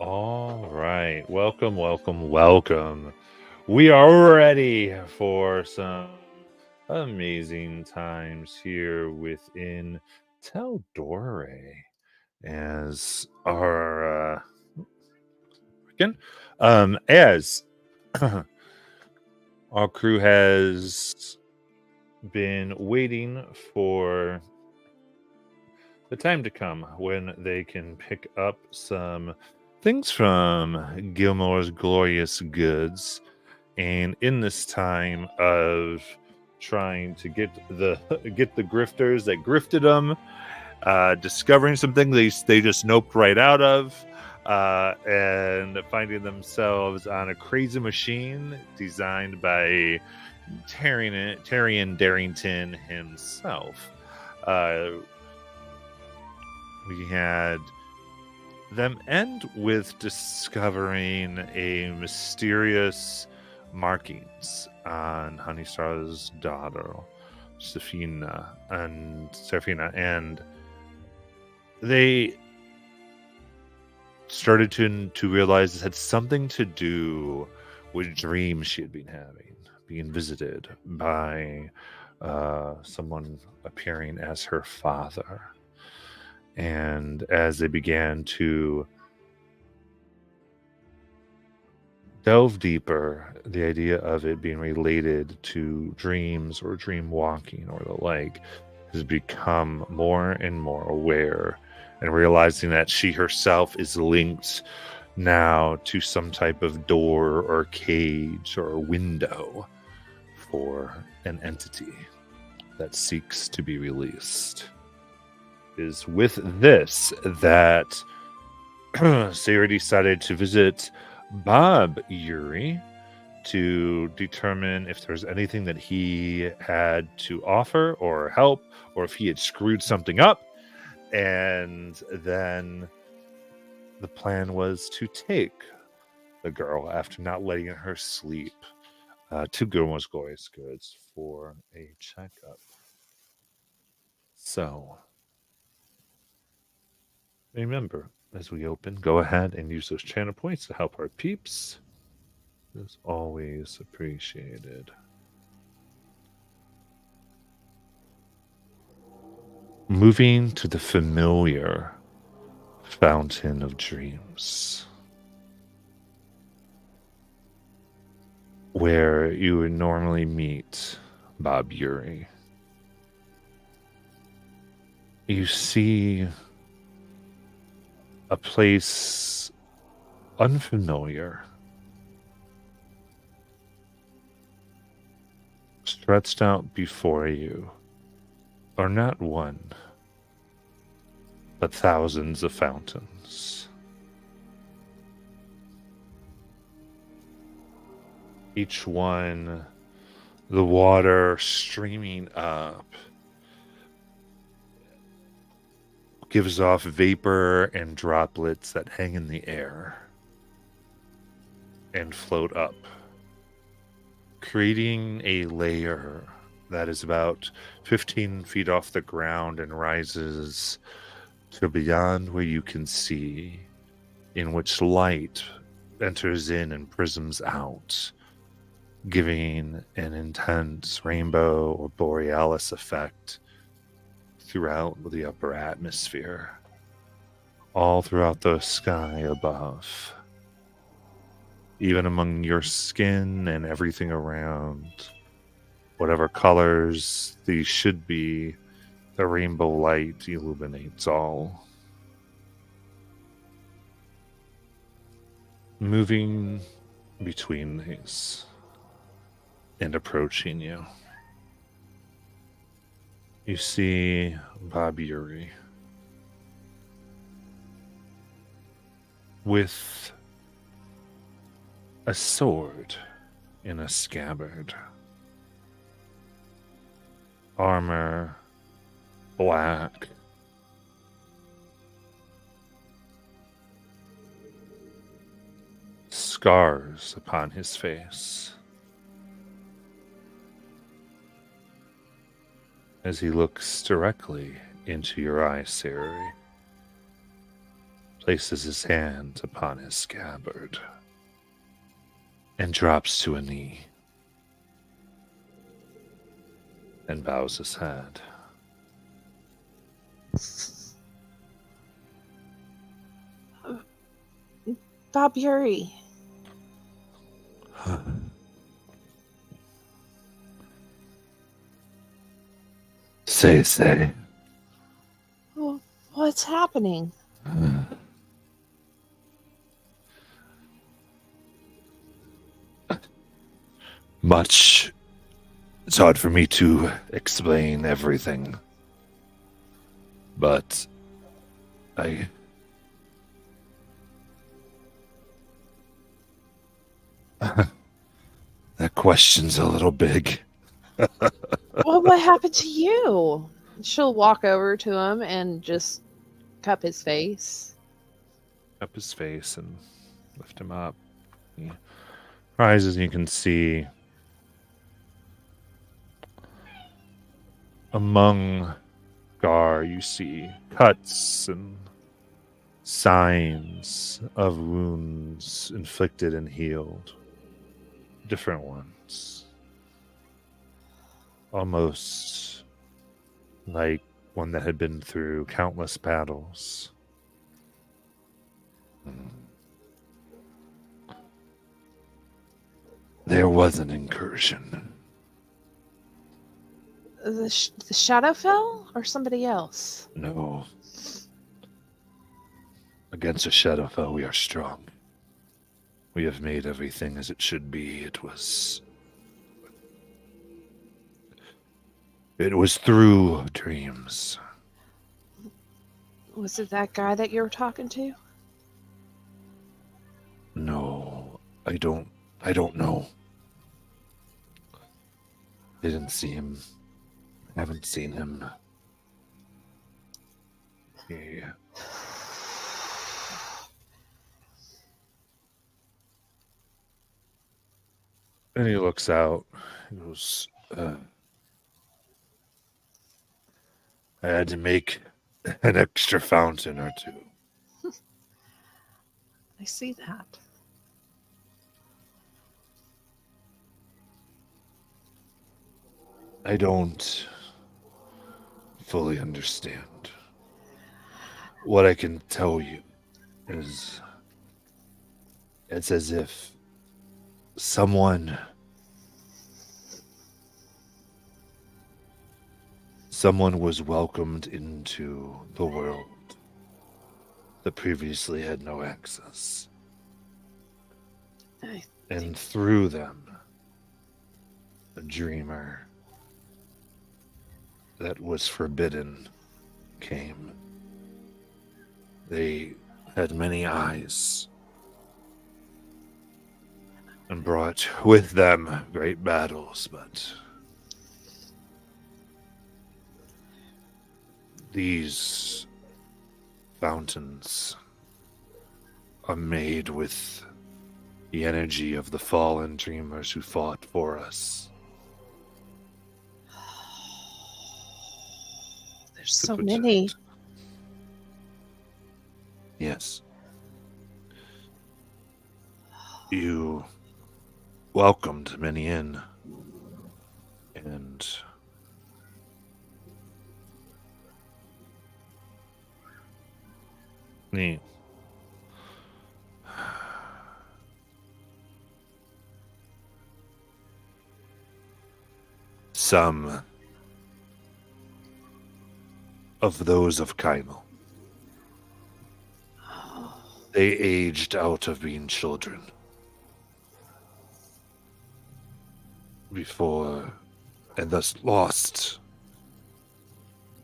All right. Welcome, welcome, welcome. We are ready for some amazing times here within Teldore as again, as our crew has been waiting for the time to come when they can pick up some things from Gilmore's glorious goods. And in this time of trying to get the get the grifters that grifted them, discovering something they just noped right out of, and finding themselves on a crazy machine designed by Tarian Darrington himself. We had them end with discovering a mysterious markings on Honeystar's daughter, Safina, and they started to realize this had something to do with dreams she had been having, being visited by someone appearing as her father. And as they began to delve deeper, the idea of it being related to dreams or dream walking or the like has become more and more aware, and realizing that she herself is linked now to some type of door or cage or window for an entity that seeks to be released. Is with this that Sarah decided to visit Bob Yuri to determine if there's anything that he had to offer or help, or if he had screwed something up. And then the plan was to take the girl, after not letting her sleep, to Gilmore's Glorious Goods for a checkup. So remember, as we open, go ahead and use those channel points to help our peeps. It's always appreciated. Moving to the familiar Fountain of Dreams, where you would normally meet Bob Yuri. You see a place unfamiliar, stretched out before you are not one, but thousands of fountains. Each one, the water streaming up, gives off vapor and droplets that hang in the air and float up, creating a layer that is about 15 feet off the ground and rises to beyond where you can see, in which light enters in and prisms out, giving an intense rainbow or borealis effect throughout the upper atmosphere, all throughout the sky above, even among your skin and everything around. Whatever colors these should be, the rainbow light illuminates all. Moving between these and approaching you, you see Bob Yuri with a sword in a scabbard, armor black, scars upon his face as he looks directly into your eyes, Sari. places his hand upon his scabbard and drops to a knee and bows his head. Bob Yuri. Say. What's happening? Much. It's hard for me to explain everything. But that question's a little big. Well, what happened to you? She'll walk over to him and just cup his face. Up his face and lift him up. He rises and you can see among Gar, you see cuts and signs of wounds inflicted and healed. Different ones. Almost like one that had been through countless battles. There was an incursion. The Shadowfell or somebody else? No. Against a Shadowfell, we are strong. We have made everything as it should be. It was through dreams. Was it that guy that you were talking to? No, I don't know. Didn't see him. Haven't seen him. Yeah. And he looks out. He goes, I had to make an extra fountain or two. I see that. I don't fully understand. What I can tell you is it's as if someone was welcomed into the world that previously had no access. And through them, a dreamer that was forbidden came. They had many eyes and brought with them great battles, but these fountains are made with the energy of the fallen dreamers who fought for us. There's so many. Yes. You welcomed many in, and some of those of Kaimel, they aged out of being children before, and thus lost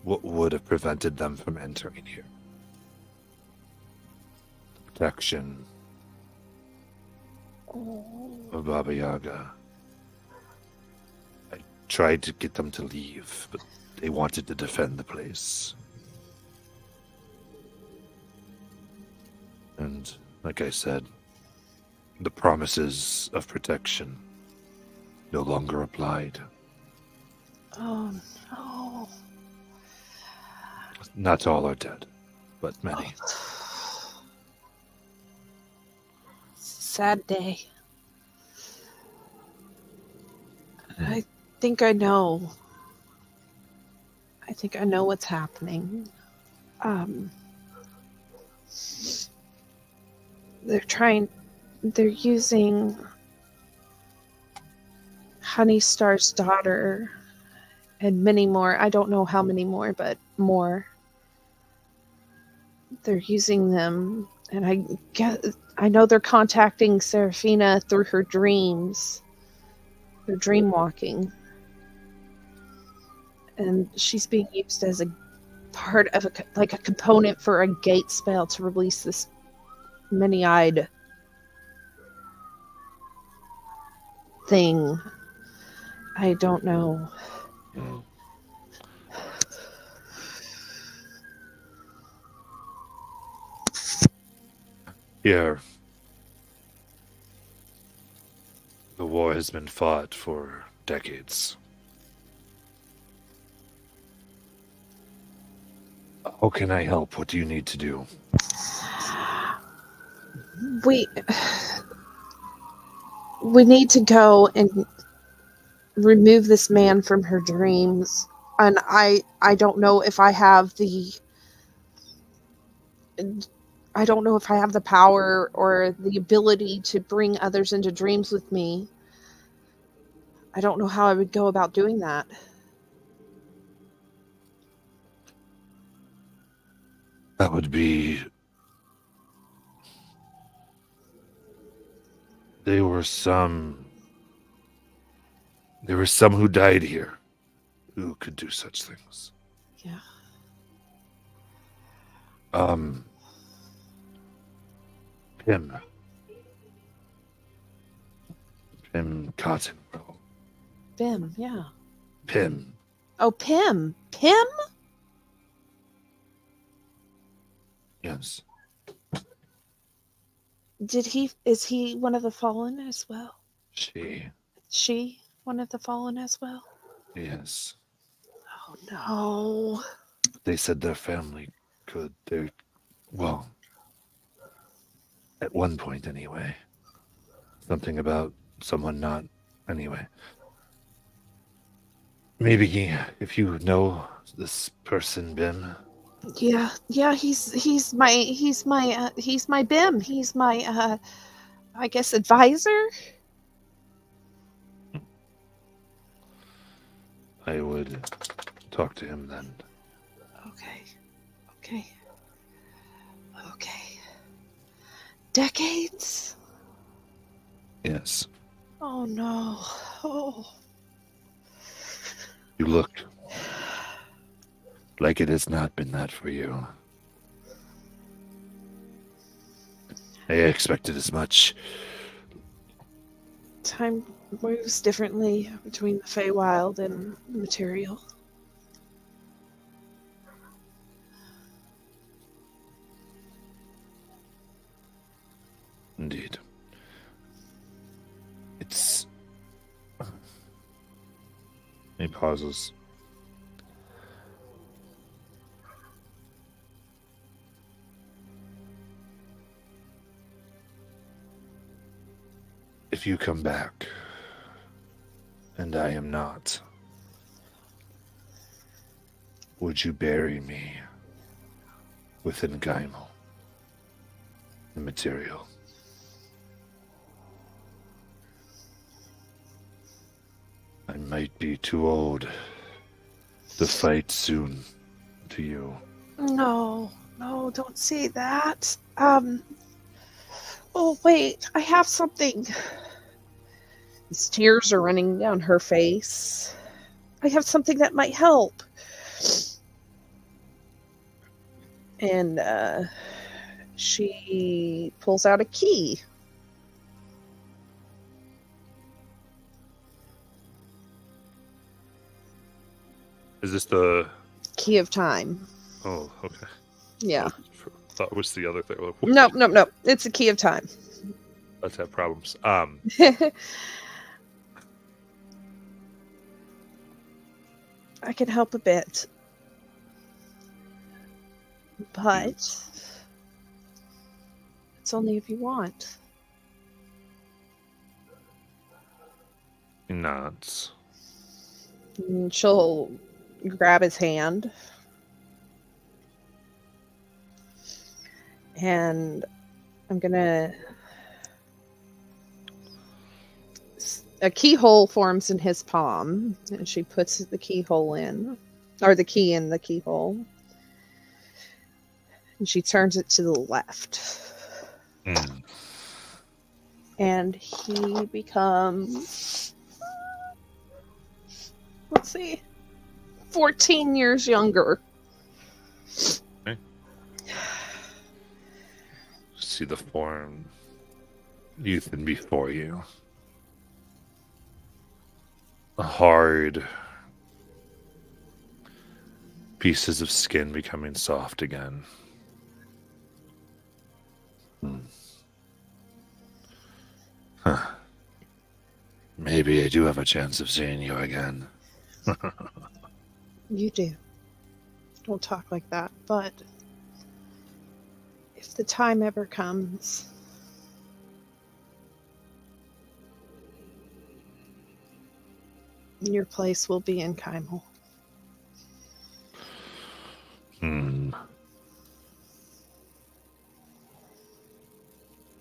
what would have prevented them from entering here. The protection of Baba Yaga. I tried to get them to leave, but they wanted to defend the place. And, like I said, the promises of protection no longer applied. Oh, no. Not all are dead, but many. sad day. I think I know. I think I know what's happening. They're using Honeystar's daughter and many more. I don't know how many more, but more. They're using them, and I know they're contacting Seraphina through her dreams. They're dream walking. And she's being used as a part of a component for a gate spell to release this many-eyed thing. I don't know. Here, the war has been fought for decades. How can I help? What do you need to do? We need to go and remove this man from her dreams. And I don't know if I have the power or the ability to bring others into dreams with me. I don't know how I would go about doing that. That would be... There were some who died here who could do such things. Yeah. Pim Cotton. Bim, yeah. Pim. Oh, Pim. Pim? Yes. Is he one of the fallen as well? She one of the fallen as well? Yes. Oh, no. They said their family could. Well, at one point anyway. Something about someone not. Anyway. Maybe if you know this person, Bim. Yeah, he's my Bim. He's my I guess advisor. I would talk to him then. Okay. Decades? Yes. Oh no. Oh. You look like it has not been that for you. I expected as much. Time moves differently between the Feywild and material. Indeed. It's... He pauses. If you come back, and I am not, would you bury me within Gaimel, the material? I might be too old to fight soon to you. No, don't say that. Oh, wait, I have something. His tears are running down her face. I have something that might help. And she pulls out a key. Is this the... Key of time. Oh, okay. Yeah. I thought it was the other thing. No. It's a key of time. Let's have problems. I can help a bit. But it's only if you want. He nods. And she'll grab his hand. And I'm gonna... A keyhole forms in his palm, and she puts the keyhole in, or the key in the keyhole. And she turns it to the left. Mm. And he becomes, let's see, 14 years younger. Okay. See the form, youth and before you. Hard pieces of skin becoming soft again. Huh. Maybe I do have a chance of seeing you again. You do. Don't talk like that, but if the time ever comes, your place will be in Kymel.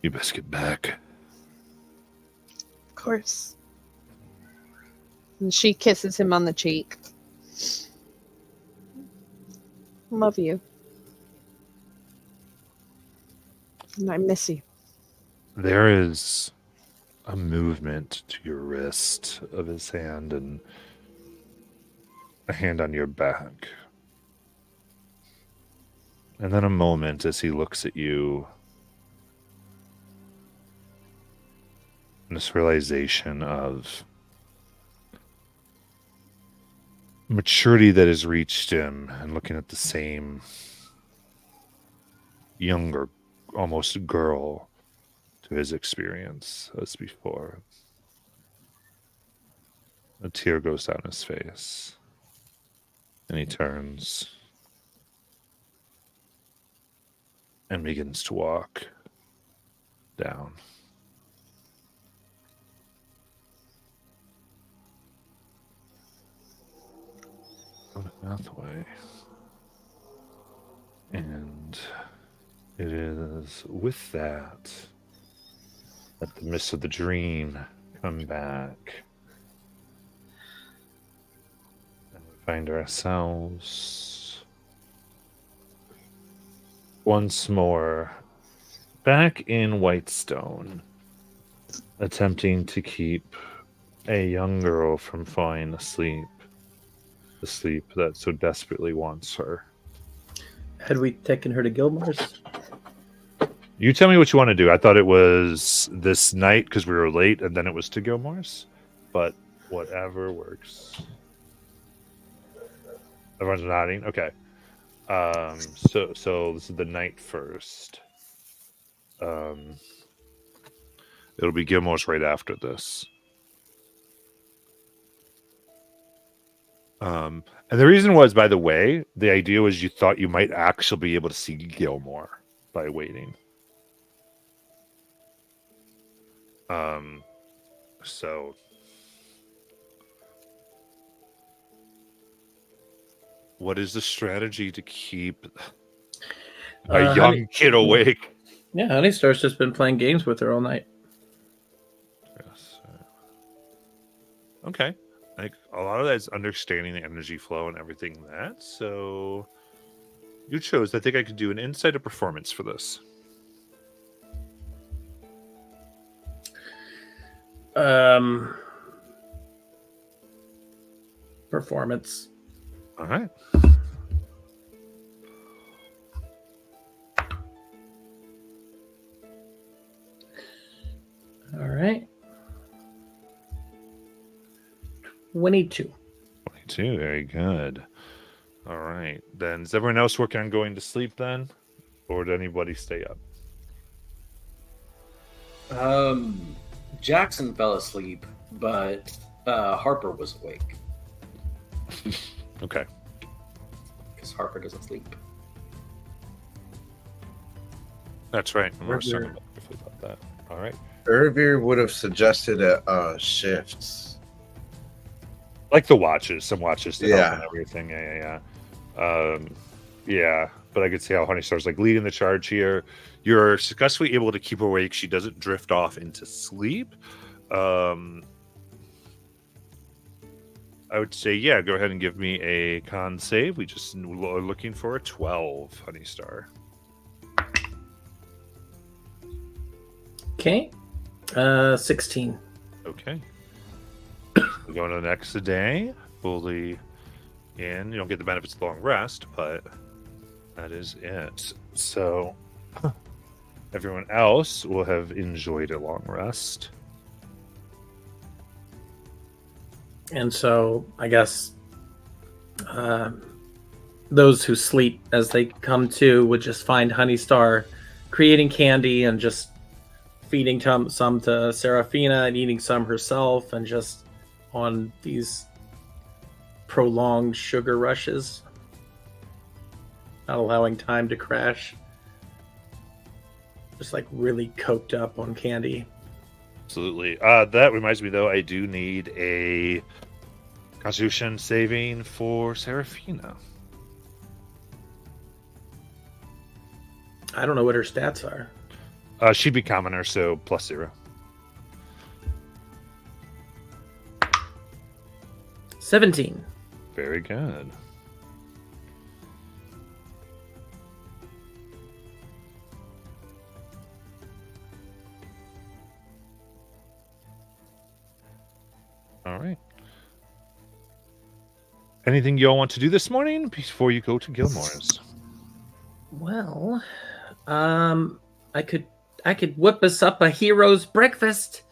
You best get back. Of course. And she kisses him on the cheek. Love you. And I miss you. There is a movement to your wrist of his hand and a hand on your back. And then a moment as he looks at you. And this realization of maturity that has reached him, and looking at the same younger, almost girl to his experience as before. A tear goes down his face, and he turns and begins to walk down. Pathway. And it is with that the mists of the dream come back. And we find ourselves once more back in Whitestone, attempting to keep a young girl from falling asleep. The sleep that so desperately wants her. Had we taken her to Gilmore's? You tell me what you want to do. I thought it was this night because we were late, and then it was to Gilmore's. But whatever works. Everyone's nodding. Okay. So this is the night first. It'll be Gilmore's right after this. And the reason was, by the way, the idea was you thought you might actually be able to see Gilmore by waiting. So what is the strategy to keep a young kid awake? Yeah, Honey Star's just been playing games with her all night. Yes. Okay. Like a lot of that is understanding the energy flow and everything that. So you chose. I think I could do an insight of performance for this. Performance. All right. All right. 22. 22. Very good. All right. Then is everyone else working on going to sleep then? Or did anybody stay up? Jackson fell asleep, but Harper was awake. Okay. Because Harper doesn't sleep. That's right. I'm more Sure. certain about that. All right. Irvir would have suggested shifts. Like the watches, some watches to help Yeah. and everything. Yeah. But I could see how Honeystar's like leading the charge here. You're successfully able to keep her awake. She doesn't drift off into sleep. I would say, yeah, go ahead and give me a con save. We just are looking for a 12, Honeystar. Okay. 16. Okay. We're going to the next day, fully in. You don't get the benefits of the long rest, but that is it. So everyone else will have enjoyed a long rest. And so I guess those who sleep as they come to would just find Honeystar creating candy and just feeding some to Seraphina and eating some herself, and just on these prolonged sugar rushes, not allowing time to crash. Just like really coked up on candy. Absolutely. That reminds me, though, I do need a Constitution saving for Seraphina. I don't know what her stats are. She'd be commoner, so +0. 17. Very good. All right. Anything you all want to do this morning before you go to Gilmore's? Well, I could whip us up a hero's breakfast.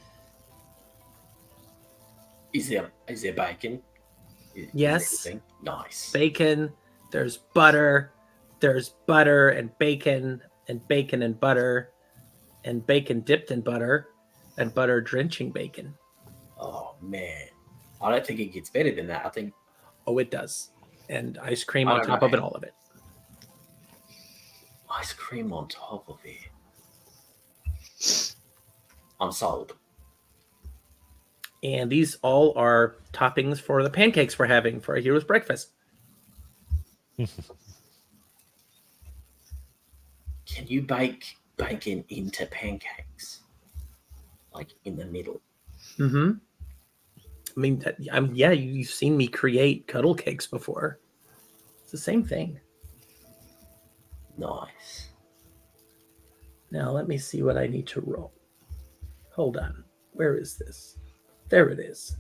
Is there bacon? Is Yes. there anything? Nice. Bacon, there's butter and bacon and bacon and butter and bacon dipped in butter and butter drenching bacon. Oh man, I don't think it gets better than that. I think Oh, it does. And ice cream I on don't top know. of it, all of it. ice cream on top of it. I'm sold. And these all are toppings for the pancakes we're having for a hero's breakfast. Can you bake bacon into pancakes? Like in the middle? Mm-hmm. Yeah, you've seen me create cuddle cakes before. It's the same thing. Nice. Now let me see what I need to roll. Hold on. Where is this? There it is.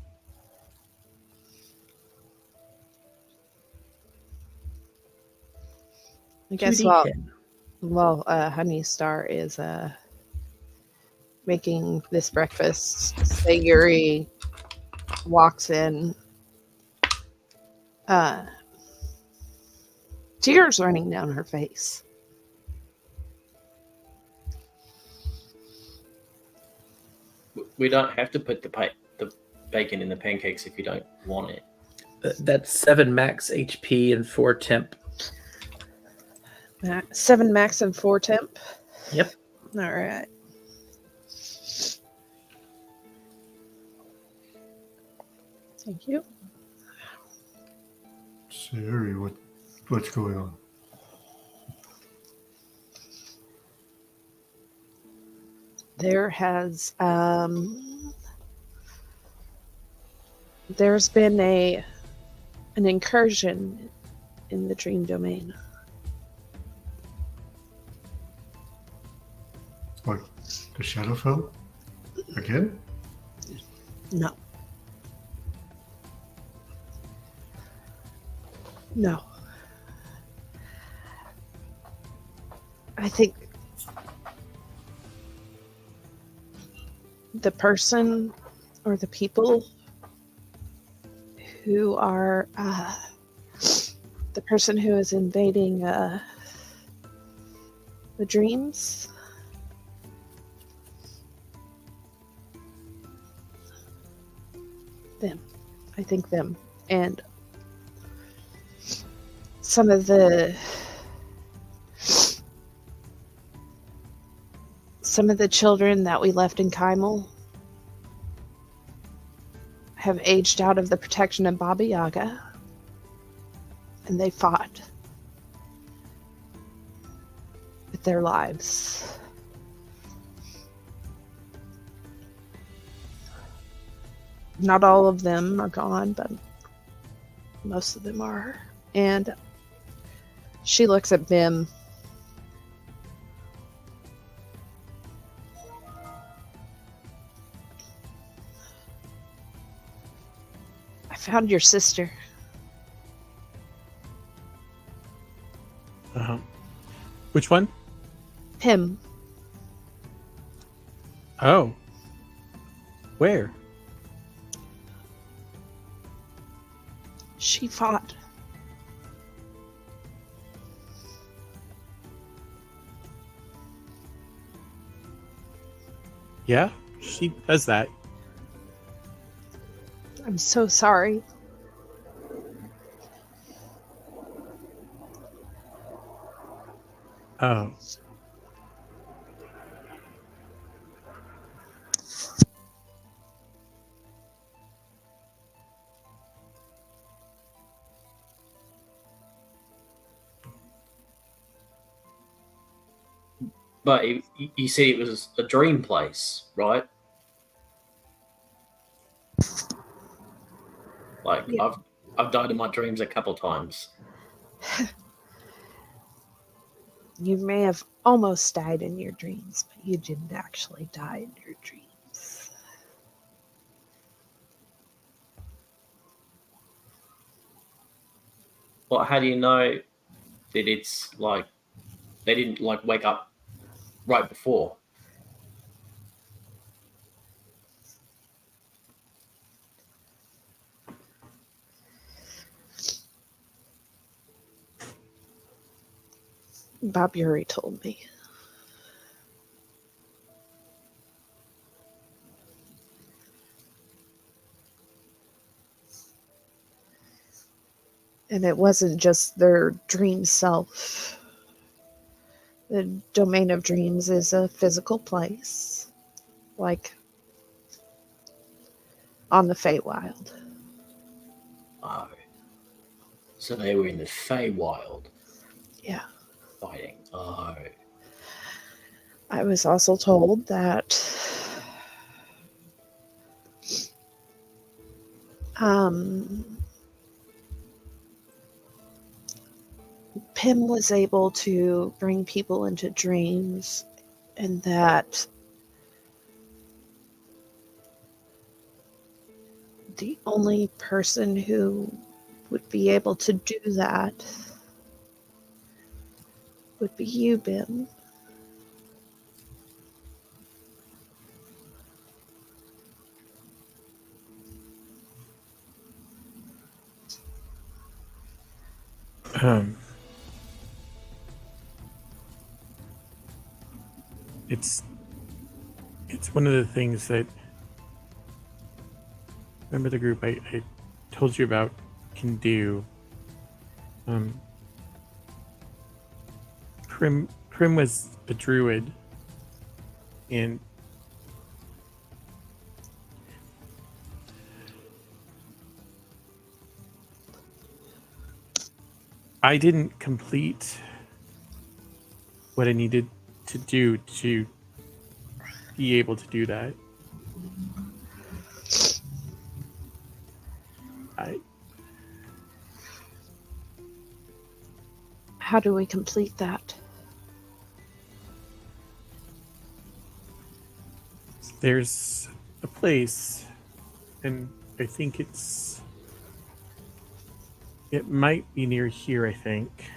I guess 2d10. while Honeystar is making this breakfast, Sayuri walks in, tears running down her face. We don't have to put the bacon in the pancakes if you don't want it. That's 7 max HP and 4 temp. 7 max and 4 temp. Yep. All right. Thank you. Siri, what's going on? There has there's been an incursion in the dream domain. What, the Shadowfell? Again? No. No. I think the person or the people who are the person who is invading the dreams them. I think them. And some of the children that we left in Kymel have aged out of the protection of Baba Yaga, and they fought with their lives. Not all of them are gone, but most of them are. And she looks at Bim. I found your sister. Which one? Pim. Oh. Where? She fought. Yeah, she does that. I'm so sorry. Oh. But you said it was a dream place, right? Like Yeah. I've died in my dreams a couple times. You may have almost died in your dreams, but you didn't actually die in your dreams. Well, how do you know that it's like they didn't like wake up right before? Bob Yuri told me. And it wasn't just their dream self. The domain of dreams is a physical place, like on the Feywild. Oh, so they were in the Feywild Yeah. fighting. Oh, I was also told that Pim was able to bring people into dreams, and that the only person who would be able to do that would be you, Bim. It's one of the things that, remember the group I told you about can do. Prim was a druid, and I didn't complete what I needed to do to be able to do that. How do we complete that? There's a place, and I think it might be near here, I think.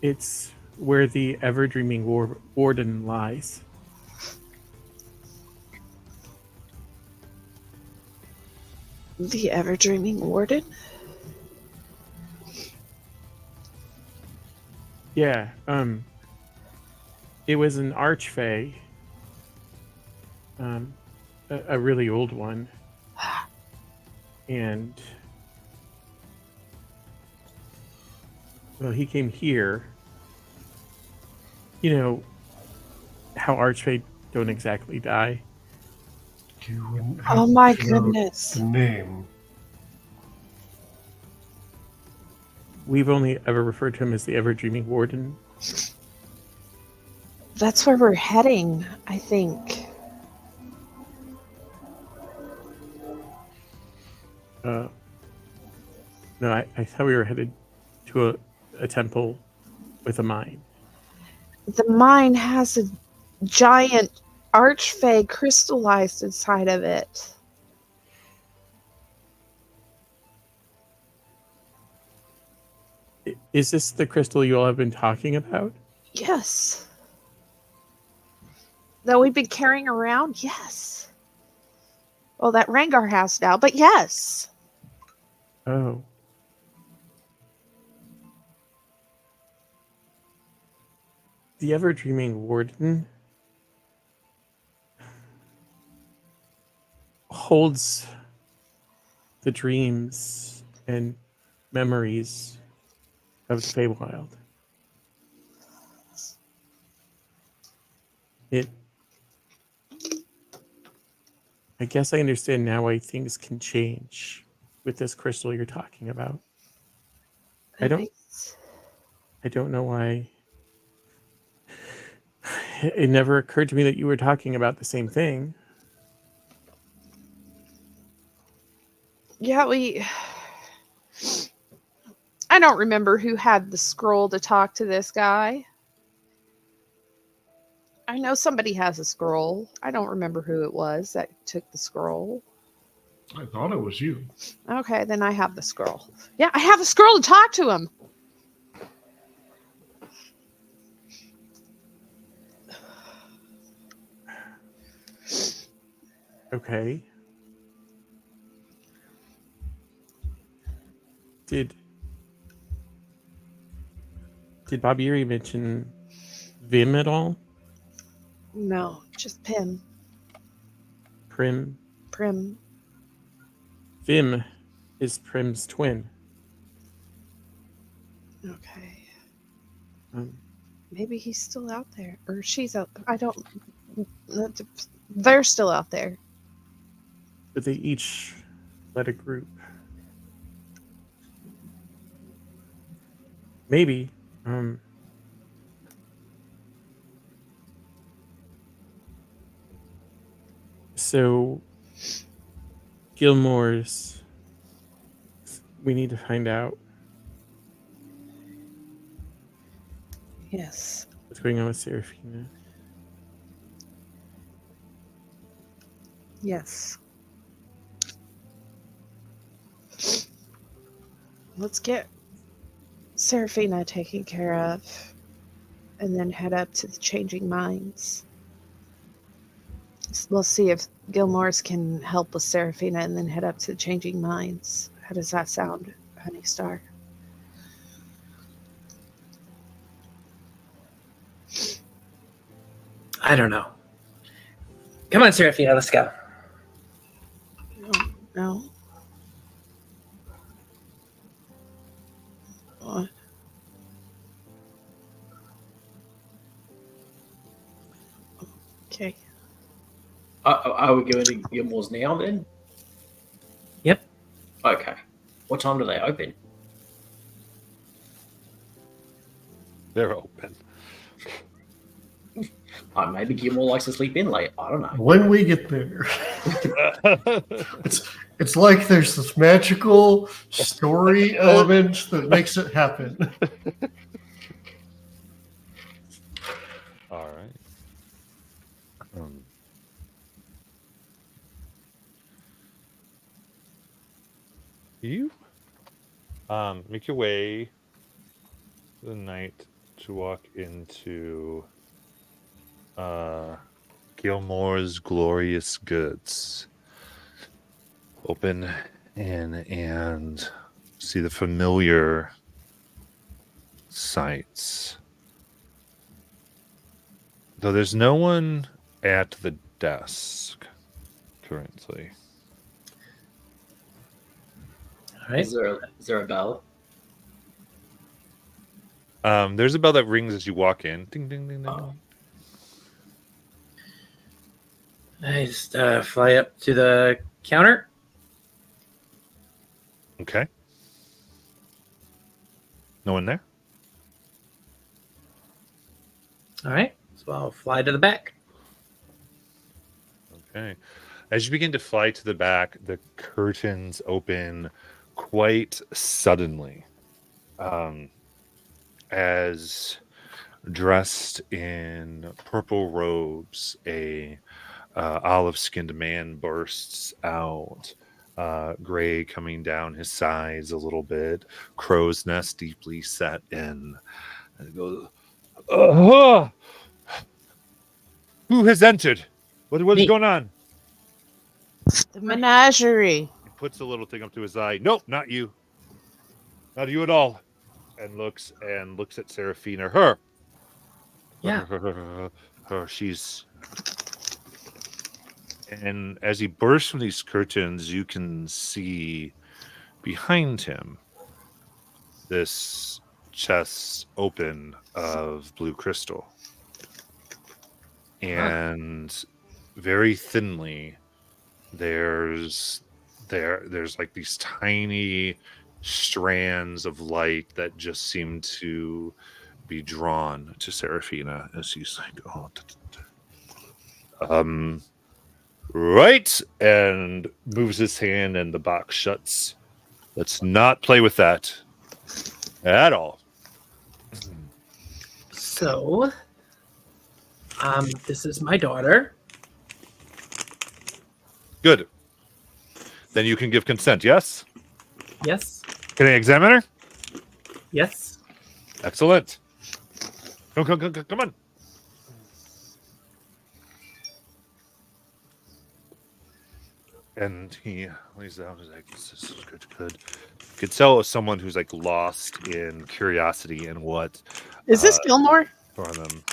It's where the ever-dreaming warden lies. The ever-dreaming warden? Yeah, it was an archfey, a really old one, and well, he came here. You know how archfey don't exactly die. You wouldn't Oh happen my to know goodness. the name. We've only ever referred to him as the Ever Dreaming Warden. That's where we're heading, I think. No, I thought we were headed to a temple with a mine. The mine has a giant archfey crystallized inside of it. Is this the crystal you all have been talking about? Yes. That we've been carrying around? Yes. Well, that Rengar has now, but yes. Oh. The Ever Dreaming Warden holds the dreams and memories of the Feywild. I guess I understand now why things can change with this crystal you're talking about. I don't know why. It never occurred to me that you were talking about the same thing. Yeah, I don't remember who had the scroll to talk to this guy. I know somebody has a scroll. I don't remember who it was that took the scroll. I thought it was you. Okay, then I have the scroll. Yeah, I have a scroll to talk to him. Okay. Did Bobiri mention Vim at all? No, just Prim. Prim? Prim. Vim is Prim's twin. Okay. Um, Maybe he's still out there. Or she's out. I don't. They're still out there. but they each led a group. Maybe. So, Gilmore's. We need to find out Yes. what's going on with Seraphina. Yes. Let's get Seraphina taken care of and then head up to the Changing Minds. We'll see if Gilmore's can help with Seraphina and then head up to the Changing Minds. How does that sound, Honeystar? I don't know. Come on, Seraphina, let's go. No. What? Okay. Are we going to Gilmore's now then? Yep. Okay. What time do they open? They're open. Maybe Gilmore likes to sleep in late. I don't know. When we get there, it's like there's this magical story element that makes it happen. All right. You make your way the night to walk into Gilmore's Glorious Goods. Open and see the familiar sights. Though there's no one at the desk currently. All right. Is there a bell? There's a bell that rings as you walk in. Ding, ding, ding, ding. Oh. I just fly up to the counter. Okay. No one there? All right. So I'll fly to the back. Okay. As you begin to fly to the back, the curtains open quite suddenly. As dressed in purple robes, a olive-skinned man bursts out, gray coming down his sides a little bit, crow's nest deeply set in. And it goes, who has entered? What is Me. going on? The menagerie. He puts the little thing up to his eye. Nope, not you. Not you at all. And looks at Seraphina. Her. Yeah. Her. She's. And as he bursts from these curtains, you can see behind him this chest open of blue crystal. And very thinly, there's like these tiny strands of light that just seem to be drawn to Seraphina as he's like, right, and moves his hand and the box shuts. Let's not play with that at all. So, this is my daughter. Good. Then you can give consent, yes? Yes. Can I examine her? Yes. Excellent. Come on. And he lays down. He's like, "This is good." You could tell as someone who's like lost in curiosity and what Is this Gilmore? for them.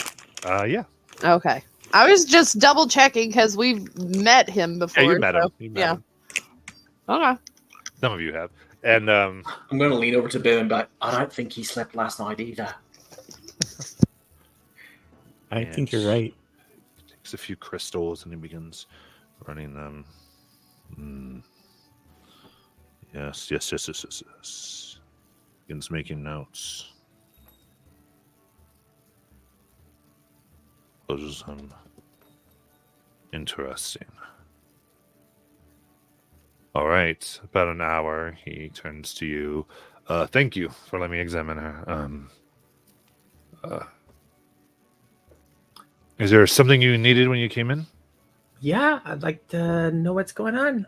Yeah. Okay. I was just double checking because we've met him before. Yeah, you met him. so- You met yeah. him. Okay. Some of you have. And I'm going to lean over to Bill and be like, I don't think he slept last night either. I think you're right. takes a few crystals and he begins running them. Yes. Begins making notes. Closes them. Interesting. All right. About an hour, he turns to you. Thank you for letting me examine her. Is there something you needed when you came in? Yeah, I'd like to know what's going on.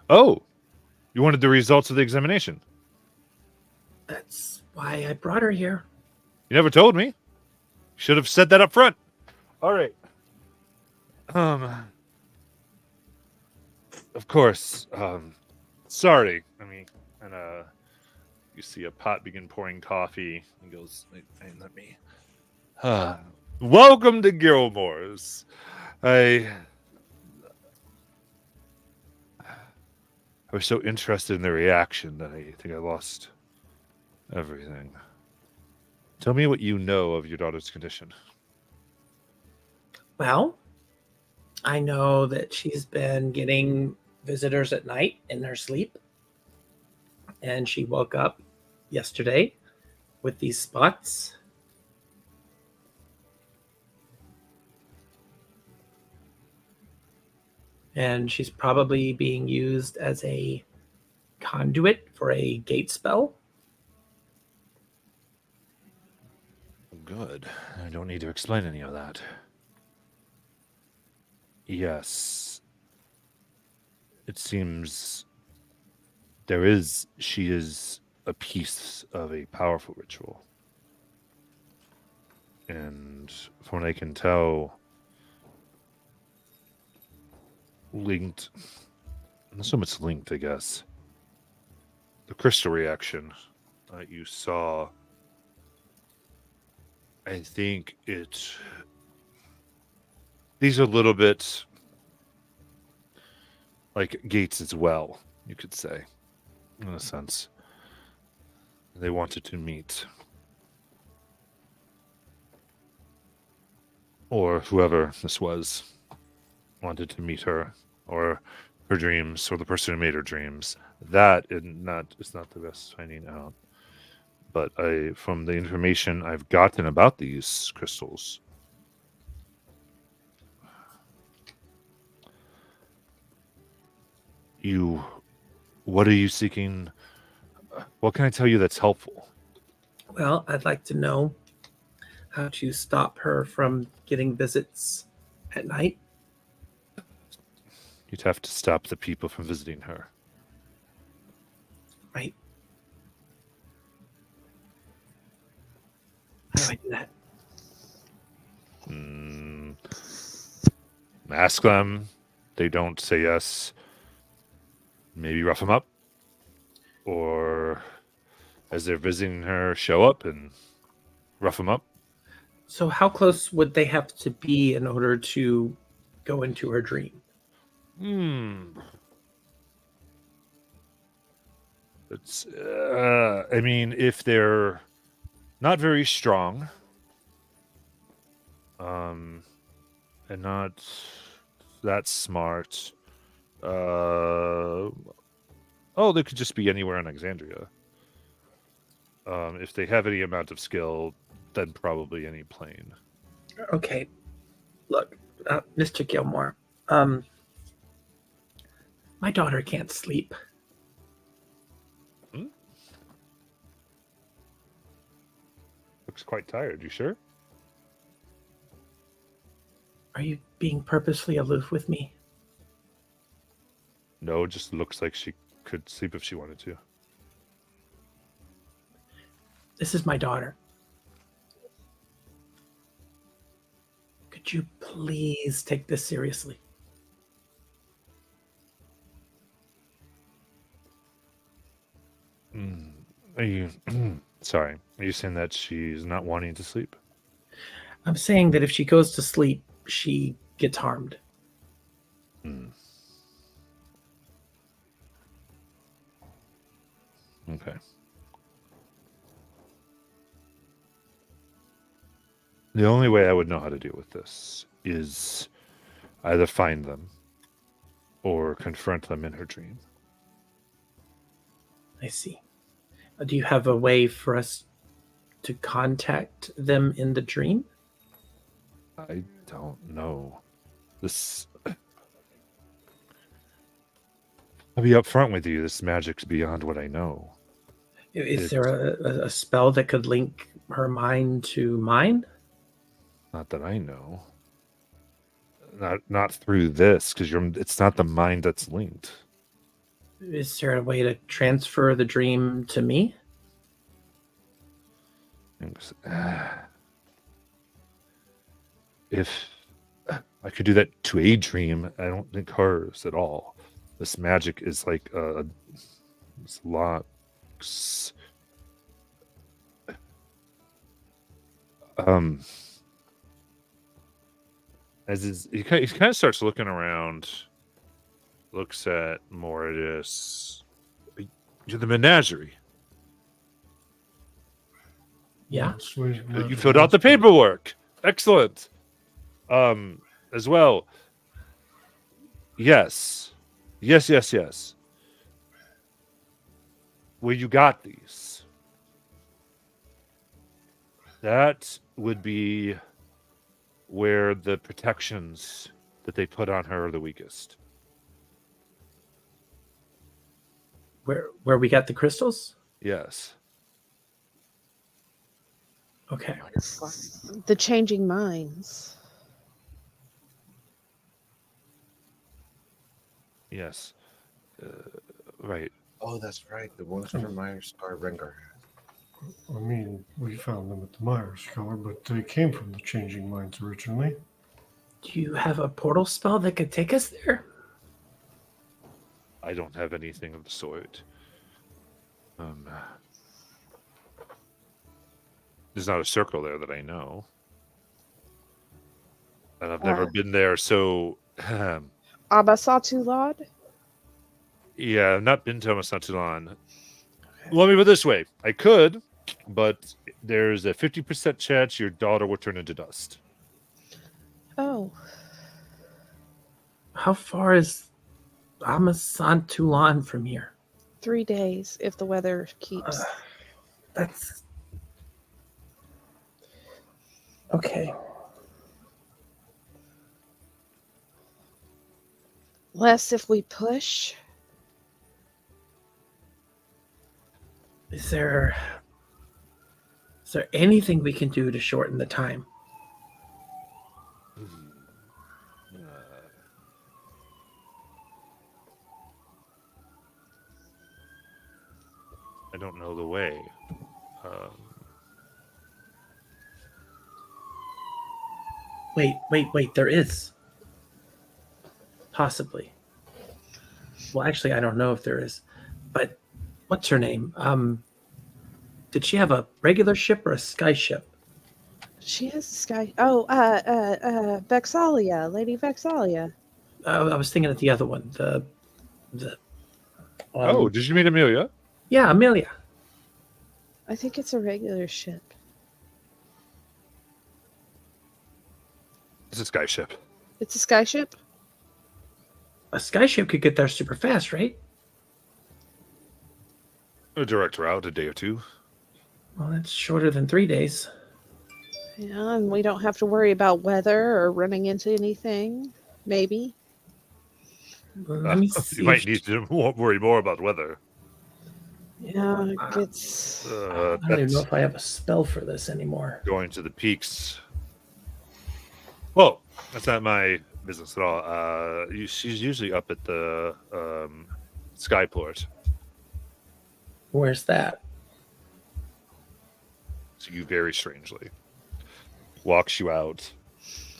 Oh, you wanted the results of the examination. That's why I brought her here. You never told me. Should have said that up front. All right. Of course. Sorry. And you see a pot begin pouring coffee. He goes, "Hey, let me. Welcome to Gilmore's. I was so interested in the reaction that I think I lost everything. Tell me what you know of your daughter's condition." Well, I know that she's been getting visitors at night in her sleep. And she woke up yesterday with these spots. And she's probably being used as a conduit for a gate spell. Good. I don't need to explain any of that. Yes. It seems she is a piece of a powerful ritual. And from what I can tell, linked, not so much linked, I guess. The crystal reaction that you saw, I think these are a little bit like gates as well, you could say, in a sense. They wanted to meet. or whoever this was wanted to meet her, or her dreams, or the person who made her dreams. That is not the best finding out. But from the information I've gotten about these crystals, what are you seeking? What can I tell you that's helpful? Well, I'd like to know how to stop her from getting visits at night. You'd have to stop the people from visiting her. Right. How do I do that? Ask them. They don't say yes. Maybe rough them up. Or as they're visiting her, show up and rough them up. So how close would they have to be in order to go into her dream? It's, I mean, if they're not very strong, and not that smart, they could just be anywhere in Alexandria. If they have any amount of skill, then probably any plane. Okay. Look, Mr. Gilmore, my daughter can't sleep. Looks quite tired. You sure? Are you being purposely aloof with me? No, it just looks like she could sleep if she wanted to. This is my daughter. Could you please take this seriously? Are you sorry? Are you saying that she's not wanting to sleep? I'm saying that if she goes to sleep, she gets harmed. Okay. The only way I would know how to deal with this is either find them or confront them in her dream. I see. Do you have a way for us to contact them in the dream? I don't know. I'll be upfront with you. This magic's beyond what I know. Is there a spell that could link her mind to mine? Not that I know. Not through this, because it's not the mind that's linked. Is there a way to transfer the dream to me? If I could do that to a dream, I don't think hers at all. This magic is like this locks. He kind of starts looking around, looks at Mordis. You're the menagerie. Yeah. You filled out the paperwork. Excellent. As well. Yes. Where you got these? That would be where the protections that they put on her are the weakest. Where we got the crystals? Yes. Okay. The changing minds. Yes. Right. Oh, that's right. The ones from Myers Star Rengar. I mean, we found them at the Myers Car, but they came from the Changing Minds originally. Do you have a portal spell that could take us there? I don't have anything of the sort. There's not a circle there that I know. And I've never been there, so... Abasatulad? Yeah, I've not been to Amasatulan. Let me put it this way. I could, but there's a 50% chance your daughter will turn into dust. Oh, How far is Amazon Toulon from here? 3 days if the weather keeps. That's okay. Less if we push. Is there anything we can do to shorten the time? I don't know the way. Wait. There is. Possibly. Well, actually, I don't know if there is. But what's her name? Did she have a regular ship or a sky ship? She has sky. Oh, Vexalia, Lady Vexalia. I was thinking of the other one. The Oh, did you meet Amelia? yeah, Amelia. I think it's a regular ship. It's a sky ship. It's a sky ship. A sky ship could get there super fast, right? A direct route, a day or two. Well, that's shorter than 3 days. Yeah, and we don't have to worry about weather or running into anything. Maybe. Let me see. You might need to worry more about weather. Yeah, it gets. I don't even know if I have a spell for this anymore. Going to the peaks. Well, that's not my business at all. She's usually up at the Skyport. Where's that? So you very strangely walks you out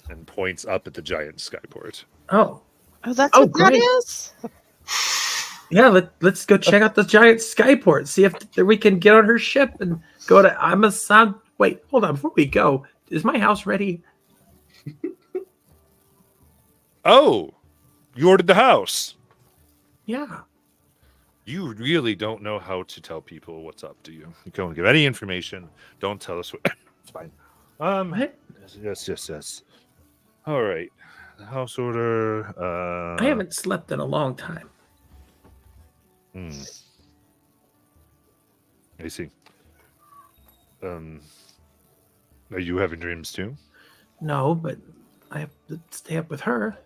and points up at the giant Skyport. Oh, Oh, that's what that great. is? yeah. Let's go check out the giant skyport. See if we can get on her ship and go to Amazon. Wait, hold on. Before we go, is my house ready? Oh, you ordered the house. Yeah. You really don't know how to tell people what's up, do you? You don't give any information. Don't tell us what. It's fine. What? Yes. All right. The house order. I haven't slept in a long time. I see. Are you having dreams too? No, but I have to stay up with her.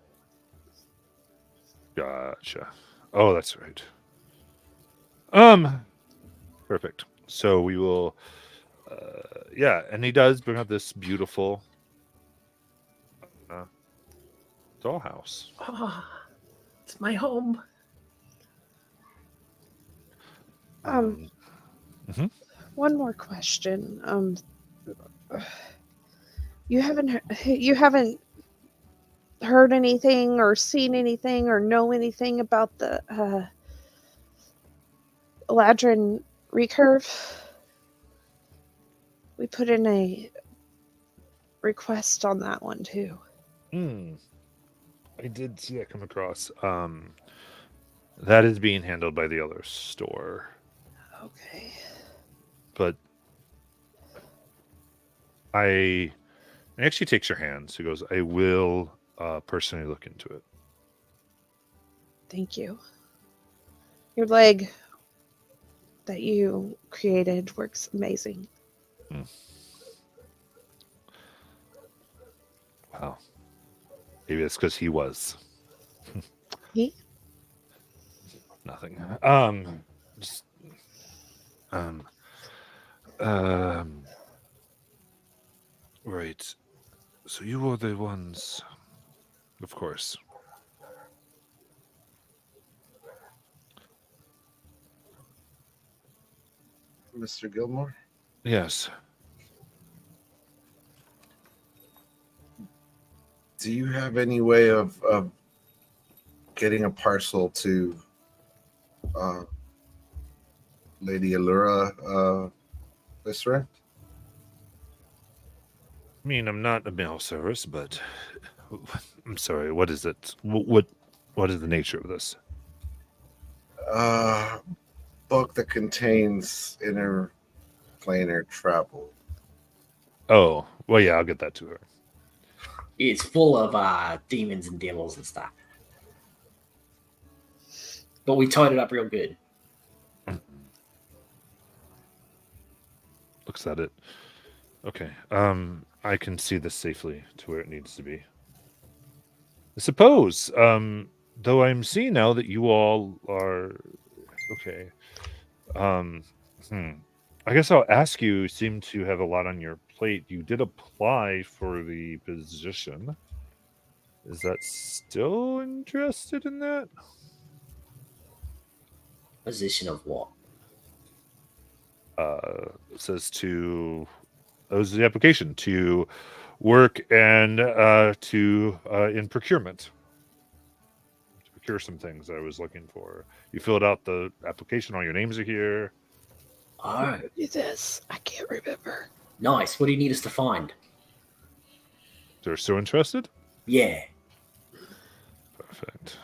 Gotcha. Oh, that's right. Perfect. So we will. Yeah, and he does bring up this beautiful dollhouse. Oh, it's my home. One more question. You haven't heard anything or seen anything or know anything about the Eladrin recurve? We put in a request on that one too. I did see that come across. That is being handled by the other store, Okay. but it actually takes your hand. So he goes, I will personally look into it. Thank you. Your leg that you created works amazing. Wow. Maybe it's because he was. He? Nothing. Just, right. So you were the ones, of course. Mr. Gilmore? Yes. Do you have any way of getting a parcel to Lady Allura Viscera? I mean, I'm not a mail service, but I'm sorry. What is it? What is the nature of this? Book that contains interplanar travel. Oh, well, yeah, I'll get that to her. It's full of demons and devils and stuff. But we tied it up real good. Looks at it. Okay. I can see this safely to where it needs to be. I suppose, though I'm seeing now that you all are okay. I guess I'll ask you, you seem to have a lot on your plate. You did apply for the position. Is that still interested in that? Position of what? It says to those the application to work and to in procurement. To procure some things I was looking for. You filled out the application, all your names are here. Oh, Do this. I can't remember. nice. What do you need us to find? They're still interested? Yeah. Perfect.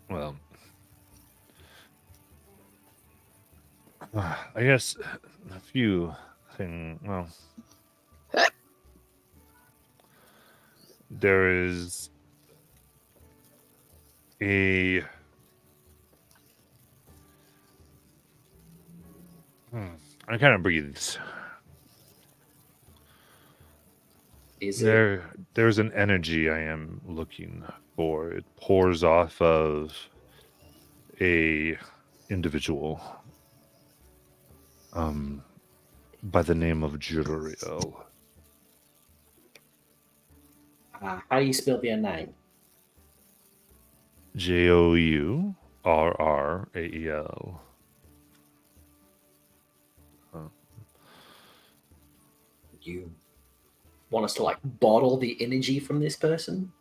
Well, I guess a few things. Well, there is a. I kind of breathes. Is it? There's an energy I am looking for. It pours off of a individual by the name of Juriel. How do you spell their name? Jourrael. You want us to like bottle the energy from this person?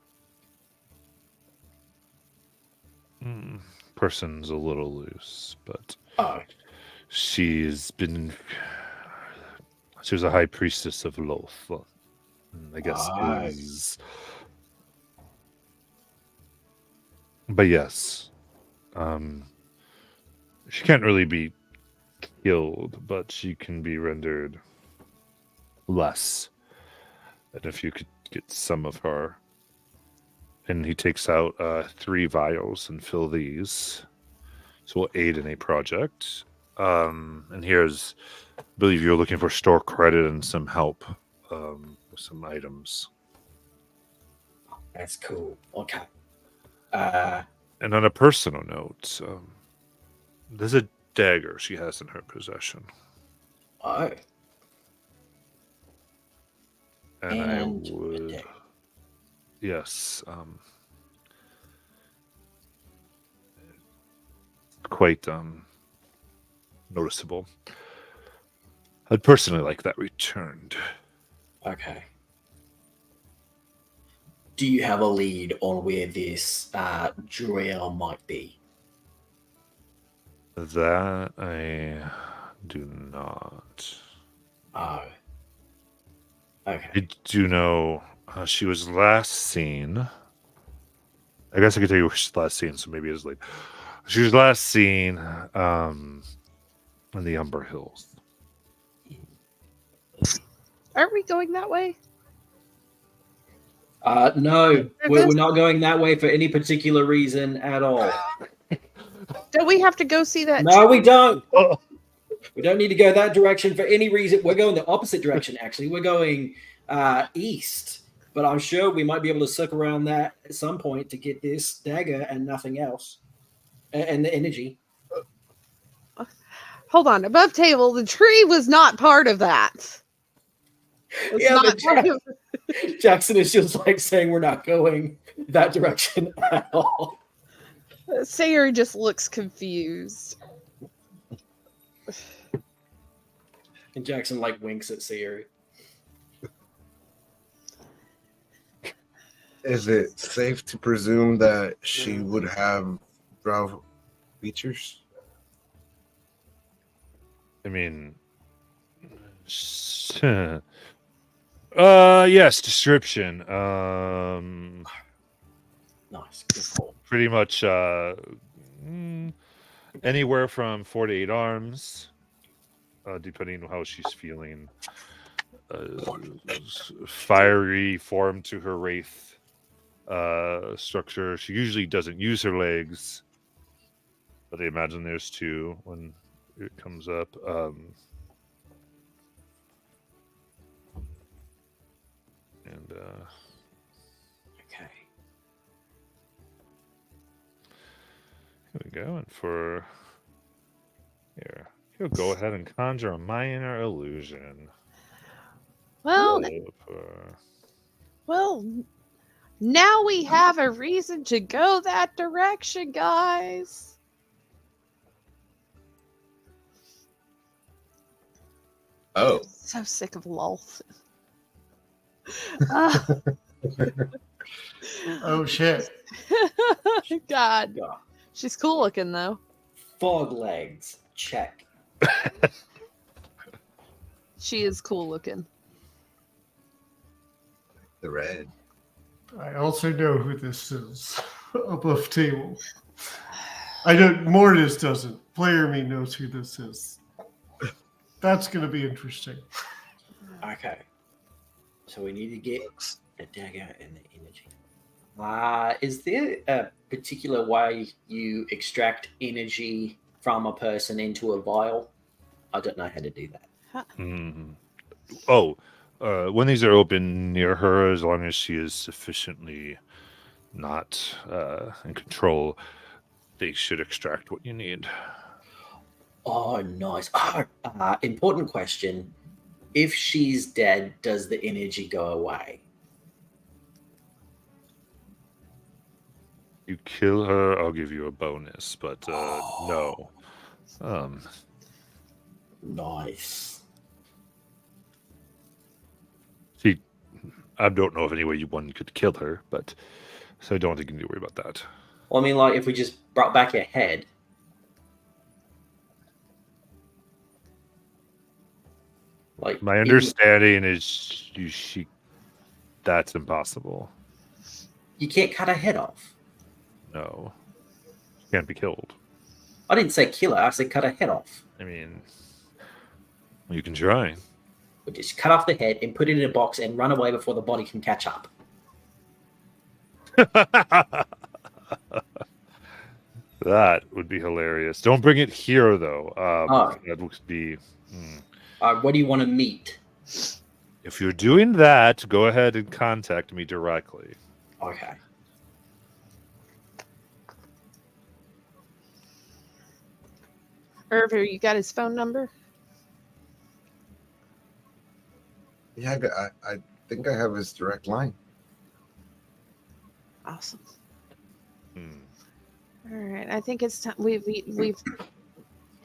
Person's a little loose, but Oh, she was a high priestess of Loth. I guess Aye. is. But yes, she can't really be killed, but she can be rendered less. And if you could get some of her, and he takes out 3 vials and fill these, so we'll aid in a project. And here's, I believe you're looking for store credit and some help with some items. that's cool. Okay. And on a personal note, there's a dagger she has in her possession. Oh, And I and a would, dagger. yes, quite noticeable. I'd personally like that returned. Okay. Do you have a lead on where this Juriel might be? That I do not. Oh. Okay. I do know she was last seen. I guess I could tell you where she's last seen, so maybe it's late. She was last seen in the Umber Hills. Aren't we going that way? No, we're not going that way for any particular reason at all. Do we have to go see that? No, we don't. Oh. We don't need to go that direction for any reason. We're going the opposite direction, actually. We're going east. But I'm sure we might be able to circle around that at some point to get this dagger and nothing else. And the energy. Hold on. Above table, the tree was not part of that. It's Yeah, not but part of Jackson is just like saying we're not going that direction at all. Sayuri just looks confused. And Jackson like winks at Sayuri. Is it safe to presume that she would have brow features? I mean, yes, description. Nice. Good call. Pretty much anywhere from 4 to 8 arms, depending on how she's feeling. Fiery form to her wraith structure. She usually doesn't use her legs, but I imagine there's two when it comes up. Okay. Here we go. And for here, he'll go ahead and conjure a minor illusion. Well, For- well, now we have a reason to go that direction, guys. Oh, So sick of Lolth. Oh shit. God. Yeah. She's cool looking, though. Fog legs. Check. She is cool looking. the red. I also know who this is above table. I don't. Mortis doesn't. Player me knows who this is. That's going to be interesting. Okay. So we need to get the dagger and the energy. Is there a particular way you extract energy from a person into a vial? I don't know how to do that. Oh, when these are open near her, as long as she is sufficiently not in control, they should extract what you need. Oh, nice. Important question. If she's dead, does the energy go away? You kill her, I'll give you a bonus, but no. Nice. See, I don't know of any way one could kill her, but so I don't think you need to worry about that. Well, I mean, like, if we just brought back her head. Like, My understanding is she that's impossible. You can't cut her head off. No. She can't be killed. I didn't say kill her. I said cut her head off. I mean, you can try. We just cut off the head and put it in a box and run away before the body can catch up. That would be hilarious. Don't bring it here, though. That would be. What do you want to meet? If you're doing that, go ahead and contact me directly. Okay. Irv, you got his phone number? Yeah, I think I have his direct line. Awesome. All right, I think it's time.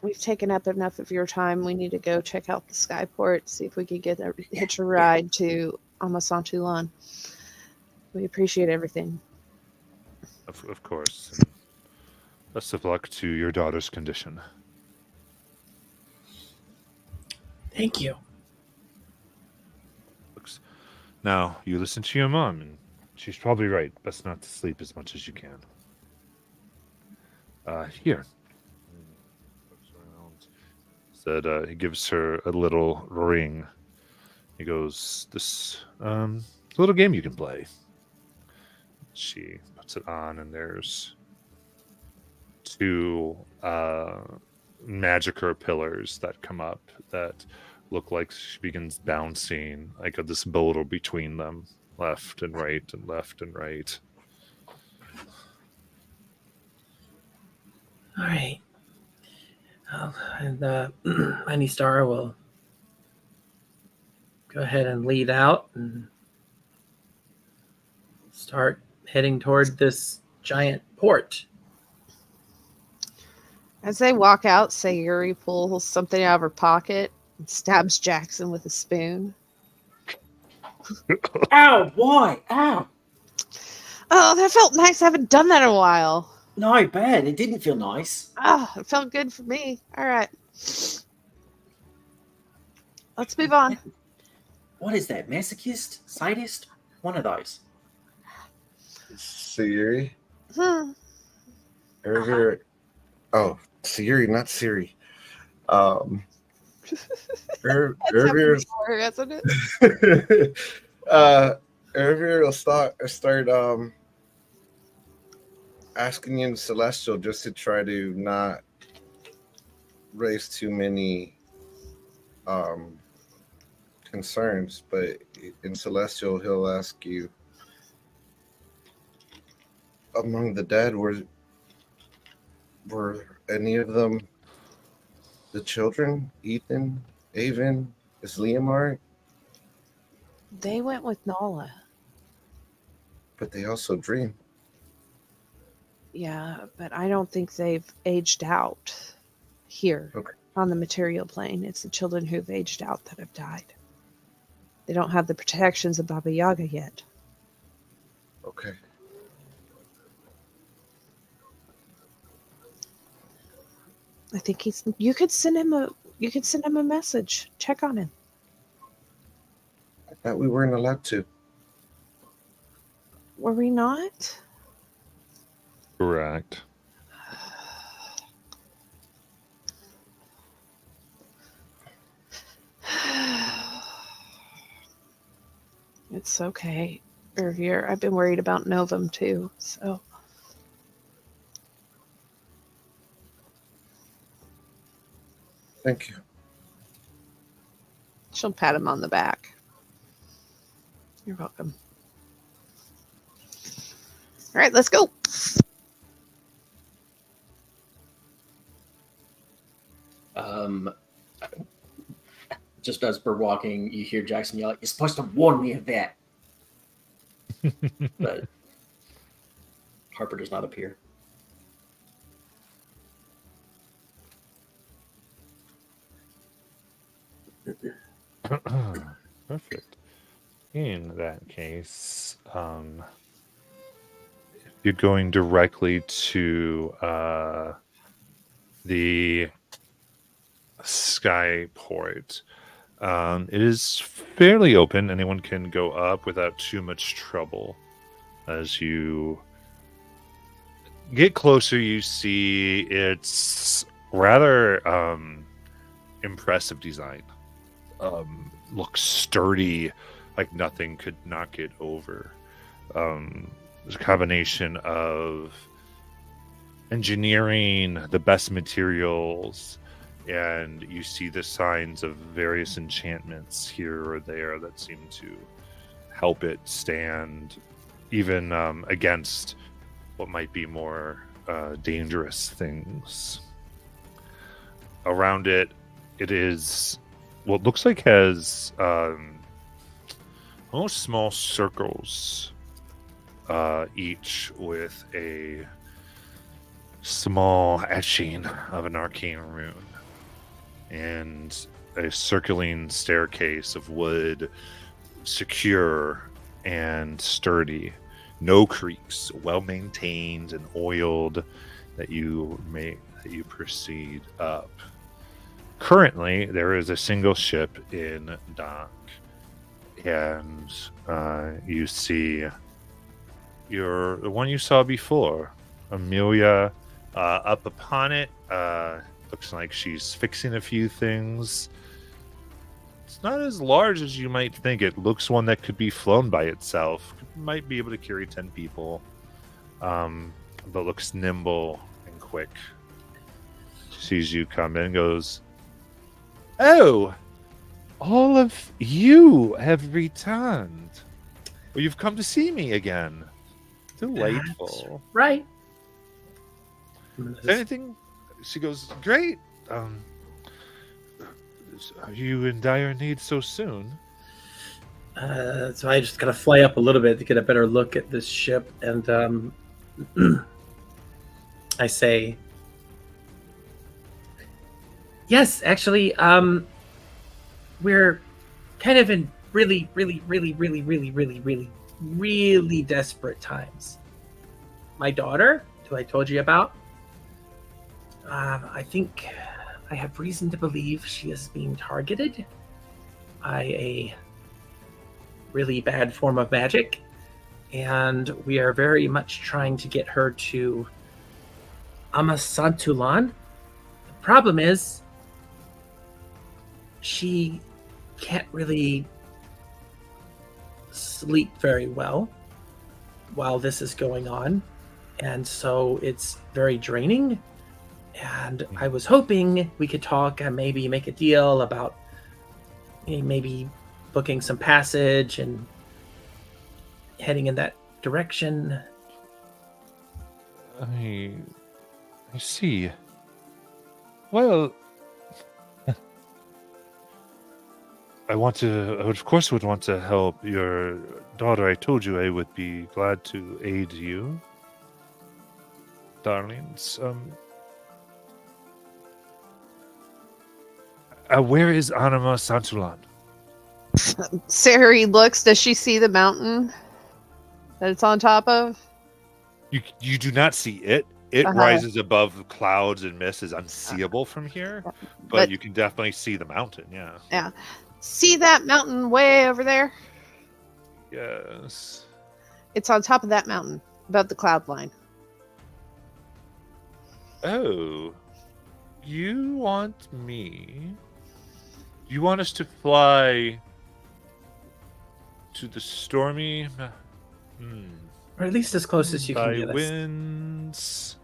We've taken up enough of your time. We need to go check out the Skyport, see if we could hitch a ride to Amasantulan. We appreciate everything. Of course. Best of luck to your daughter's condition. Thank you. Now, you listen to your mom, and she's probably right. Best not to sleep as much as you can. Here. Said he gives her a little ring. He goes, this a little game you can play. She puts it on, and there's two Magiker pillars that come up that look like she begins bouncing, like this boulder between them, left and right and left and right. All right. And Mighty Star will go ahead and lead out and start heading toward this giant port. As they walk out, Sayuri pulls something out of her pocket and stabs Jackson with a spoon. Ow! Why? Ow! Oh, that felt nice. I haven't done that in a while. No, bad. It didn't feel nice. Oh, it felt good for me. All right. Let's move on. What is that? Masochist? Sadist? One of those. Sayuri? Hmm. Oh, Sayuri, not Siri. Er, That's happened Ervir, before, hasn't it? Ervir will start asking in Celestial just to try to not raise too many concerns, but in Celestial he'll ask you, among the dead, were any of them the children? Ethan, Avon, is Liamar? They went with Nala. But they also dream. Yeah, but I don't think they've aged out here Okay. on the material plane. It's the children who've aged out that have died. They don't have the protections of Baba Yaga yet. Okay. I think he's. You could send him a message. Check on him. I thought we weren't allowed to. Were we not? Correct. It's okay, Ervier. I've been worried about Novum too. So Thank you. she'll pat him on the back. You're welcome. All right, let's go. Just as we're walking, you hear Jackson yell, "You're supposed to warn me of that." But Harper does not appear. Perfect. In that case, if you're going directly to the skyport, it is fairly open. Anyone can go up without too much trouble. As you get closer, you see it's rather impressive design. Looks sturdy, like nothing could knock it over. There's a combination of engineering, the best materials, and you see the signs of various enchantments here or there that seem to help it stand even against what might be more dangerous things. Around it, it is what looks like has almost small circles, each with a small etching of an arcane rune, and a circling staircase of wood, secure and sturdy, no creaks, well maintained and oiled, that you proceed up. Currently, there is a single ship in dock, and you see the one you saw before, Amelia, up upon it. Looks like she's fixing a few things. It's not as large as you might think. It looks one that could be flown by itself. Might be able to carry 10 people, but looks nimble and quick. She sees you come in and goes, "Oh, all of you have returned. Well, you've come to see me again. Delightful. That's right. Is there anything?" She goes, "Great. Are you in dire need so soon?" So I just gotta fly up a little bit to get a better look at this ship, and I say, "Yes, actually, we're kind of in really, really, really, really, really, really, really, really desperate times. My daughter, who I told you about, I think I have reason to believe she is being targeted by a really bad form of magic, and we are very much trying to get her to Amasantulan. The problem is she can't really sleep very well while this is going on, and so it's very draining. And I was hoping we could talk and maybe make a deal about maybe booking some passage and heading in that direction. I see. Well, I of course would want to help your daughter. I told you I would be glad to aid you, darlings. Where is Anima Santulan? Sari looks. Does she see the mountain that it's on top of? You do not see it. It rises above the clouds and mist, is unseeable from here, but you can definitely see the mountain. Yeah. See that mountain way over there? Yes. It's on top of that mountain, above the cloud line. Oh, you want me? You want us to fly to the stormy, Or at least as close as you can by get us. winds?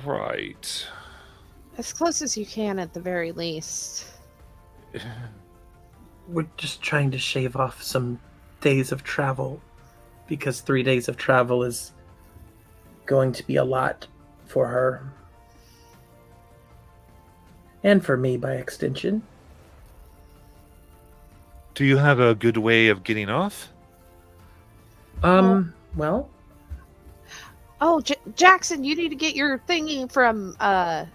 Right. As close as you can, at the very least. We're just trying to shave off some days of travel, because 3 days of travel is going to be a lot for her. And for me, by extension. Do you have a good way of getting off? Well, Oh, Jackson, you need to get your thingy from that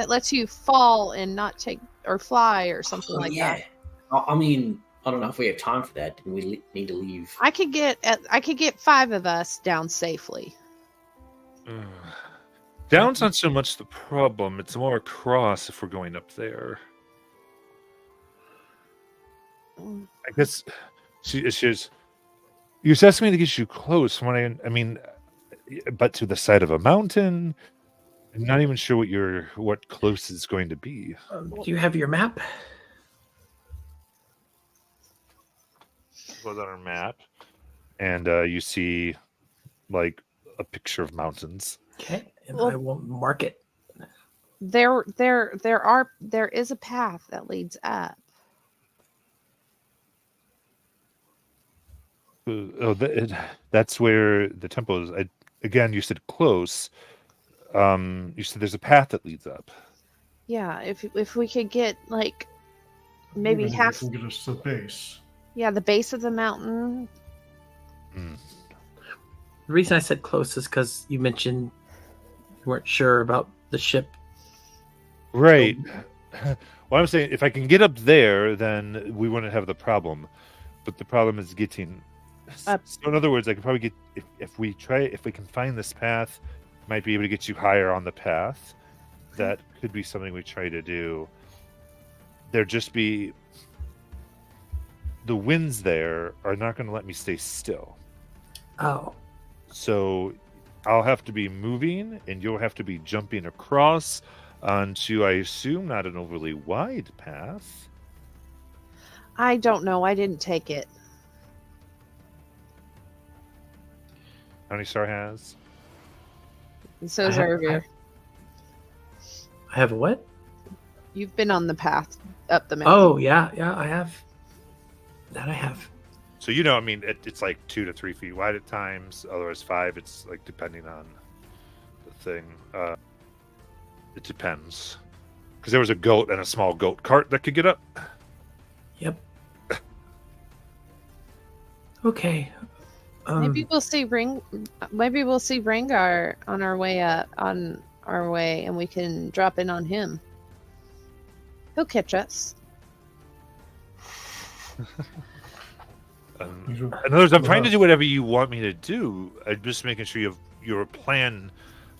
lets you fall and not take or fly or something like that. I mean, I don't know if we have time for that. Didn't we need to leave? I could get 5 of us down safely. Down's not so much the problem. It's more across if we're going up there. I guess she's. You're asking me to get you close. From what I mean, but to the side of a mountain. I'm not even sure what close is going to be. do you have your map? Goes on our map, and you see like a picture of mountains. Okay, and Well- I will mark it. There is a path that leads up. That's where the temple is. Again, you said close. You said there's a path that leads up. Yeah, if we could get like maybe Maybe half. can get us to the base. Yeah, the base of the mountain. The reason I said close is because you mentioned you weren't sure about the ship. Right. Well, I'm saying if I can get up there, then we wouldn't have the problem. But the problem is getting Up. So in other words, I could probably get if we can find this path, might be able to get you higher on the path. That could be something we try to do. There'd just be the winds there are not going to let me stay still. Oh, So I'll have to be moving, and you'll have to be jumping across onto, I assume, not an overly wide path. I don't know. I didn't take it. How many Star has? And so is I have- Ervir. I have a what? You've been on the path up the mountain. Oh, yeah, I have. That I have. So I mean, it's like 2 to 3 feet wide at times. Otherwise, 5. It's like depending on the thing. It depends. Because there was a goat and a small goat cart that could get up. Yep. Okay. Maybe we'll see Rengar on our way and we can drop in on him. He'll catch us. In other words, I'm trying to do whatever you want me to do. I'm just making sure you have your plan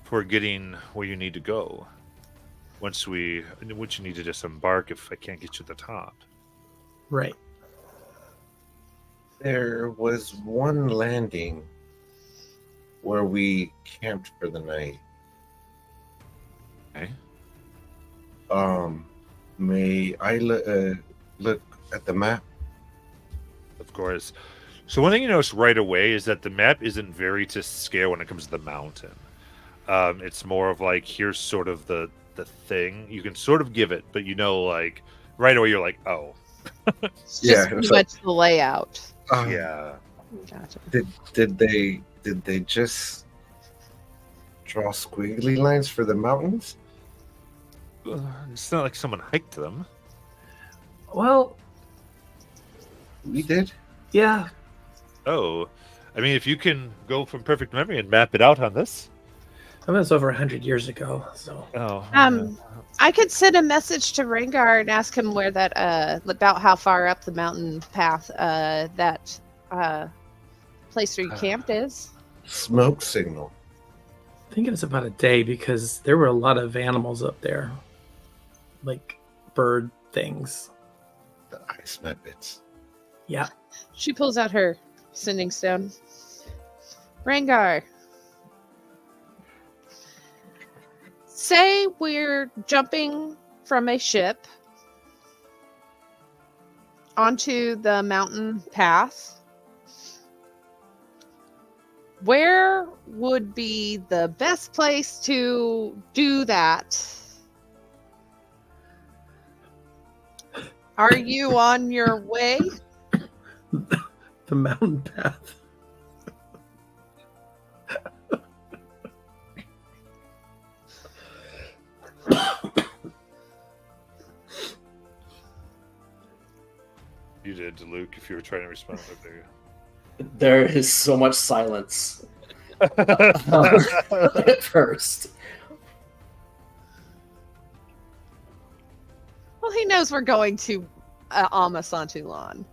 for getting where you need to go. Once you need to disembark if I can't get you to the top. Right. There was one landing where we camped for the night. Okay. may I look at the map? Of course. So one thing you notice right away is that the map isn't very to scale when it comes to the mountain. It's more of like, here's sort of the thing. You can sort of give it, but you know, like right away you're like, oh. It's Yeah, just pretty it's like- much the layout. Yeah. Gotcha. Did they just draw squiggly lines for the mountains? It's not like someone hiked them. Well, We did. yeah. Oh. I mean, if you can go from perfect memory and map it out on this. That was over 100 years ago. So Oh. I could send a message to Rengar and ask him where that about how far up the mountain path that place where you camped is. Smoke signal. I think it was about a day because there were a lot of animals up there, like bird things. The ice bits. Yeah. She pulls out her sending stone. Rengar, say we're jumping from a ship onto the mountain path. Where would be the best place to do that? Are you on your way? The mountain path. You did, Luke, if you were trying to respond. There. There is so much silence at first. Well, he knows we're going to Amasantulan.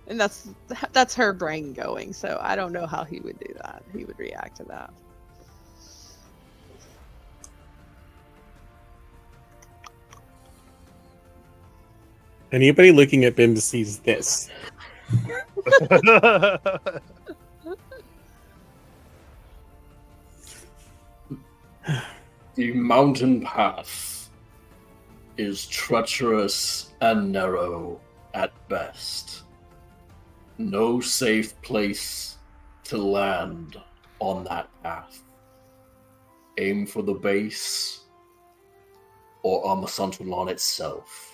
And that's her brain going, so I don't know how he would do that. He would react to that. Anybody looking at Bim sees this. The mountain path is treacherous and narrow at best. No safe place to land on that path. Aim for the base or Amasantulan itself.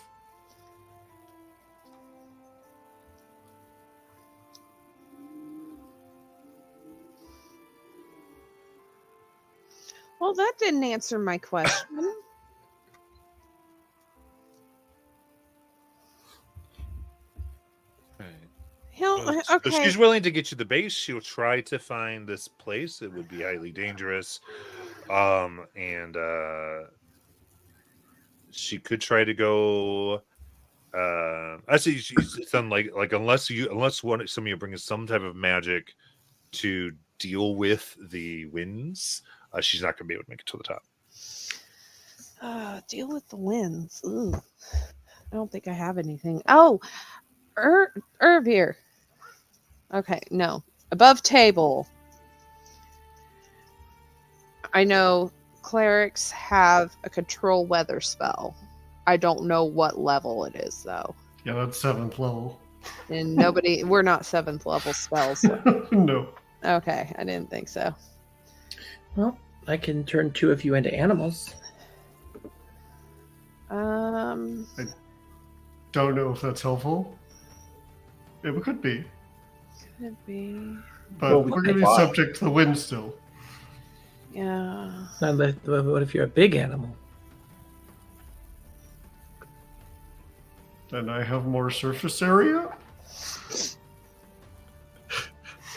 Well, that didn't answer my question. He'll So okay. she's willing to get you the base. She'll try to find this place. It would be highly dangerous. And she could try to go. Actually, it's like unless some of you bring some type of magic to deal with the winds, she's not going to be able to make it to the top. Deal with the winds. Ooh. I don't think I have anything. Oh, Ervir. Okay, no. Above table. I know clerics have a control weather spell. I don't know what level it is, though. Yeah, that's 7th level. And we're not 7th level spells. No. Okay, I didn't think so. Well, I can turn two of you into animals. Don't know if that's helpful. It could be. Could be. But Well, we're going to be subject to the wind still. Yeah. What if you're a big animal? Then I have more surface area.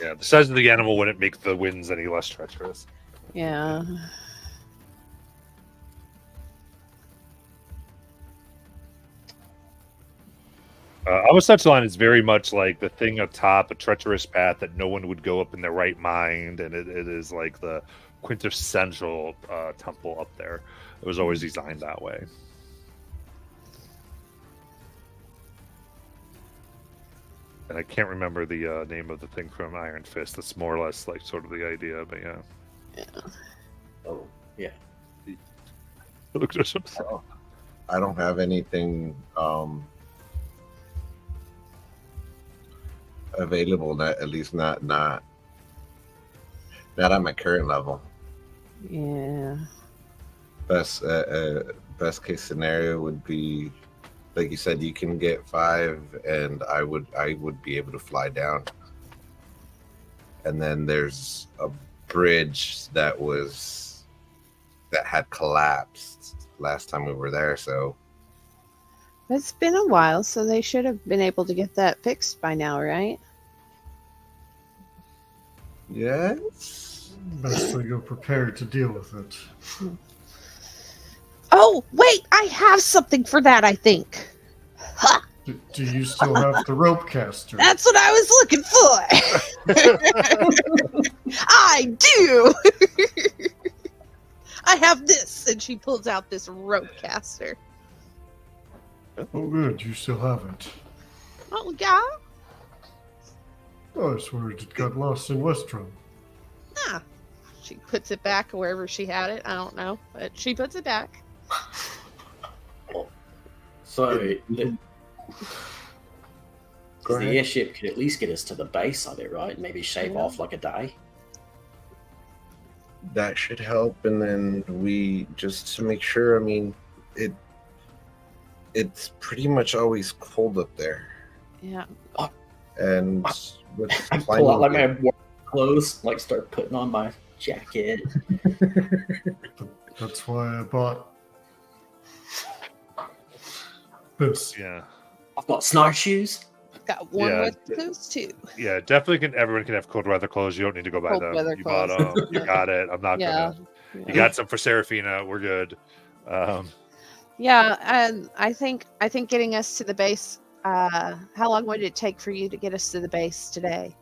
Yeah, the size of the animal wouldn't make the winds any less treacherous. Yeah. Amasantulan is very much like the thing atop a treacherous path that no one would go up in their right mind, and it is like the quintessential temple up there. It was always designed that way. And I can't remember the name of the thing from Iron Fist. That's more or less like sort of the idea, but yeah. Oh, yeah. Look, there's some- I don't have anything available. At least not at my current level. Yeah. Best case scenario would be, like you said, you can get 5, and I would be able to fly down. And then there's a bridge that had collapsed last time we were there. So It's been a while, so they should have been able to get that fixed by now, right? yes, Best that you're prepared to deal with it. Oh, wait, I have something for that, I think. Ha! Do you still have the rope caster? That's what I was looking for. I do. I have this, and she pulls out this rope caster. Oh, good. You still have it. Oh, yeah? Oh, I swear it got lost in Westron. Ah. She puts it back wherever she had it. I don't know, but she puts it back. So Go the ahead. airship could at least get us to the base of it, right? Maybe shave Yeah. off like a day. that should help. And then we just to make sure. I mean, it's pretty much always cold up there, Yeah. and with Pull out like my climbing, work clothes, like start putting on my jacket. That's why I bought this. Yeah. I've got snowshoes. Got one Yeah. with those too. Yeah, definitely everyone can have cold weather clothes. You don't need to go buy Cold them. weather You bought clothes. them. You got it. I'm not Yeah. gonna. You got some for Serafina. We're good. Yeah, and I think getting us to the base. How long would it take for you to get us to the base today?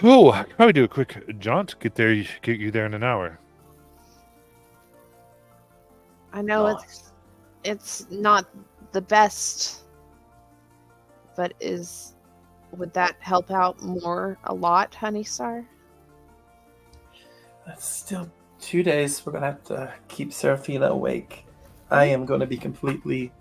Oh, I could probably do a quick jaunt. Get you there in an hour. I know Nice. it's not the best, but would that help out a lot, Honeystar? That's still 2 days. We're gonna have to keep Seraphina awake. I am going to be completely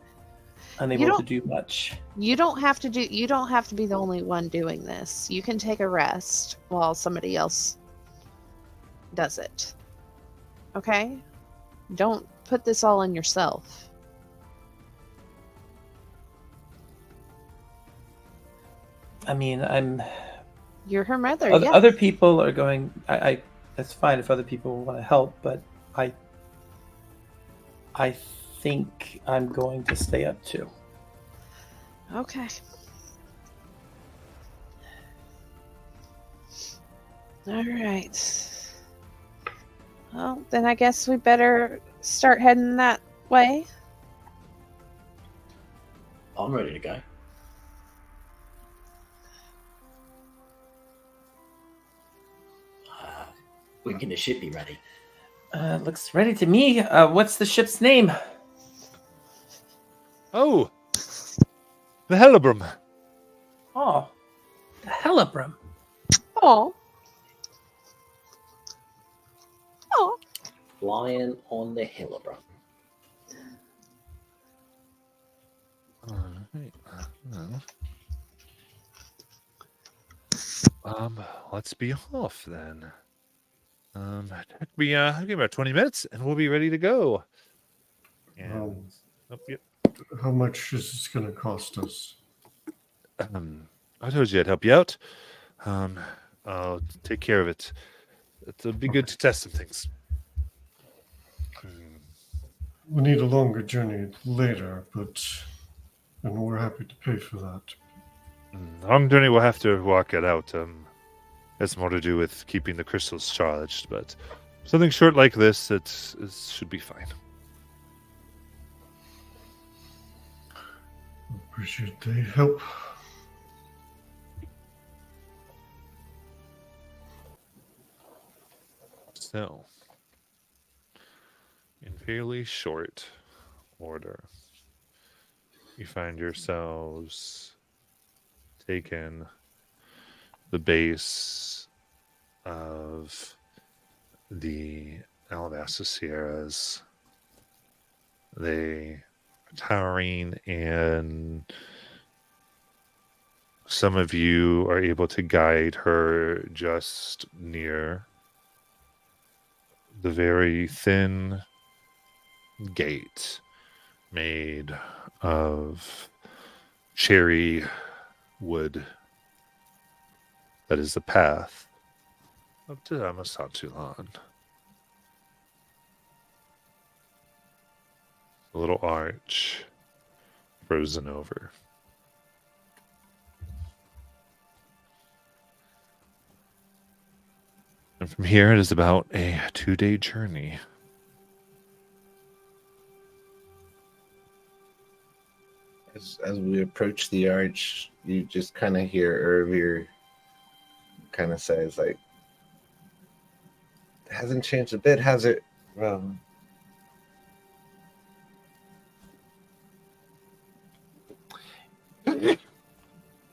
unable to don't- do much. You don't have to be the only one doing this. You can take a rest while somebody else does it. Okay? Don't put this all on yourself. I mean, I'm. You're her mother. Other, Yeah. other people are going. I. That's fine if other people want to help, but I think I'm going to stay up too. Okay. All right. Well, then I guess we better start heading that way. I'm ready to go. When can the ship be ready? Looks ready to me. What's the ship's name? Oh, the Helibrum. Oh, the Helibrum. Oh. Oh. Flying on the Helibrum. Let's be off then. Give me about 20 minutes, and we'll be ready to go. And yep. How much is this going to cost us? I told you I'd help you out. I'll take care of it. It'll be good to test some things. We need a longer journey later, and we're happy to pay for that. Long journey, we'll have to walk it out. Has more to do with keeping the crystals charged, but something short like this, it should be fine. Appreciate the help. So, in fairly short order, you find yourselves taken the base of the Alabasta Sierras, They are towering, and some of you are able to guide her just near the very thin gate made of cherry wood. That is the path up to Amasatulan. A little arch frozen over. And from here, it is about a 2-day journey. As we approach the arch, you just kind of hear Irvir kind of says, like, it hasn't changed a bit, has it? Well,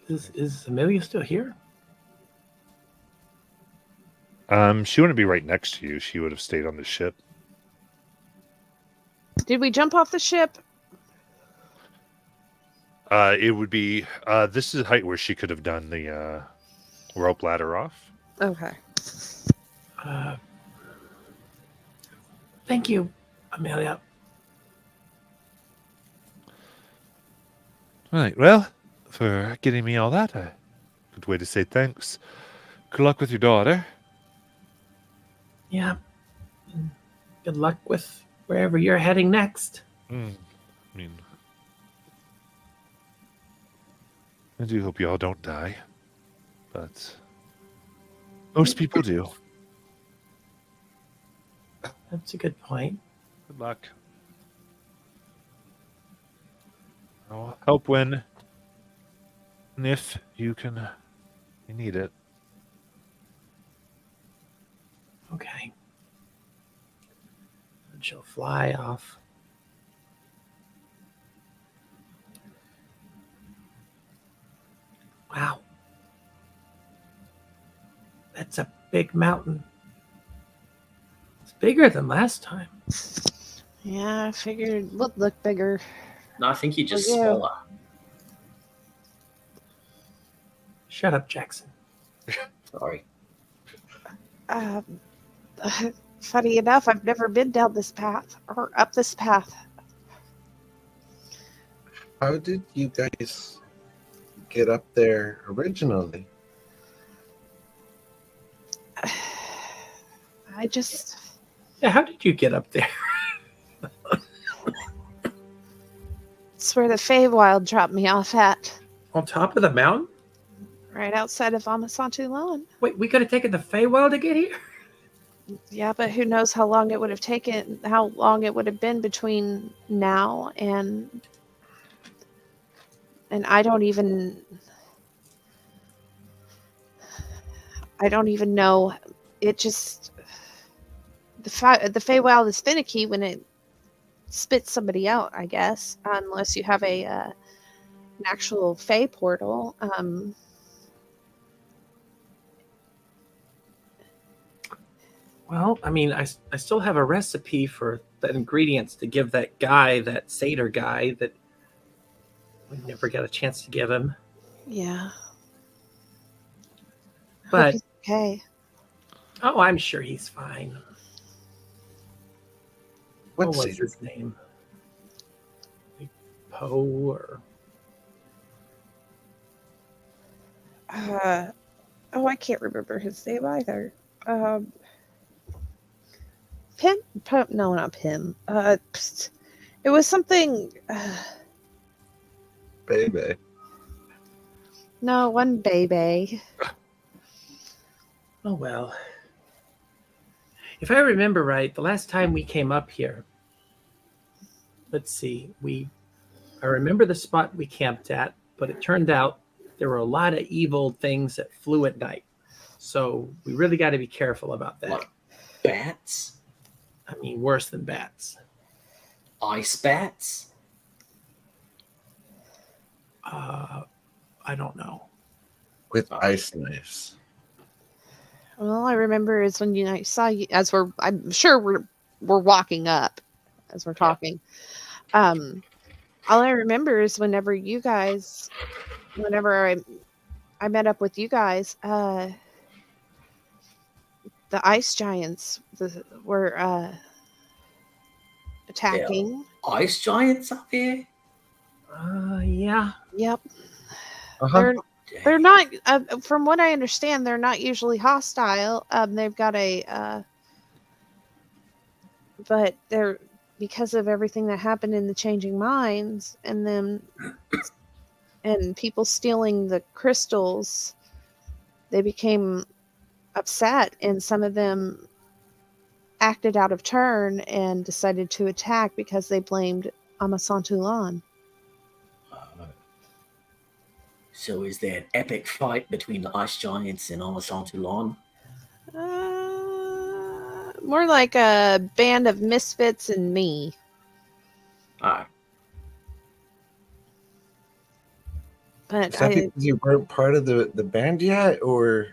Is Amelia still here? She wouldn't be right next to you. She would have stayed on the ship. Did we jump off the ship? It would be this is the height where she could have done the rope ladder off. Okay. Thank you, Amelia. Right. Well, for getting me all that, a good way to say thanks. Good luck with your daughter. Yeah. Good luck with wherever you're heading next. I mean, I do hope you all don't die, but most people do. That's a good point. Good luck. I'll help when and if you need it. Okay. And she'll fly off. Wow. That's a big mountain. It's bigger than last time. Yeah, I figured it would look bigger. No, I think you're just Yeah. smaller. Shut up, Jackson. Sorry. Funny enough, I've never been down this path or up this path. how did you guys get up there originally? I just, Yeah, how did you get up there? it's where the Feywild dropped me off at, On top of the mountain? right outside of Amasatulan. Wait, we could have taken the Feywild to get here? Yeah, but who knows how long it would have taken, how long it would have been between now and I don't even know. It just the Feywild is finicky when it spits somebody out, I guess, unless you have an actual Fey portal. Well, I mean, I still have a recipe for the ingredients to give that guy, that satyr guy, that we never got a chance to give him. Yeah. But, Okay. oh, I'm sure he's fine. What What's was his name? Like Poe or... Oh, I can't remember his name either. Pim? No, not Pim. It was something. Baby. No, one baby. Oh, well. If I remember right, the last time we came up here, let's see, I remember the spot we camped at, but it turned out there were a lot of evil things that flew at night. So we really got to be careful about that. Like bats? I mean, worse than bats. Ice bats? I don't know. With ice knives. All I remember is when I saw you, as I'm sure we're walking up, as we're talking. All I remember is whenever I met up with you guys, the ice giants were attacking. Ice giants up here? Yeah. Yep. Uh-huh. They're not, from what I understand, they're not usually hostile. They've got but they're, because of everything that happened in the Changing Minds and them and people stealing the crystals, they became upset, and some of them acted out of turn and decided to attack because they blamed Amasantulan. So is there an epic fight between the ice giants and Amasantulan? More like a band of misfits and me. Ah, But Is that because you weren't part of the band yet, or?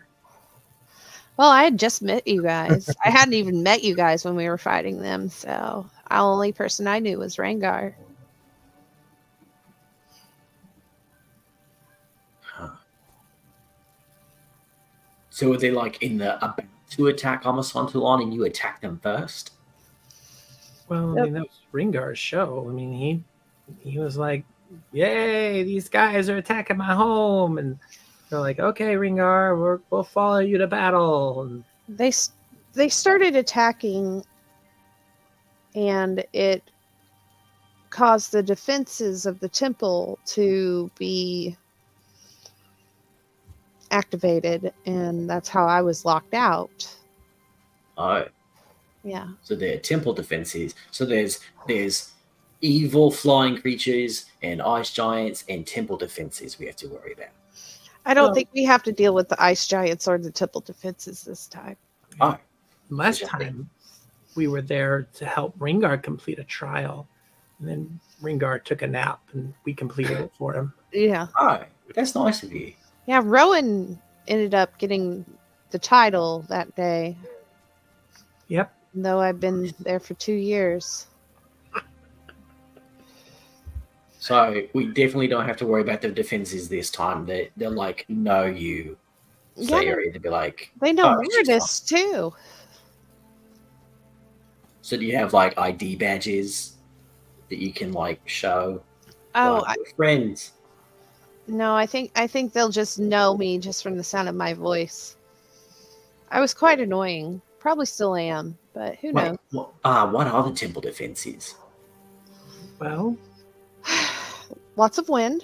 well, I had just met you guys. I hadn't even met you guys when we were fighting them, so the only person I knew was Rengar. huh. So are they like in the about to attack Amasantulan and you attack them first? Well, I Yep. mean, that was Ringar's show. I mean, he was like, "Yay, these guys are attacking my home," and they're like, "Okay, Ringar, we'll follow you to battle." And They started attacking, and it caused the defenses of the temple to be activated, and that's how I was locked out. Oh, Yeah. so they're temple defenses. So there's evil flying creatures and ice giants and temple defenses we have to worry about. I don't Well- think we have to deal with the ice giants or the temple defenses this time. Oh, last Exactly. time we were there to help Ringar complete a trial, and then Ringar took a nap, and we completed it for him. Yeah. oh, that's nice of you. Yeah, Rowan ended up getting the title that day, Yep. though I've been there for 2 years. So we definitely don't have to worry about the defenses this time. They'll like know you. So Yeah, you're either be like, they know Oh, it's just Meredith too. so do you have like ID badges that you can like show? Oh, like, we're friends. no, I think they'll just know me just from the sound of my voice. I was quite annoying. Probably still am, but who knows? Wait, what are the temple defenses? Well, Lots of wind,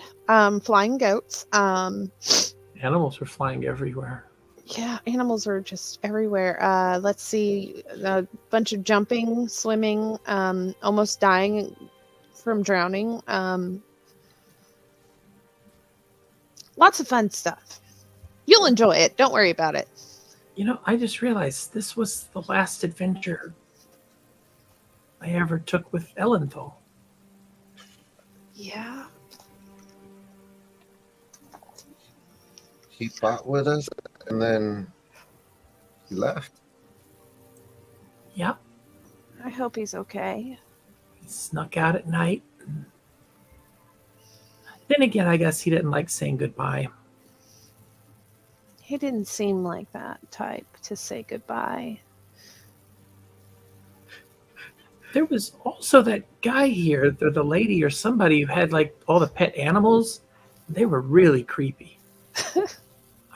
flying goats. animals were flying everywhere. Yeah, animals are just everywhere. Let's see, a bunch of jumping, swimming, almost dying from drowning. Lots of fun stuff. You'll enjoy it. Don't worry about it. You know, I just realized this was the last adventure I ever took with Ellenthal. Yeah. He fought with us, and then he left. Yep. I hope he's okay. He snuck out at night. Then again, I guess he didn't like saying goodbye. He didn't seem like that type to say goodbye. There was also that guy here, the lady or somebody who had like all the pet animals. They were really creepy.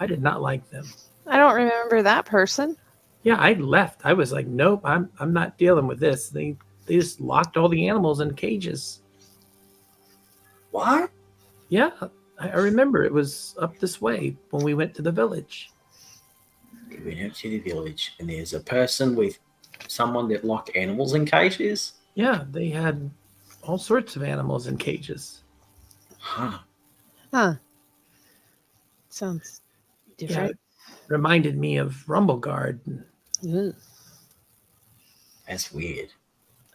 I did not like them. I don't remember that person. Yeah, I left. I was like, nope, I'm not dealing with this. They just locked all the animals in cages. What? Yeah, I remember it was up this way when we went to the village. We went out to the village and there's a person with someone that locked animals in cages? Yeah, they had all sorts of animals in cages. Huh. Huh. Sounds different. Reminded me of Rumbleguard. Ooh. That's weird.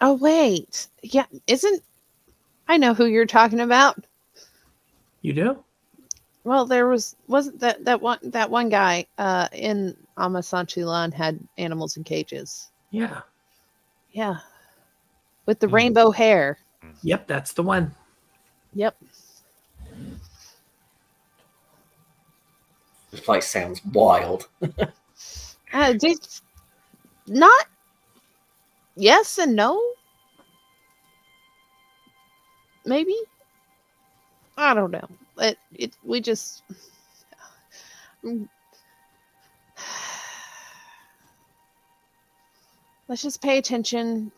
Oh wait. Yeah, I know who you're talking about. You do? Well, wasn't that one guy in Amasantulan had animals in cages. Yeah. Yeah. With the rainbow hair. Yep, that's the one. Yep. This place sounds wild. Just not yes and no. Maybe. I don't know. We just let's just pay attention.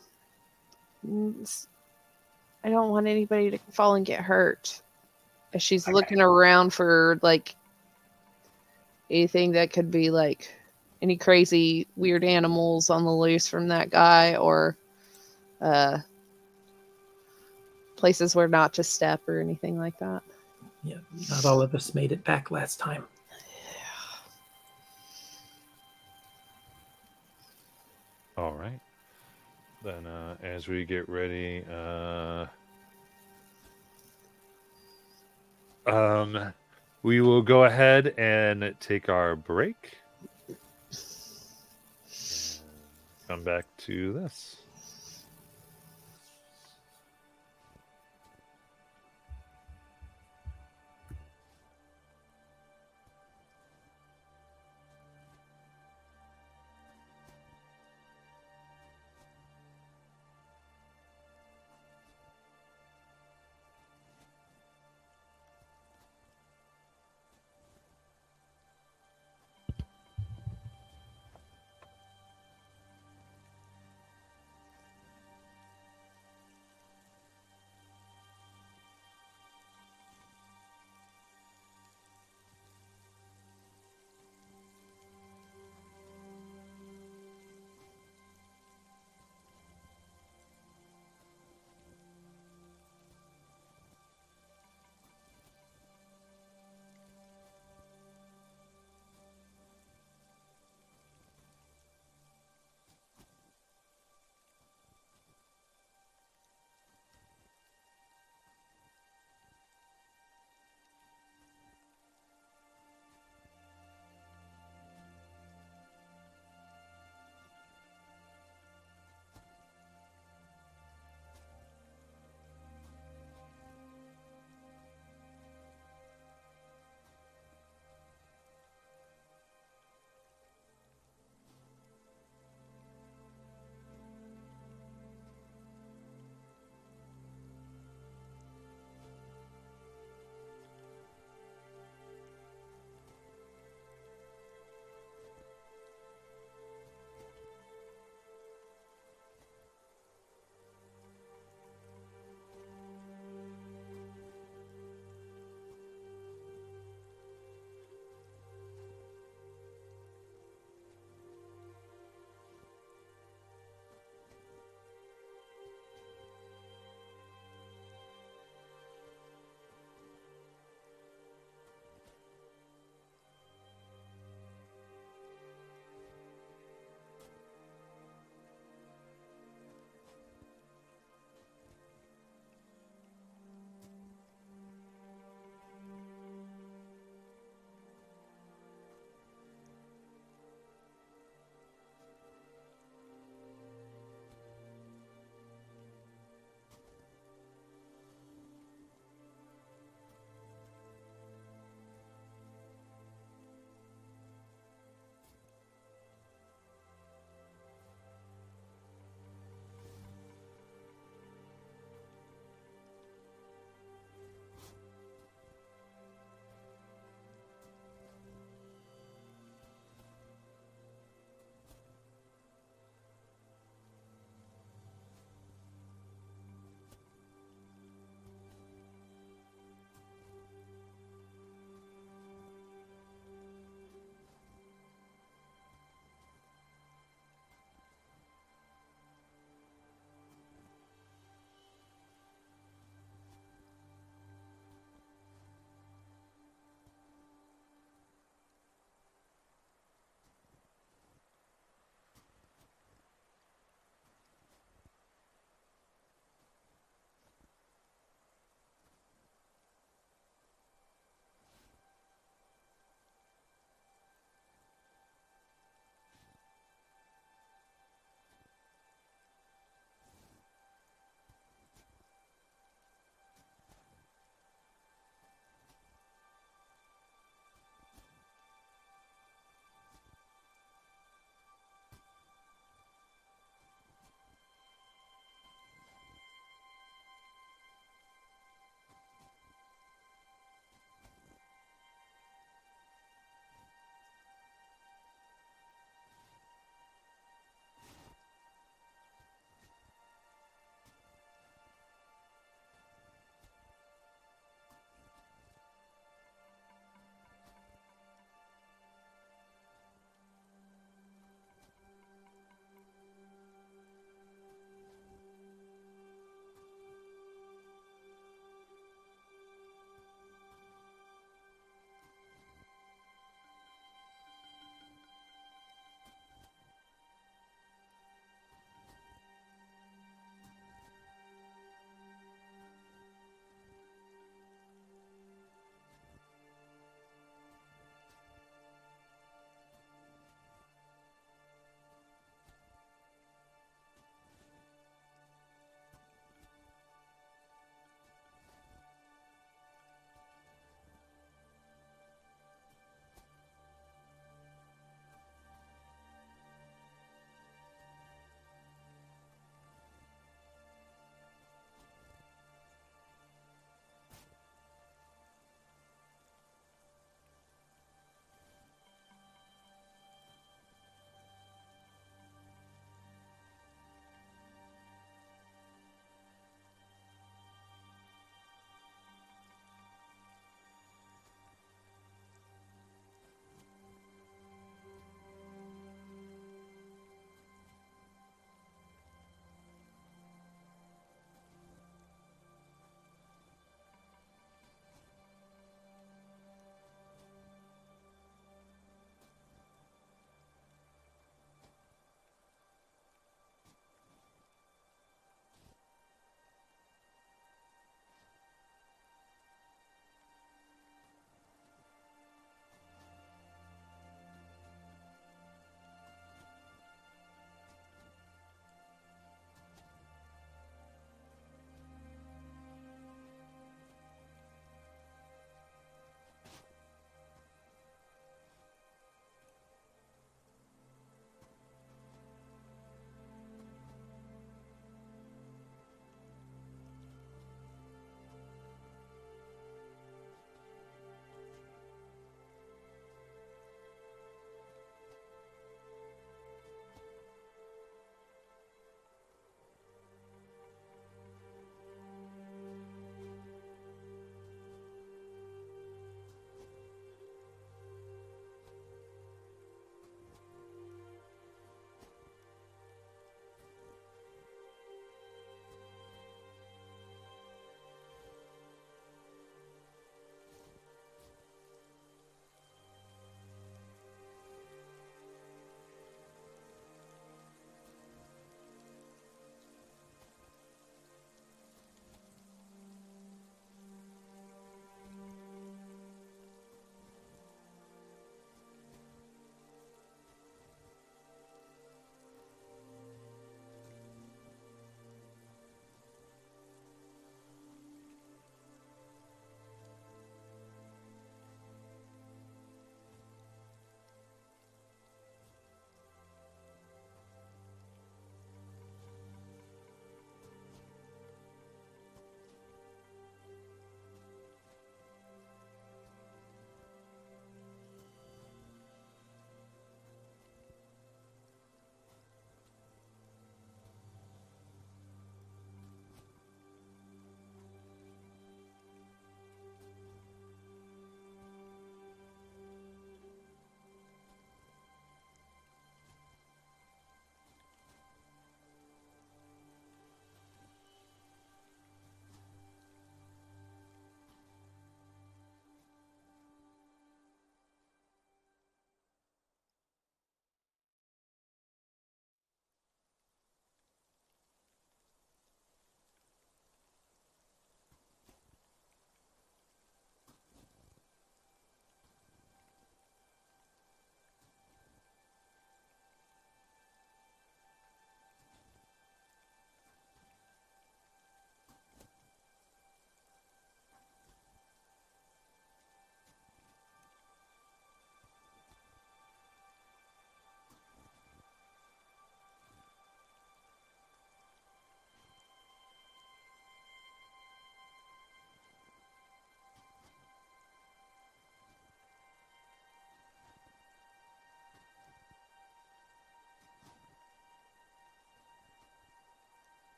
I don't want anybody to fall and get hurt. As she's looking around for like anything that could be like any crazy weird animals on the loose from that guy, or places where not to step or anything like that. Yeah, not all of us made it back last time. All right. Then as we get ready, we will go ahead and take our break. Come back to this.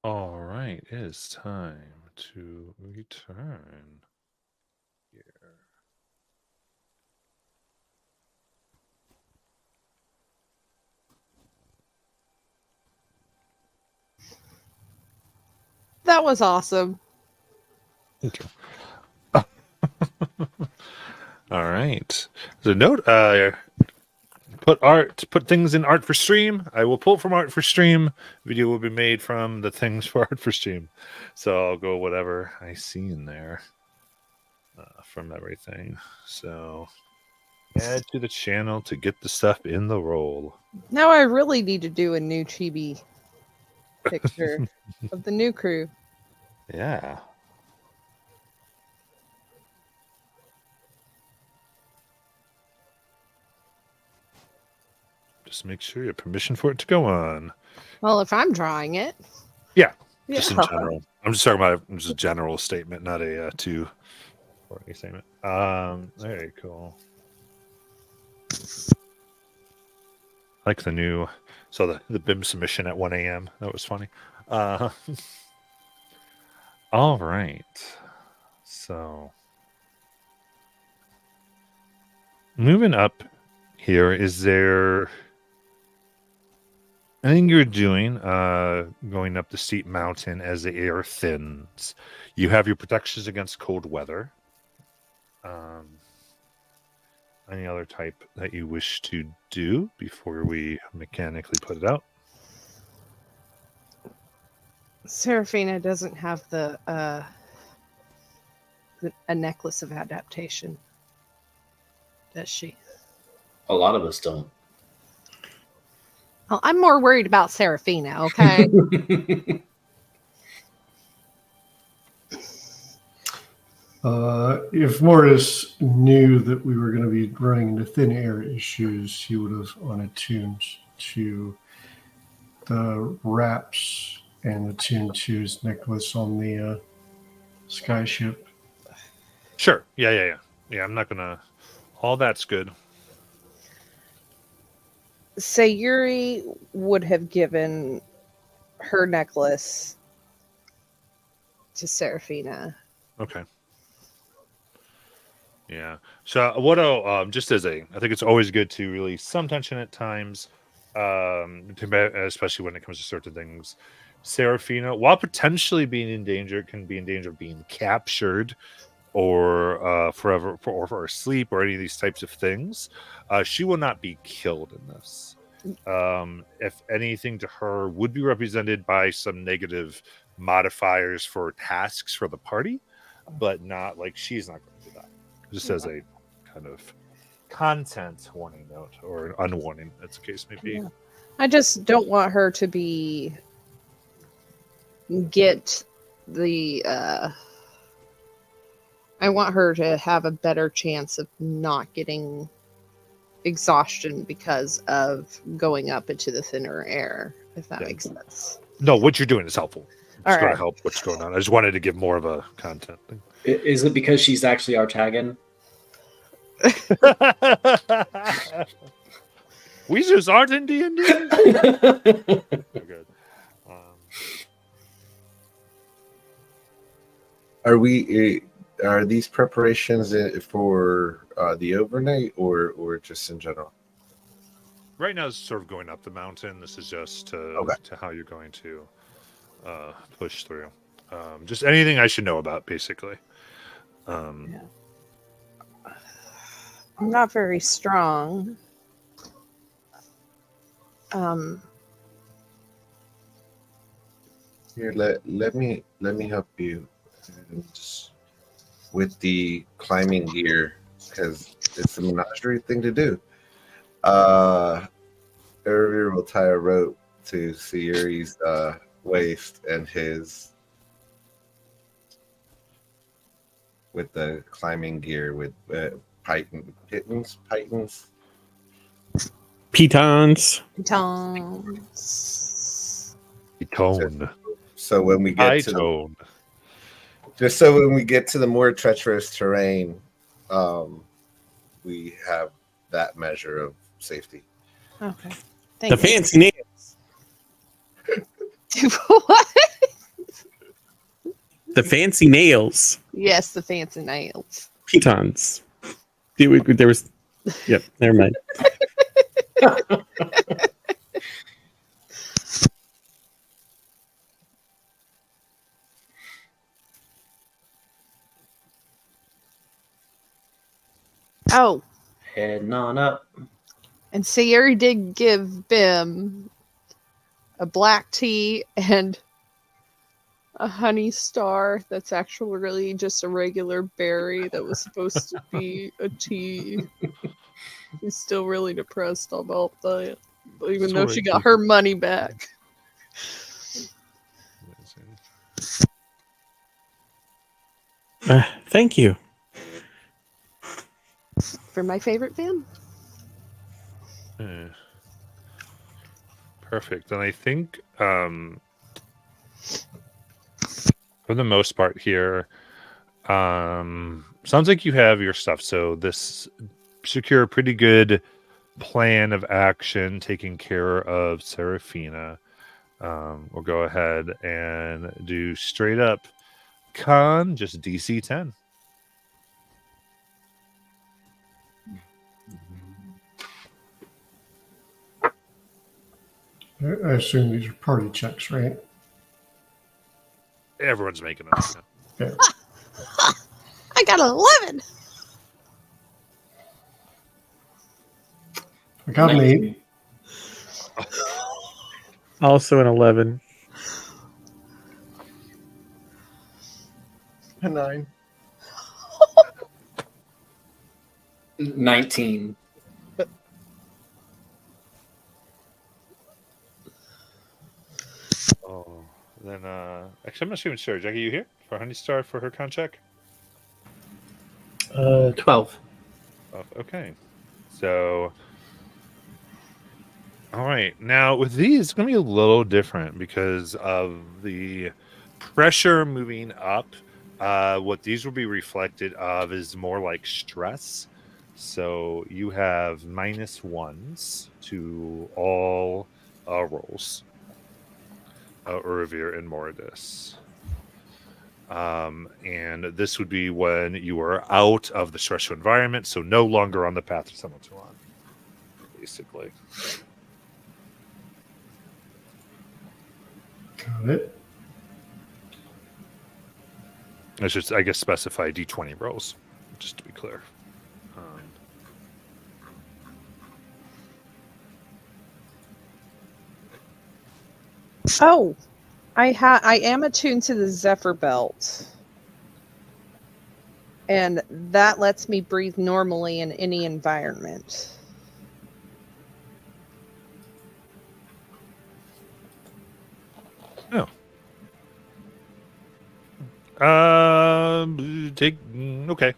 All right, it is time to return here. That was awesome. Thank you. All right. The note, put things in art for stream. I will pull from art for stream. Video will be made from the things for art for stream. So I'll go whatever I see in there from everything. So add to the channel to get the stuff in the roll. Now I really need to do a new chibi picture of the new crew. Yeah. Just make sure you have permission for it to go on. Well, if I'm drawing it. Yeah. Just in general. I'm just talking about just a general statement, not a two or any statement. Very cool. I like the new, so the BIM submission at 1 a.m. That was funny. All right. So moving up here, is there anything you're doing going up the steep mountain as the air thins? You have your protections against cold weather. Any other type that you wish to do before we mechanically put it out? Serafina doesn't have a necklace of adaptation, does she? A lot of us don't. Well, I'm more worried about Serafina, okay? If Mortis knew that we were going to be running into thin air issues, he would have unattuned to the wraps and attuned to his necklace on the skyship. Sure. Yeah. I'm not gonna. All that's good. Sayuri would have given her necklace to Serafina. Okay. Yeah. So what I'll just as I think it's always good to release some tension at times, especially when it comes to certain things. Serafina, while potentially being in danger, can be in danger of being captured or forever or asleep or any of these types of things. She will not be killed in this. If anything to her would be represented by some negative modifiers for tasks for the party, but not like she's not going to do that. Just as a kind of content warning note or unwarning, as the case may be. Yeah. I just don't want her to get the I want her to have a better chance of not getting exhaustion because of going up into the thinner air, if that makes sense. No, what you're doing is helpful. It's All going right. to help what's going on. I just wanted to give more of a content thing. Is it because she's actually our taggin? Weezers aren't in D&D. Good. Are these preparations for the overnight or just in general? Right now, it's sort of going up the mountain. This is just to how you're going to push through. Just anything I should know about, basically. Yeah. I'm not very strong. Here, let me help you with the climbing gear because it's a menagerie thing to do. Ervir will tie a rope to Sayuri's waist and his with the climbing gear with pitons. Pitons. Tone. So when we get to when we get to the more treacherous terrain, we have that measure of safety. Okay. The fancy names. What? The fancy nails. Yes, the fancy nails. Pitons. There was. Yep, never mind. Oh, Heading on up. and Sierra did give Bim a black tea and a honey star that's actually really just a regular berry that was supposed to be a tea. She's still really depressed about that, even though she got her money back. Thank you. For my favorite Bim. Perfect. And I think for the most part here, sounds like you have your stuff. So this secure a pretty good plan of action taking care of Seraphina. We'll go ahead and do straight up con, just DC 10. I assume these are party checks, right? Everyone's making them. Yeah. I got an 11. I got an 8. Also an 11. A 9. 19. Oh, then actually, I'm not even sure. Jackie, you here for Honey Star for her con check? 12. Oh, okay, so all right. Now with these, it's going to be a little different because of the pressure moving up. What these will be reflected of is more like stress. So you have -1s to all rolls. Uruvir and Moradis. And this would be when you are out of the stressful environment, so no longer on the path to someone's on, basically. Got it. I should, I guess, specify D20 rolls, just to be clear. Oh, I am attuned to the Zephyr Belt, and that lets me breathe normally in any environment. Oh. Okay.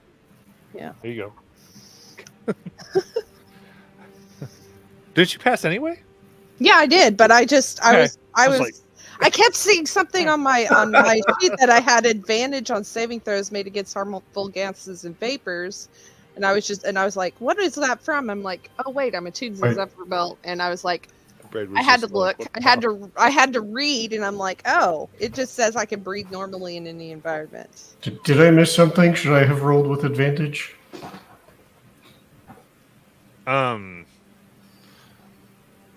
Yeah. There you go. Did you pass anyway? Yeah, I did, but I was like- I kept seeing something on my sheet that I had advantage on saving throws made against harmful gases and vapors, and I was like, what is that from? I'm like, oh wait, I'm attuned to the Right. Zephyr Belt, and I was like, Brad was I had to just like, look, what I had to read, and I'm like, oh, it just says I can breathe normally in any environment. Did I miss something? Should I have rolled with advantage?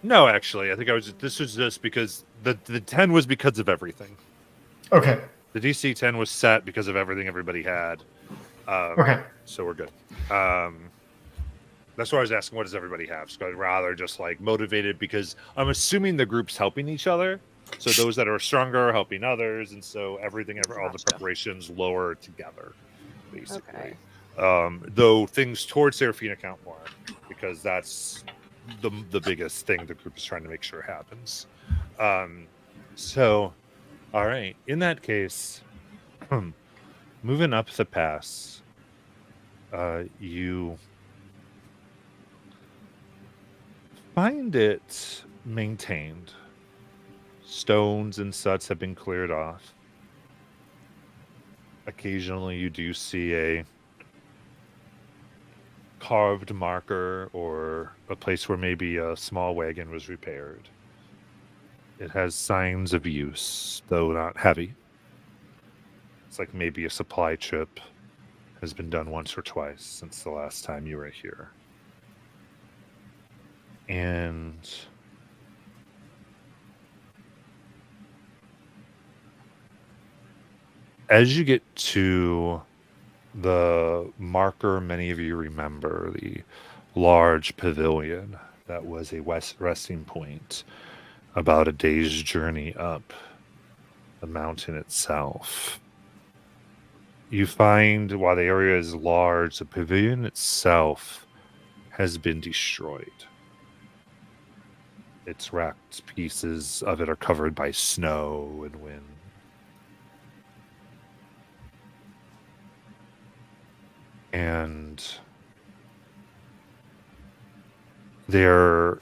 No, actually, I think this was just because the 10 was because of everything. Okay. The DC 10 was set because of everything everybody had. Okay. So we're good. That's why I was asking, what does everybody have? So I'd rather just like motivated, because I'm assuming the group's helping each other. So those that are stronger are helping others, and so all the preparations lower together, basically. Okay. Though things towards Seraphina count more, because that's the biggest thing the group is trying to make sure happens. So, all right. In that case, moving up the pass, you find it maintained. Stones and such have been cleared off. Occasionally, you do see a carved marker or a place where maybe a small wagon was repaired. It has signs of use, though not heavy. It's like maybe a supply trip has been done once or twice since the last time you were here. And as you get to the marker many of you remember, the large pavilion that was a resting point about a day's journey up the mountain itself, you find while the area is large, the pavilion itself has been destroyed. Its wrecked pieces of it are covered by snow and wind. And there,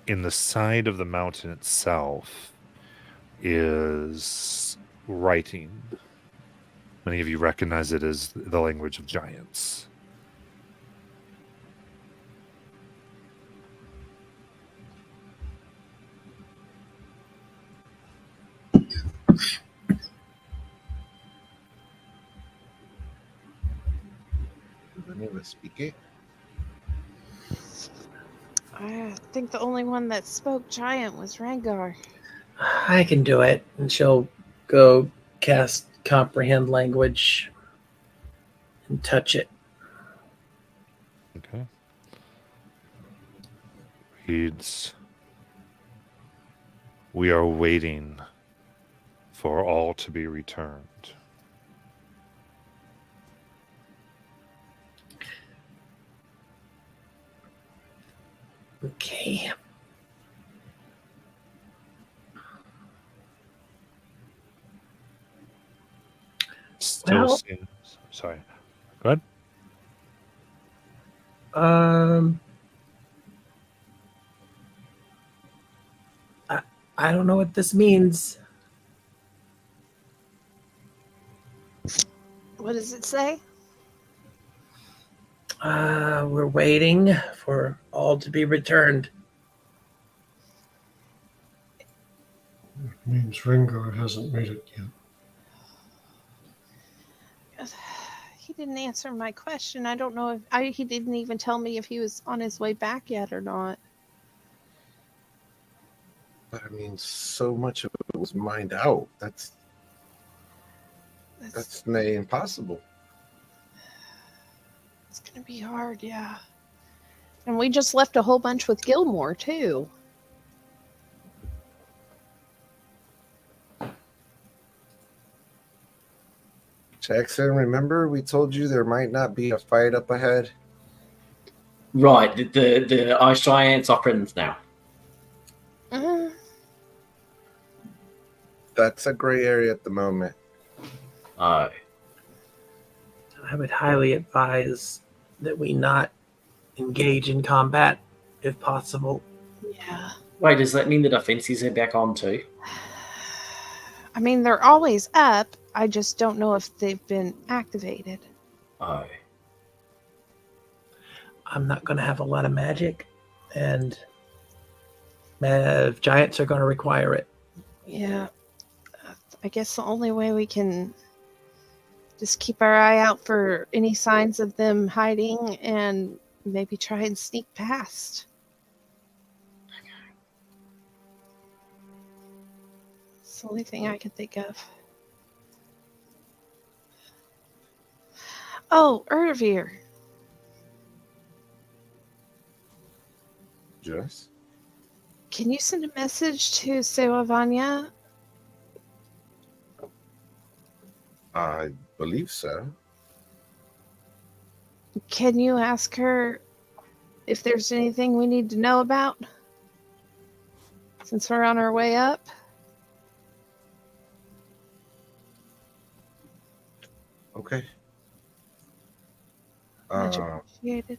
in the side of the mountain itself, is writing. Many of you recognize it as the language of giants. Anyone speak it? I think the only one that spoke giant was Rengar. I can do it. And she'll go cast comprehend language and touch it. Okay. Reads, "We are waiting for all to be returned." Okay. Still Well- seems... Sorry. Go ahead. I don't know what this means. What does it say? We're waiting for all to be returned. It means Rengar hasn't made it yet. He didn't answer my question. I don't know if he didn't even tell me if he was on his way back yet or not. But I mean, so much of it was mined out. That's impossible. It's gonna be hard, yeah. And we just left a whole bunch with Gilmore too. Jackson, remember we told you there might not be a fight up ahead? Right, the ice giants are friends now. Mm, That's a gray area at the moment. Oh, I would highly advise that we not engage in combat if possible. yeah. wait, does that mean the defenses are back on too? I mean, they're always up. I just don't know if they've been activated. Oh, I'm not going to have a lot of magic, and giants are going to require it. Yeah. I guess the only way we can just keep our eye out for any signs of them hiding and maybe try and sneak past. It's the only thing I can think of. Oh, Ervir. Just? Can you send a message to Sewavanya? I believe so. Can you ask her if there's anything we need to know about? Since we're on our way up? Okay. Much appreciated.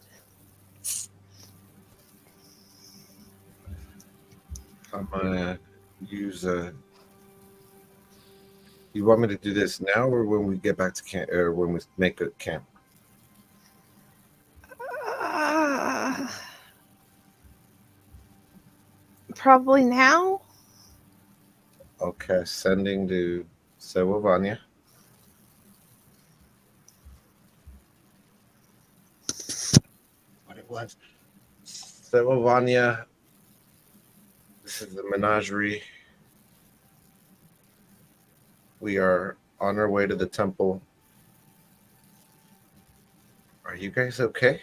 I'm gonna use a. You want me to do this now, or when we get back to camp, or when we make a camp? Probably now? Okay, sending to Sewavanya. bless. Sevovania, this is the menagerie. We are on our way to the temple. Are you guys okay?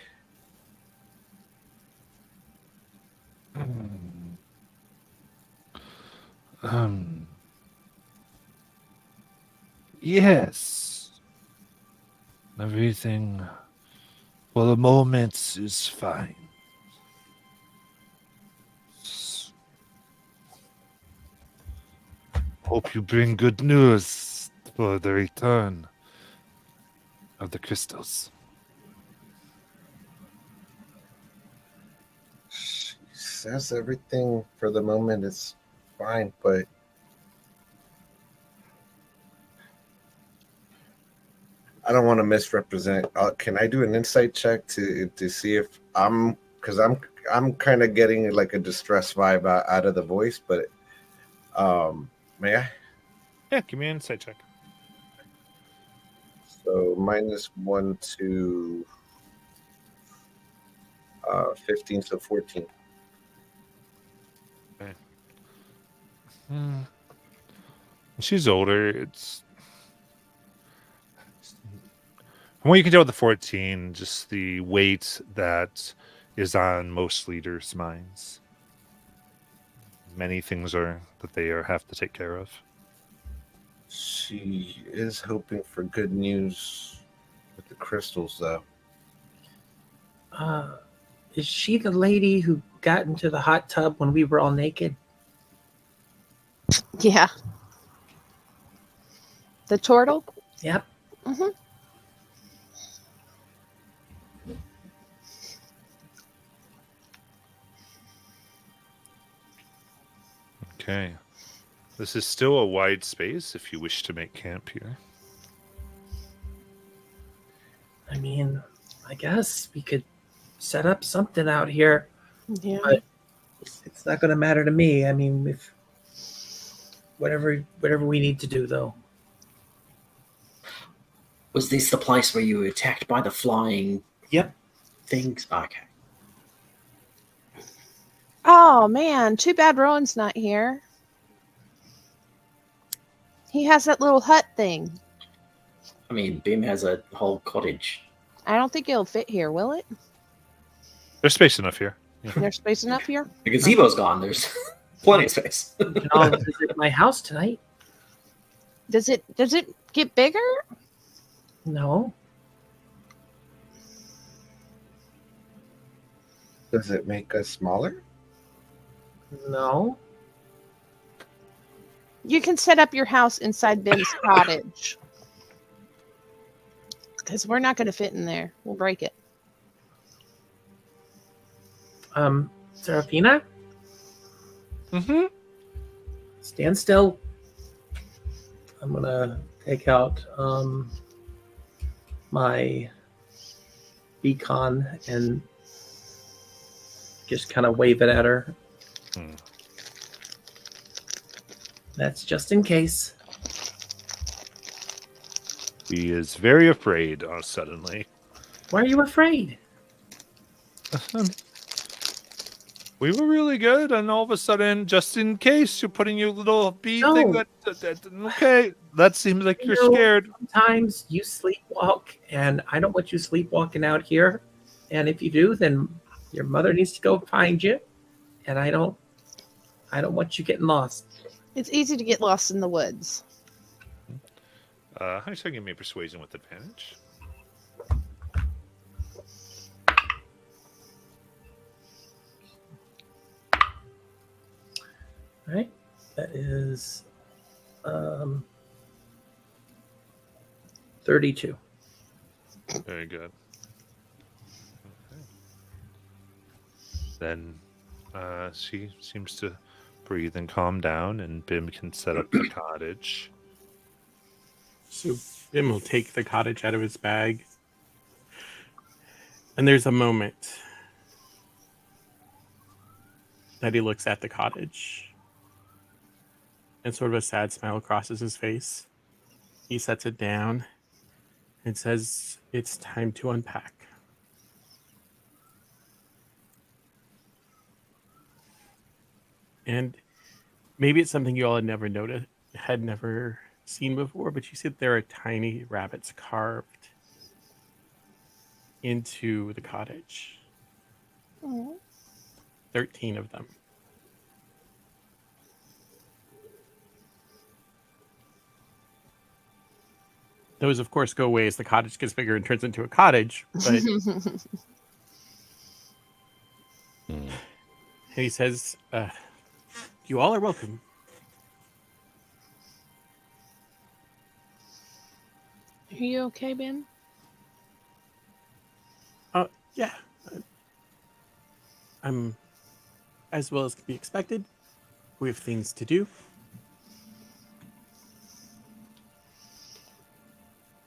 Um, yes. Everything for the moment is fine. Hope you bring good news for the return of the crystals. She says everything for the moment is fine, but I don't want to misrepresent. Can I do an insight check to see if because I'm kind of getting like a distress vibe out of the voice, but may I? Yeah, give me an insight check. So -1 to 15, so 14. She's older. It's from what you can tell with the 14, just the weight that is on most leaders' minds. Many things are that they have to take care of. She is hoping for good news with the crystals, though. Is she the lady who got into the hot tub when we were all naked? Yeah. The turtle? Yep. Mm-hmm. Okay. This is still a wide space if you wish to make camp here. I mean, I guess we could set up something out here. Yeah. But it's not going to matter to me. I mean, if whatever we need to do, though. Was this the place where you were attacked by the flying Yep. things? Okay. Oh man, too bad Rowan's not here. He has that little hut thing. I mean, Bim has a whole cottage. I don't think it'll fit here, will it? There's space enough here. There's space enough here? The gazebo's gone. There's plenty of space. You can all visit my house tonight. Does it get bigger? No. Does it make us smaller? No. You can set up your house inside Ben's cottage. Because we're not going to fit in there. We'll break it. Serafina, Mm-hmm. stand still. I'm gonna take out my beacon and just kind of wave it at her. Hmm. That's just in case. He is very afraid suddenly. Why are you afraid? We were really good, and all of a sudden, just in case, you're putting your little bee No. thing. Okay, that seems like you're No. scared. Sometimes you sleepwalk, and I don't want you sleepwalking out here. And if you do, then your mother needs to go find you. And I don't want you getting lost. It's easy to get lost in the woods. How should I give me a persuasion with advantage? All right, that is 32. Very good. Okay. Then she seems to breathe and calm down, and Bim can set up the cottage. So Bim will take the cottage out of his bag. And there's a moment that he looks at the cottage. And sort of a sad smile crosses his face. He sets it down and says, "It's time to unpack." And maybe it's something you all had never seen before, but you see that there are tiny rabbits carved into the cottage. Oh. 13 of them. Those, of course, go away as the cottage gets bigger and turns into a cottage. But Hmm. he says, you all are welcome. Are you okay, Ben? Yeah. I'm as well as can be expected. We have things to do.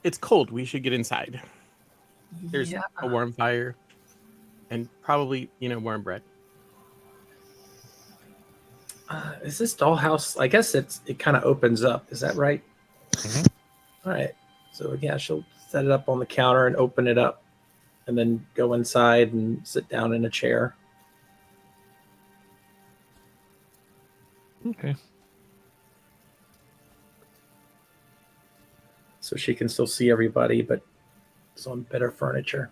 It's cold. We should get inside. There's a warm fire and probably, warm bread. Is this dollhouse? I guess it kind of opens up. Is that right? Mhm. All right. So yeah, she'll set it up on the counter and open it up, and then go inside and sit down in a chair. Okay. So she can still see everybody, but it's on better furniture.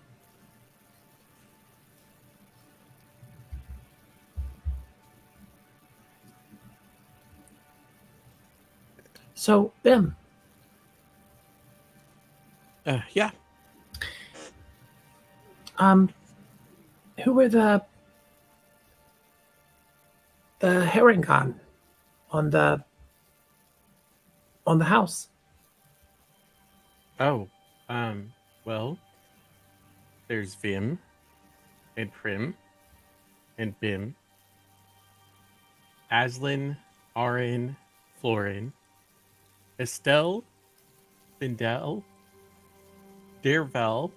So, Bim, Yeah. who were the Herringon on the house? Oh, well, there's Vim and Prim and Bim, Aslan, Arin, Florin, Estelle, Bindel, Dervel,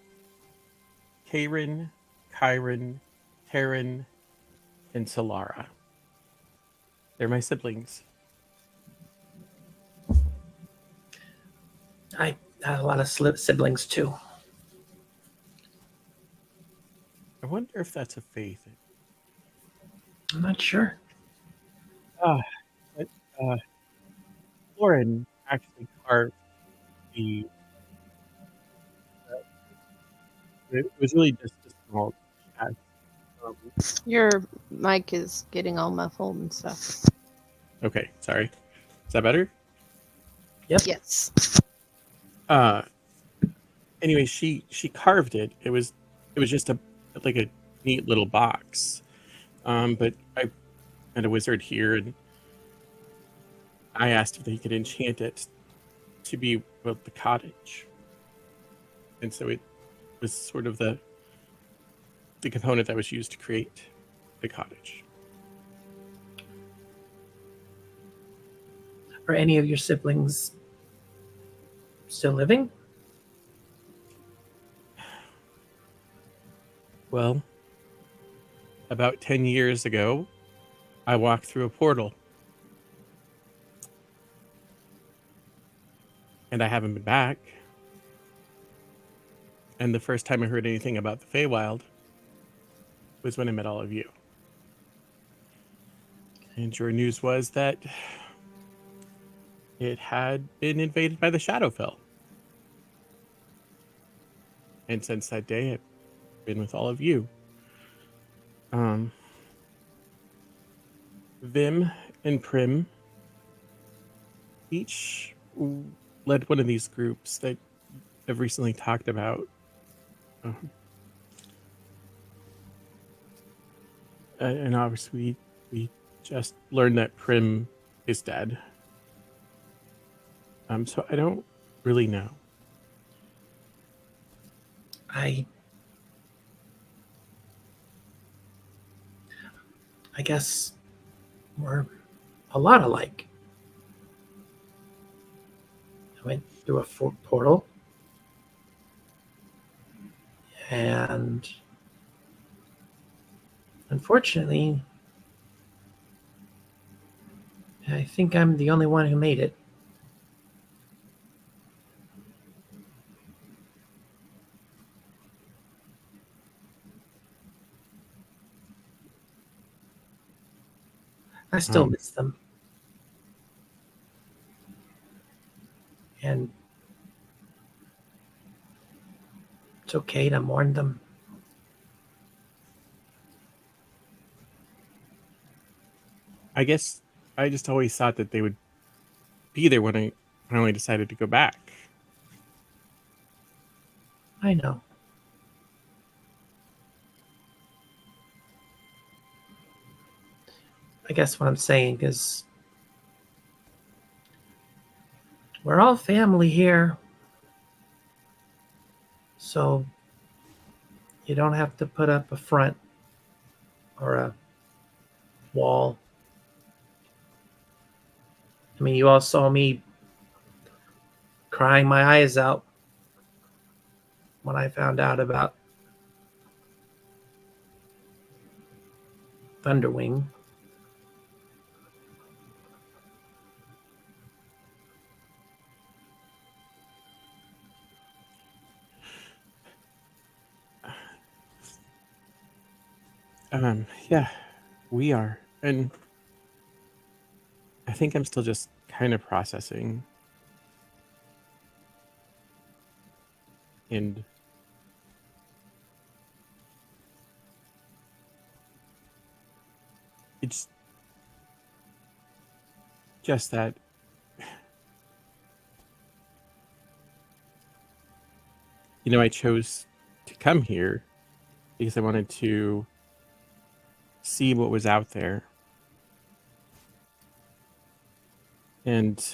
Karen, Kyron, Taryn, and Solara. They're my siblings. I had a lot of siblings too. I wonder if that's a faith. I'm not sure. But Lauren actually carved the. It was really just a small cast. Your mic is getting all muffled and stuff. Okay, sorry. Is that better? Yes. Anyway, she carved it. It was just a neat little box. But I had a wizard here, and I asked if they could enchant it to be the cottage. And so it was sort of the component that was used to create the cottage. Are any of your siblings still living? Well, about 10 years ago, I walked through a portal. And I haven't been back. And the first time I heard anything about the Feywild was when I met all of you. And your news was that it had been invaded by the Shadowfell. And since that day, I've been with all of you. Vim and Prim each led one of these groups that I've recently talked about. And obviously, we just learned that Prim is dead. So I don't really know. I guess we're a lot alike. I went through a portal, and unfortunately, I think I'm the only one who made it. I still Um, miss them. And it's okay to mourn them. I guess I just always thought that they would be there when I finally decided to go back. I know. I guess what I'm saying is we're all family here. So you don't have to put up a front or a wall. I mean, you all saw me crying my eyes out when I found out about Thunderwing. Yeah, we are. And I think I'm still just kind of processing. And it's just that I chose to come here because I wanted to see what was out there. And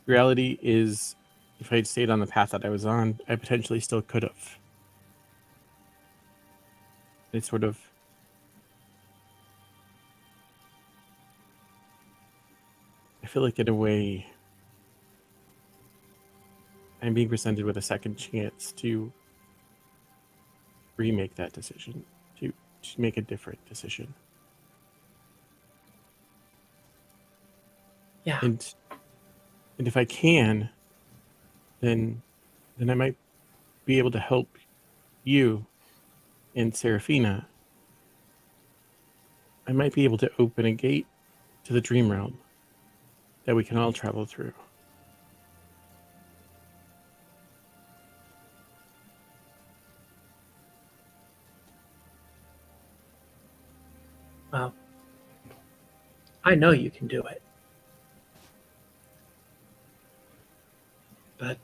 reality is, if I'd stayed on the path that I was on, I potentially still could have. It's sort of, I feel like in a way, I'm being presented with a second chance to remake that decision, to make a different decision. Yeah. And if I can, then I might be able to help you and Serafina. I might be able to open a gate to the dream realm that we can all travel through. Well, I know you can do it. But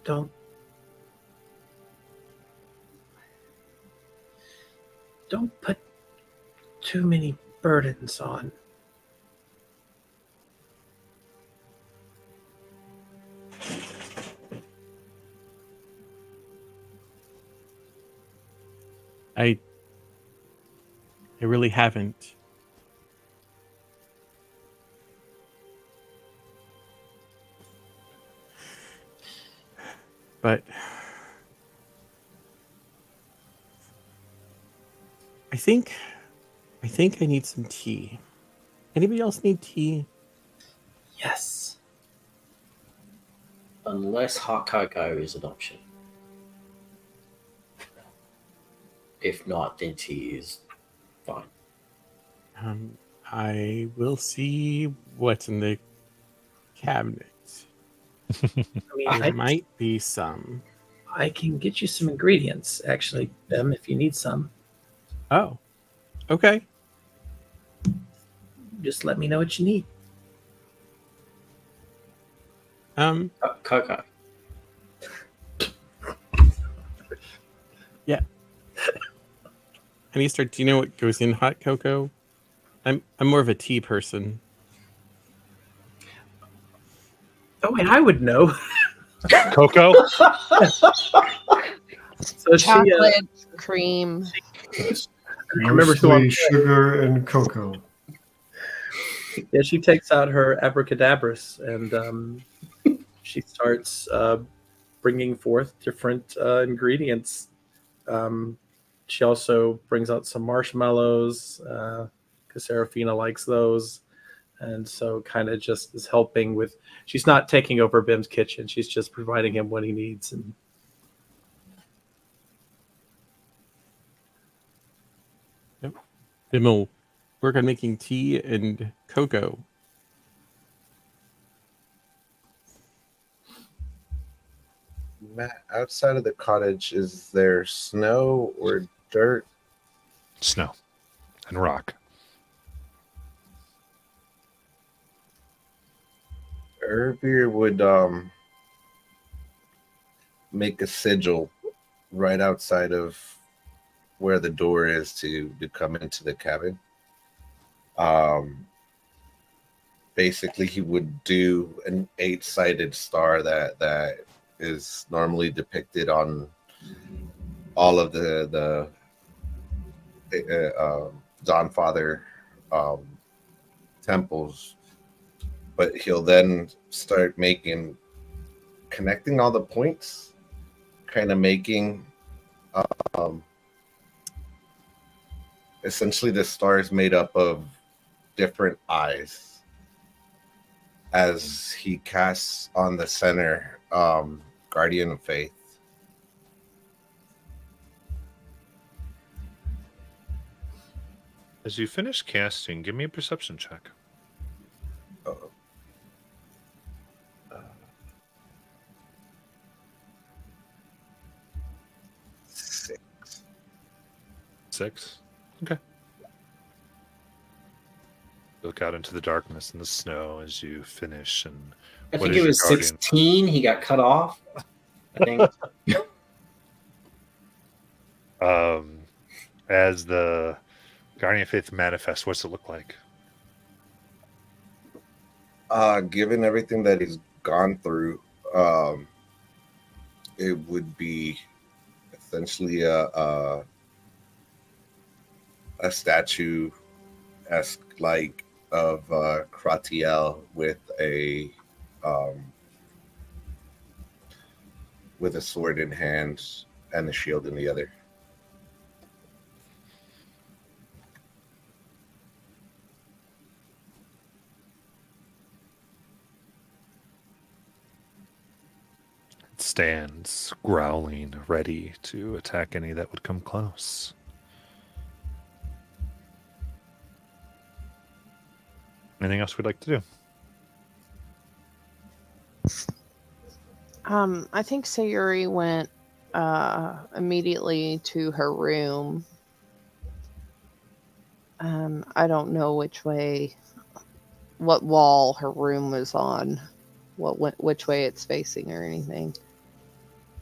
don't put too many burdens on. I really haven't. But I think I need some tea. Anybody else need tea? Yes. Unless hot cocoa is an option. If not, then tea is fine. I will see what's in the cabinet. I mean, There might be some. I can get you some ingredients, actually, Bim, if you need some. Oh, okay. Just let me know what you need. Cocoa. Yeah. Do you know what goes in hot cocoa? I'm more of a tea person. Oh, and I would know. Cocoa? So Chocolate, cream. Remember who I'm Mostly sugar and cocoa. Yeah, she takes out her abracadabras and she starts bringing forth different ingredients. She also brings out some marshmallows because Serafina likes those. and so kind of just is helping with. She's not taking over Bim's kitchen. She's just providing him what he needs. And Bim will work on making tea and cocoa. Matt, outside of the cottage, is there snow or dirt? Snow and rock. Ervir would make a sigil right outside of where the door is to come into the cabin. Basically, he would do an 8-sided star that is normally depicted on all of the Dawnfather temples, but he'll then start connecting all the points, kind of making essentially the star is made up of different eyes as he casts on the center Guardian of Faith. As you finish casting, give me a perception check. Uh-oh. 6. 6. Okay. Look out into the darkness and the snow as you finish. And I what think is it your was guardian? 16. He got cut off. I think. As the Guardian of Faith manifests, what's it look like? Given everything that he's gone through, it would be essentially a statue-esque like of Kratiel with a sword in hand and a shield in the other. It stands growling, ready to attack any that would come close. Anything else we'd like to do? I think Sayuri went immediately to her room. I don't know which wall her room was on, which way it's facing or anything.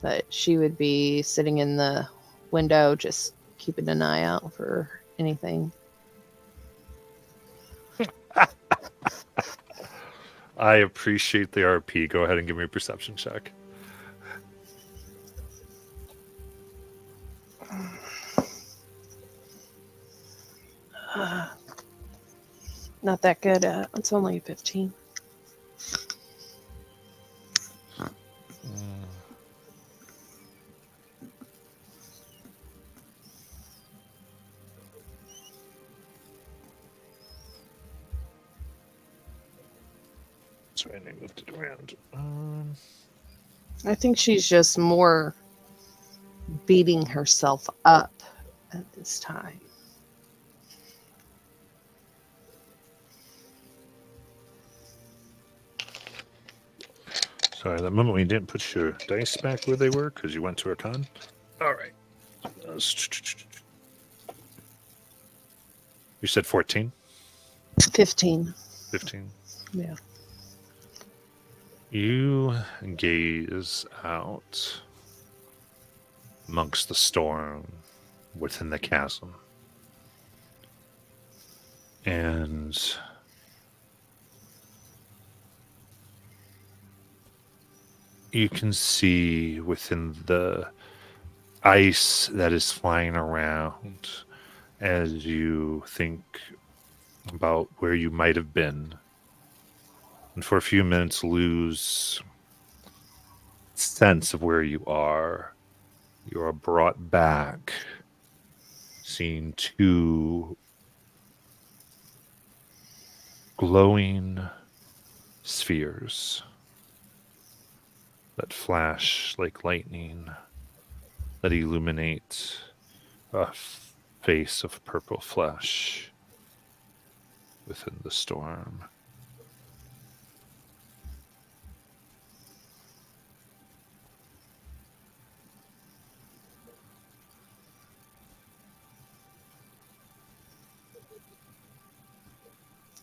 But she would be sitting in the window, just keeping an eye out for anything. I appreciate the RP. Go ahead and give me a perception check. Not that good. It's only 15. That's right. I moved it around. I think she's just more beating herself up at this time. Sorry, that moment when you didn't put your dice back where they were because you went to a con. All right. You said 14? 15. 15. Yeah. You gaze out amongst the storm within the chasm. And you can see within the ice that is flying around as you think about where you might have been. And for a few minutes lose sense of where you are. You are brought back, seeing two glowing spheres that flash like lightning, that illuminate a face of purple flesh within the storm.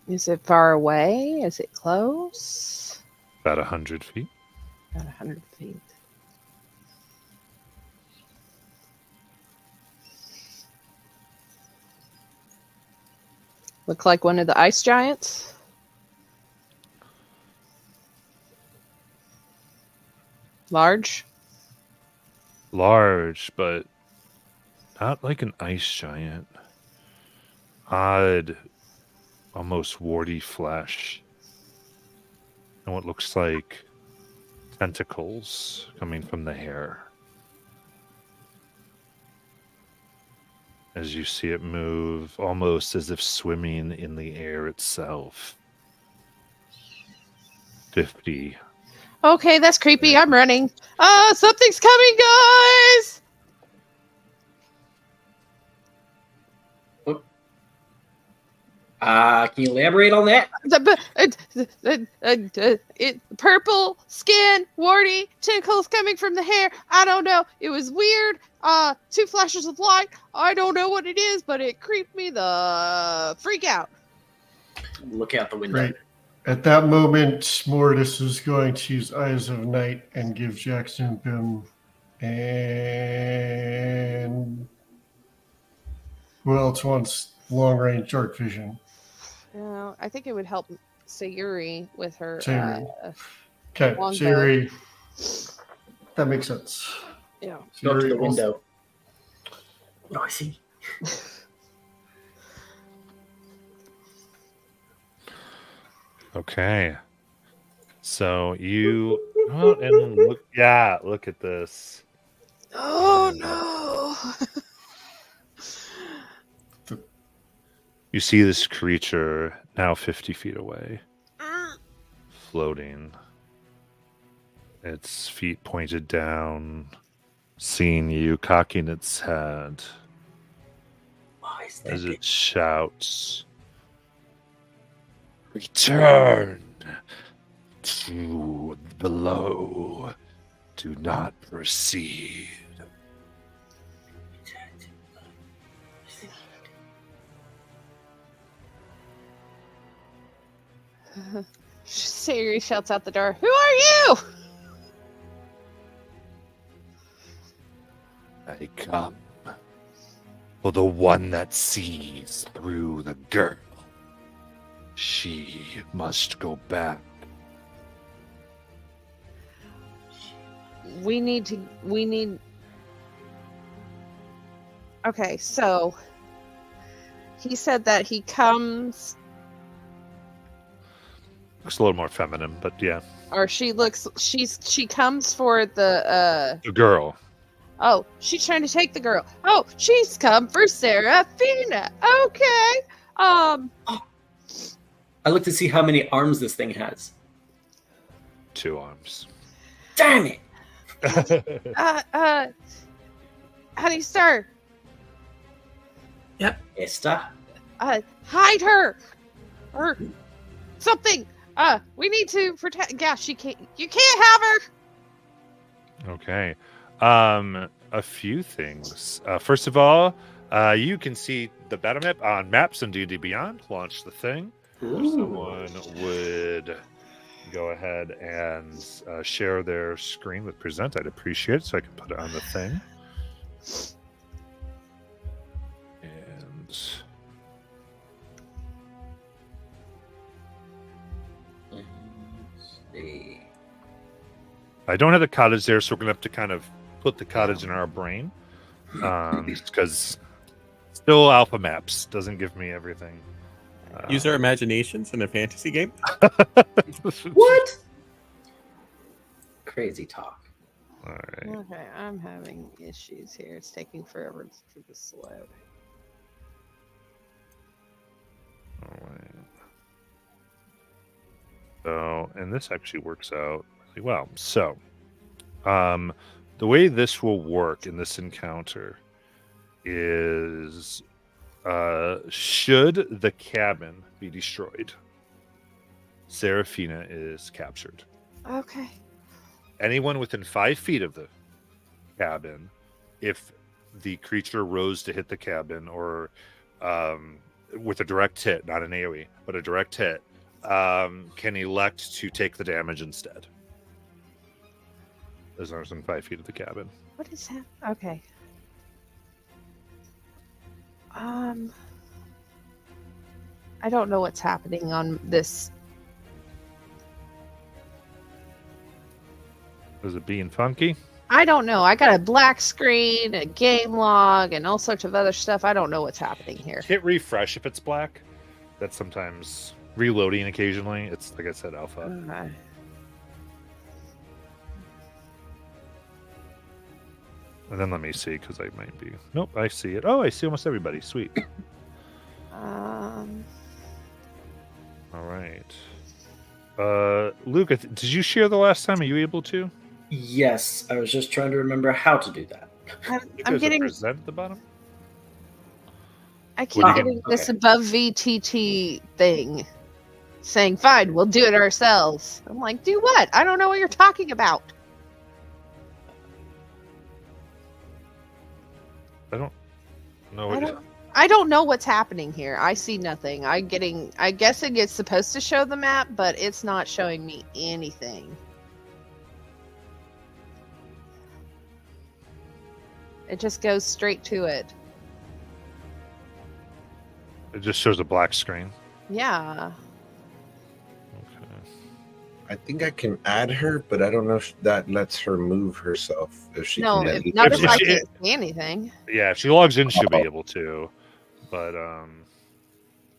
Is it far away? Is it close? About 100 feet. About 100 feet. Look like one of the ice giants? Large? Large, but not like an ice giant. Odd, almost warty flesh. And what looks like tentacles coming from the hair. As you see it move, almost as if swimming in the air itself. 50. Okay, that's creepy. I'm running. Something's coming, guys! Can you elaborate on that? Purple skin, warty, tentacles coming from the hair. I don't know. It was weird. 2 flashes of light. I don't know what it is, but it creeped me the freak out. Look out the window. Right. At that moment, Mortis is going to use Eyes of Night and give Jackson Bim and who else wants long range dark vision? I think it would help Sayuri with her. Sayuri. Okay, longbow. Sayuri. That makes sense. Yeah. Go up to the Sayuri will- window. What do I see? Okay. So you oh, and look, yeah, look at this. Oh no! You see this creature now 50 feet away, floating. Its feet pointed down, seeing you, cocking its head Why is that as big? it shouts, "Return to below. Do not proceed." Sayuri shouts out the door. Who are you? I come for the one that sees through the girl. She must go back. We need. Okay, so he said that he comes, Looks a little more feminine, but yeah. or she comes for the. The girl. Oh, she's trying to take the girl. Oh, she's come for Seraphina. Okay. I look to see how many arms this thing has. 2 arms. Damn it! Honey Star, Esther? hide her, or something. We need to protect. Yeah, she can't. You can't have her. Okay. A few things. First of all, you can see the battle map on Maps and D&D Beyond. Launch the thing. If someone would go ahead and share their screen with Present, I'd appreciate it so I can put it on the thing. And Let's see. I don't have the cottage there, so we're going to have to kind of put the cottage in our brain. Because still alpha maps doesn't give me everything. Use our imaginations in a fantasy game. What? Crazy talk. All right. Okay, I'm having issues here. It's taking forever for this to load. All right. So, and this actually works out really well. So, the way this will work in this encounter is should the cabin be destroyed, Seraphina is captured. Okay. Anyone within 5 feet of the cabin, if the creature rose to hit the cabin or with a direct hit, not an AoE, but a direct hit, can elect to take the damage instead. As long as within 5 feet of the cabin. What is that? Okay. I don't know what's happening on this. Is it being funky? I don't know. I got a black screen, a game log, and all sorts of other stuff. I don't know what's happening here. Hit refresh if it's black. That's sometimes reloading occasionally. It's like I said, alpha. Okay. And then let me see, because I might be. Nope, I see it. Oh, I see almost everybody. Sweet. All right. Luke, did you share the last time? Are you able to? Yes, I was just trying to remember how to do that. I'm getting. Present at the bottom. I keep What do you getting this above VTT thing saying, "Fine, we'll do it ourselves." I'm like, "Do what? I don't know what you're talking about." I don't know. I don't know what's happening here. I see nothing. I guess it's supposed to show the map, but it's not showing me anything. It just goes straight to it. It just shows a black screen. Yeah. Okay. I think I can add her, but I don't know if that lets her move herself. If she No, can not If if I she- can't see anything. Yeah, if she logs in, she'll be able to. But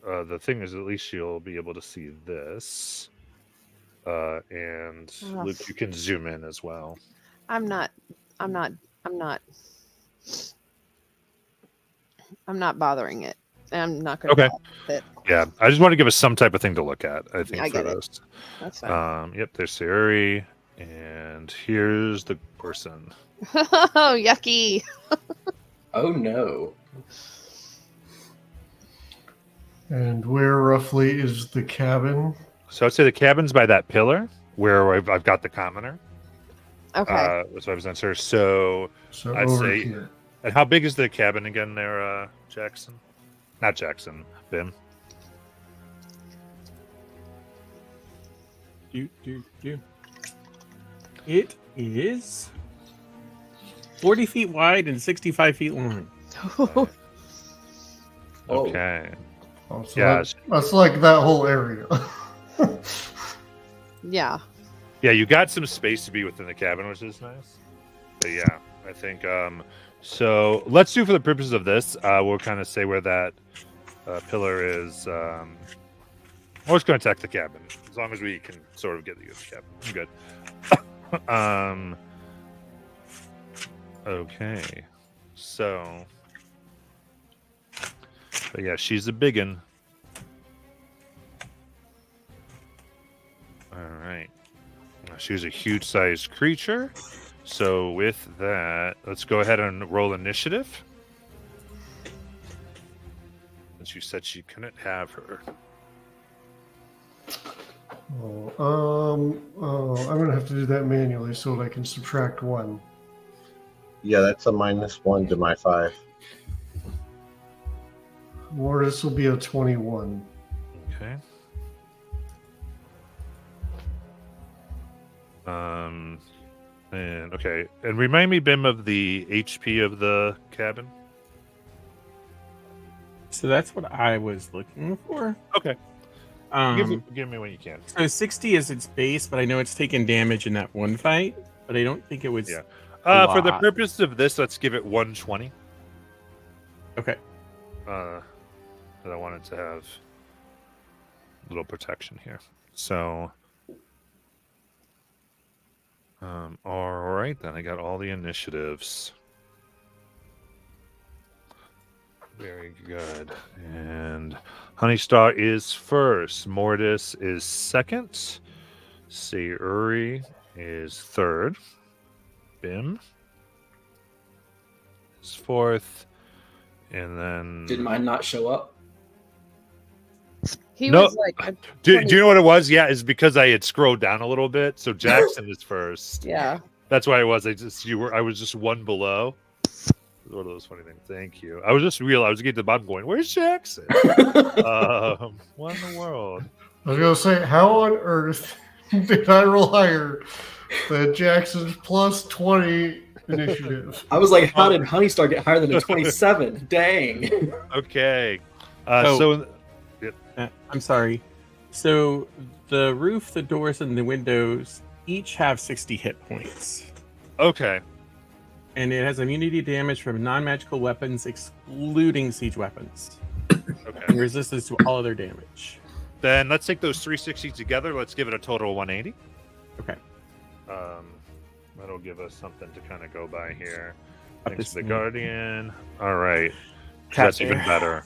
the thing is, at least she'll be able to see this. And Ugh. Luke, you can zoom in as well. I'm not bothering it. I'm not going to Okay. it. Yeah, I just want to give us some type of thing to look at. I think I for get it. this. That's fine. Yep, there's Sayuri, and here's the person. Oh, yucky. Oh no. And where roughly is the cabin? So I'd say the cabin's by that pillar where I've got the commoner. Okay. So I was answer. So, So I'd over say- here. and how big is the cabin again there, Jackson? Not Jackson, Bim. It is 40 feet wide and 65 feet long. Oh. Okay. Oh, so Yeah. that's like that whole area. Yeah. Yeah, you got some space to be within the cabin, which is nice. But yeah, I think so let's do for the purposes of this, we'll kind of say where that pillar is. We're just going to attack the cabin as long as we can sort of get the cabin. I'm good. Okay. So, but yeah, she's a biggin. All right. She's a huge sized creature. So with that, let's go ahead and roll initiative. Since you said she couldn't have her. I'm gonna have to do that manually so that I can subtract 1. Yeah, that's a -1 to my 5. Mortis will be a 21. Okay. And okay. And remind me, Bim, of the HP of the cabin. So that's what I was looking for. Okay. Give me when you can. So 60 is its base, but I know it's taken damage in that one fight. But I don't think it was. Yeah. a For the lot. purpose of this, let's give it 120. Okay. But I wanted to have a little protection here. So, all right, then I got all the initiatives. Very good. And Honeystar is first. Mortis is second. Sayuri is third. Bim is fourth. And then Did mine not show up? He No. was like, do you know what it was? Yeah, it's because I had scrolled down a little bit. So Jackson is first. yeah. That's why it was. I was just one below. It was one of those funny things. Thank you. I was just real. I was getting to the bottom going, where's Jackson? What in the world? I was going to say, how on earth did I roll higher than Jackson's plus 20 initiative? I was like, how did Honeystar get higher than a 27? Dang. Okay. Oh. So I'm sorry. So the roof, the doors, and the windows each have 60 hit points. okay. And it has immunity to damage from non-magical weapons, excluding siege weapons. Okay. And resistance to all other damage. Then let's take those 360 together. Let's give it a total of 180. Okay. That'll give us something to kind of go by here. Up Thanks this to the new- Guardian. All right. Cat That's even bear.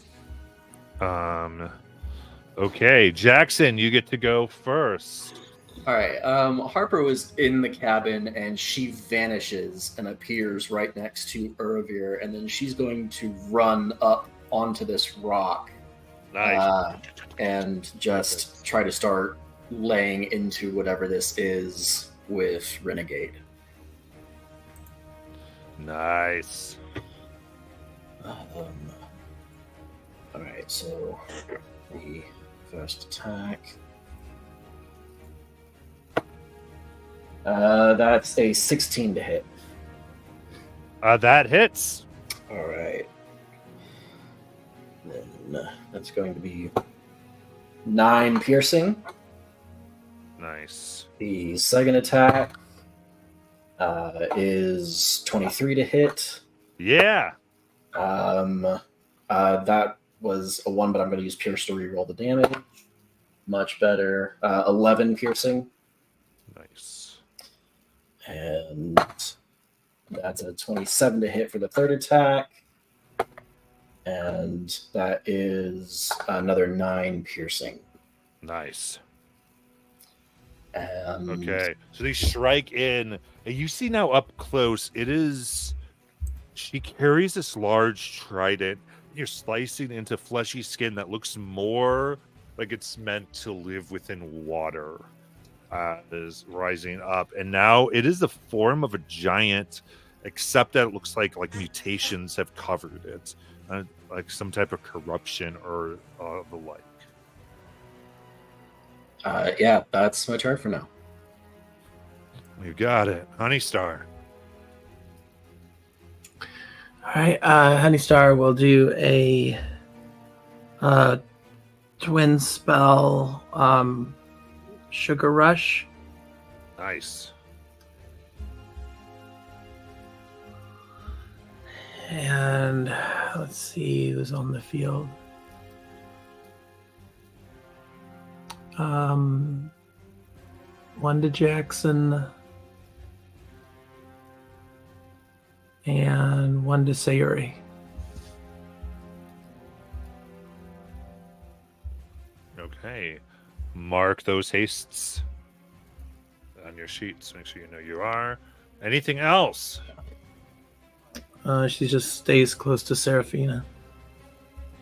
better. Okay, Jackson, you get to go first. All right. Harper was in the cabin and she vanishes and appears right next to Uravir, and then she's going to run up onto this rock Nice. and just try to start laying into whatever this is with Renegade. Nice. All right, so the first attack. That's a 16 to hit. That hits. All right. Then that's going to be 9 piercing. Nice. The second attack is 23 to hit. Yeah. That was a 1, but I'm going to use Pierce to reroll the damage. Much better. 11 piercing. Nice. And that's a 27 to hit for the third attack. And that is another 9 piercing. Nice. And Okay. So they strike in, and you see now up close, it is. She carries this large trident. You're slicing into fleshy skin that looks more like it's meant to live within water. Is rising up, and now it is the form of a giant, except that it looks like mutations have covered it, like some type of corruption or the like. yeah, that's my turn for now. You got it, Honeystar. All right, Honeystar will do a twin spell, Sugar Rush. Nice. And let's see who's on the field. One to Jackson. And one to Sayuri. Okay. Mark those hastes on your sheets. Make sure you know you are. Anything else? She just stays close to Seraphina.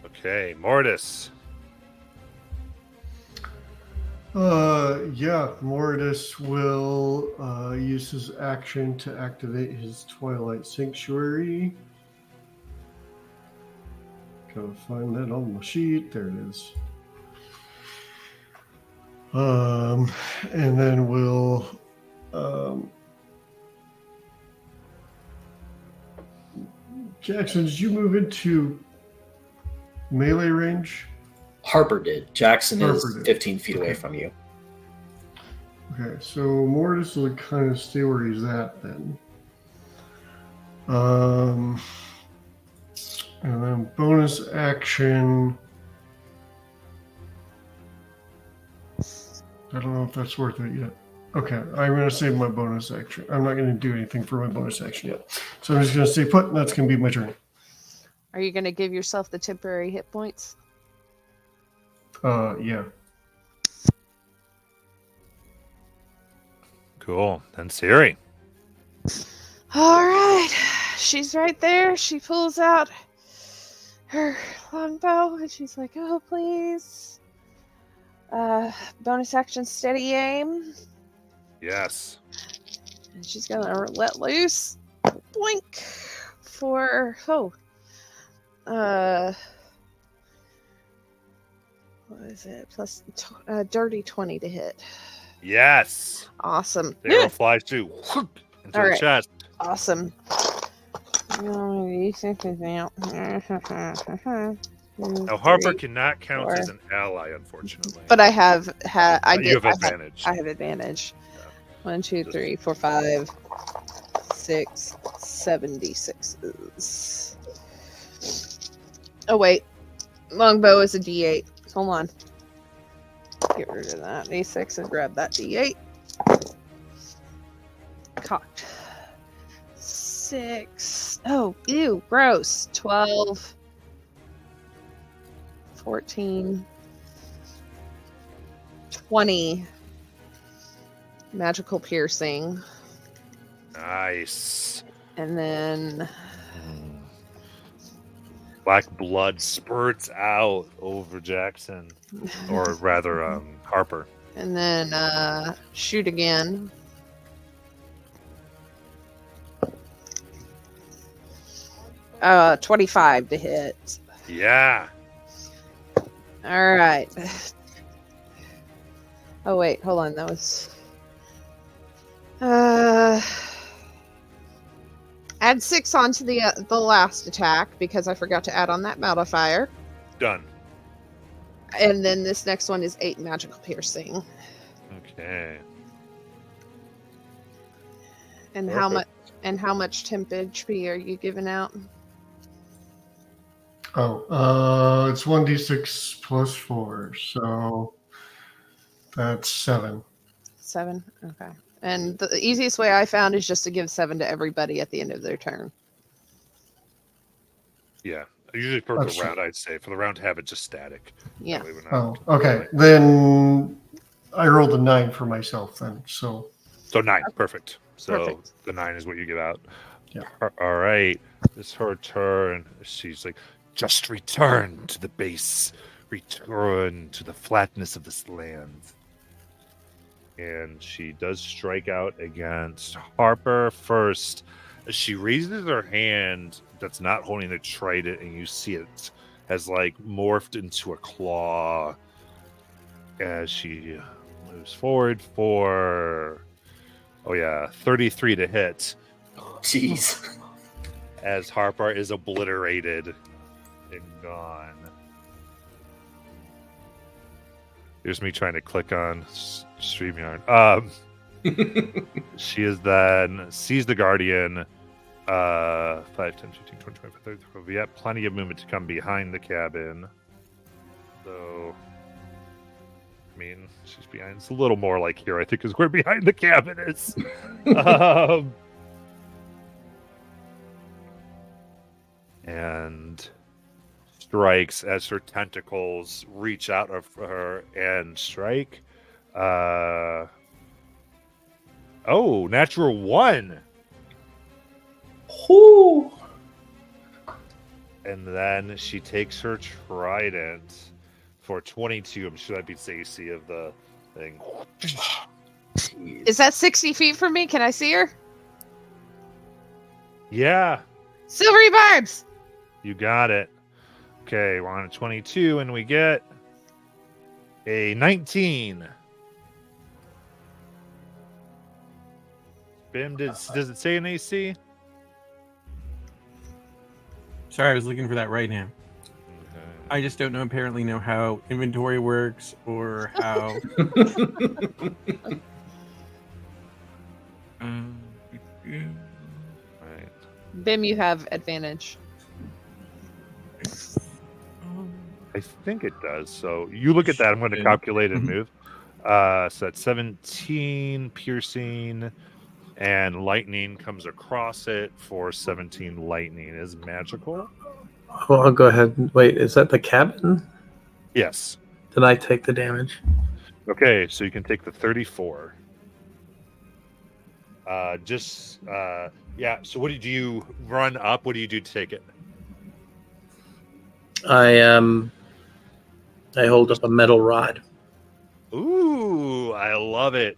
Okay, Mortis. Yeah, Mortis will use his action to activate his Twilight Sanctuary. Gotta find that on the sheet. There it is. And then we'll Jackson, did you move into melee range? Harper did. Jackson is Harper did. 15 feet away Okay. from you. Okay, so Mortis will kind of stay where he's at then. And then bonus action. I don't know if that's worth it yet. Okay, I'm going to save my bonus action. I'm not going to do anything for my bonus action yet. So I'm just going to stay put, and that's going to be my turn. Are you going to give yourself the temporary hit points? Yeah. Cool. And Siri. All right. She's right there. She pulls out her longbow and she's like, oh, please. Bonus action, steady aim. Yes. And she's going to let loose. Blink. For, what is it? Plus dirty 20 to hit. Yes. Awesome. The arrow flies through into All the right. chest. Awesome. Now, Harper cannot count as an ally, unfortunately. But I have had. I You did. have advantage. I have advantage. Yeah. 1, 2, 3, 4, 5, 6, 76s. Oh wait, longbow is a D8. Hold on. Get rid of that D6 and grab that D8. Cocked. 6. Oh, ew, gross. 12. 14. 20. Magical piercing. Nice. And then Black blood spurts out over Jackson, or rather, Harper. and then shoot again. Uh, 25 to hit. Yeah. All right. Oh wait, hold on. That was add 6 onto the last attack because I forgot to add on that modifier. Done. And then this next one is 8 magical piercing. Okay. And how much temp HP are you giving out? It's 1d6 plus 4, so that's 7. 7? Okay. And the easiest way I found is just to give 7 to everybody at the end of their turn. Yeah. Usually for That's the round, I'd say. For the round to have it just static. Yeah. That way we're not- Okay. Then I rolled a 9 for myself then, so So 9. Perfect. So Perfect. the 9 is what you give out. Yeah. All right. It's her turn. She's like, just return to the base. Return to the flatness of this land. And she does strike out against Harper first. She raises her hand that's not holding the trident, and you see it has like morphed into a claw as she moves forward for 33 to hit Jeez. as Harper is obliterated and gone. Here's me trying to click on StreamYard. She is then sees the Guardian. 5, 10, 15, 20, 25, 30. We have plenty of movement to come behind the cabin. So, I mean, she's behind. It's a little more like here, I think, is where behind the cabin is. And strikes as her tentacles reach out of her and strike. Natural 1. Whoo! And then she takes her trident for 22. I'm sure that beats the AC of the thing. Is that 60 feet from me? Can I see her? Yeah, Silvery barbs! you got it. Okay, we're on a 22, and we get a 19. Bim, does it say an AC? Sorry, I was looking for that right now. I just don't know how inventory works or how. Right. Bim, you have advantage. I think it does. So you look at that. I'm going to calculate and move. So that's 17 piercing, and lightning comes across it for 17 lightning. Is magical? Well, I'll go ahead and wait. Is that the cabin? Yes. Did I take the damage? Okay, so you can take the 34. Yeah. So what do you run up? What do you do to take it? I hold up a metal rod. Ooh, I love it.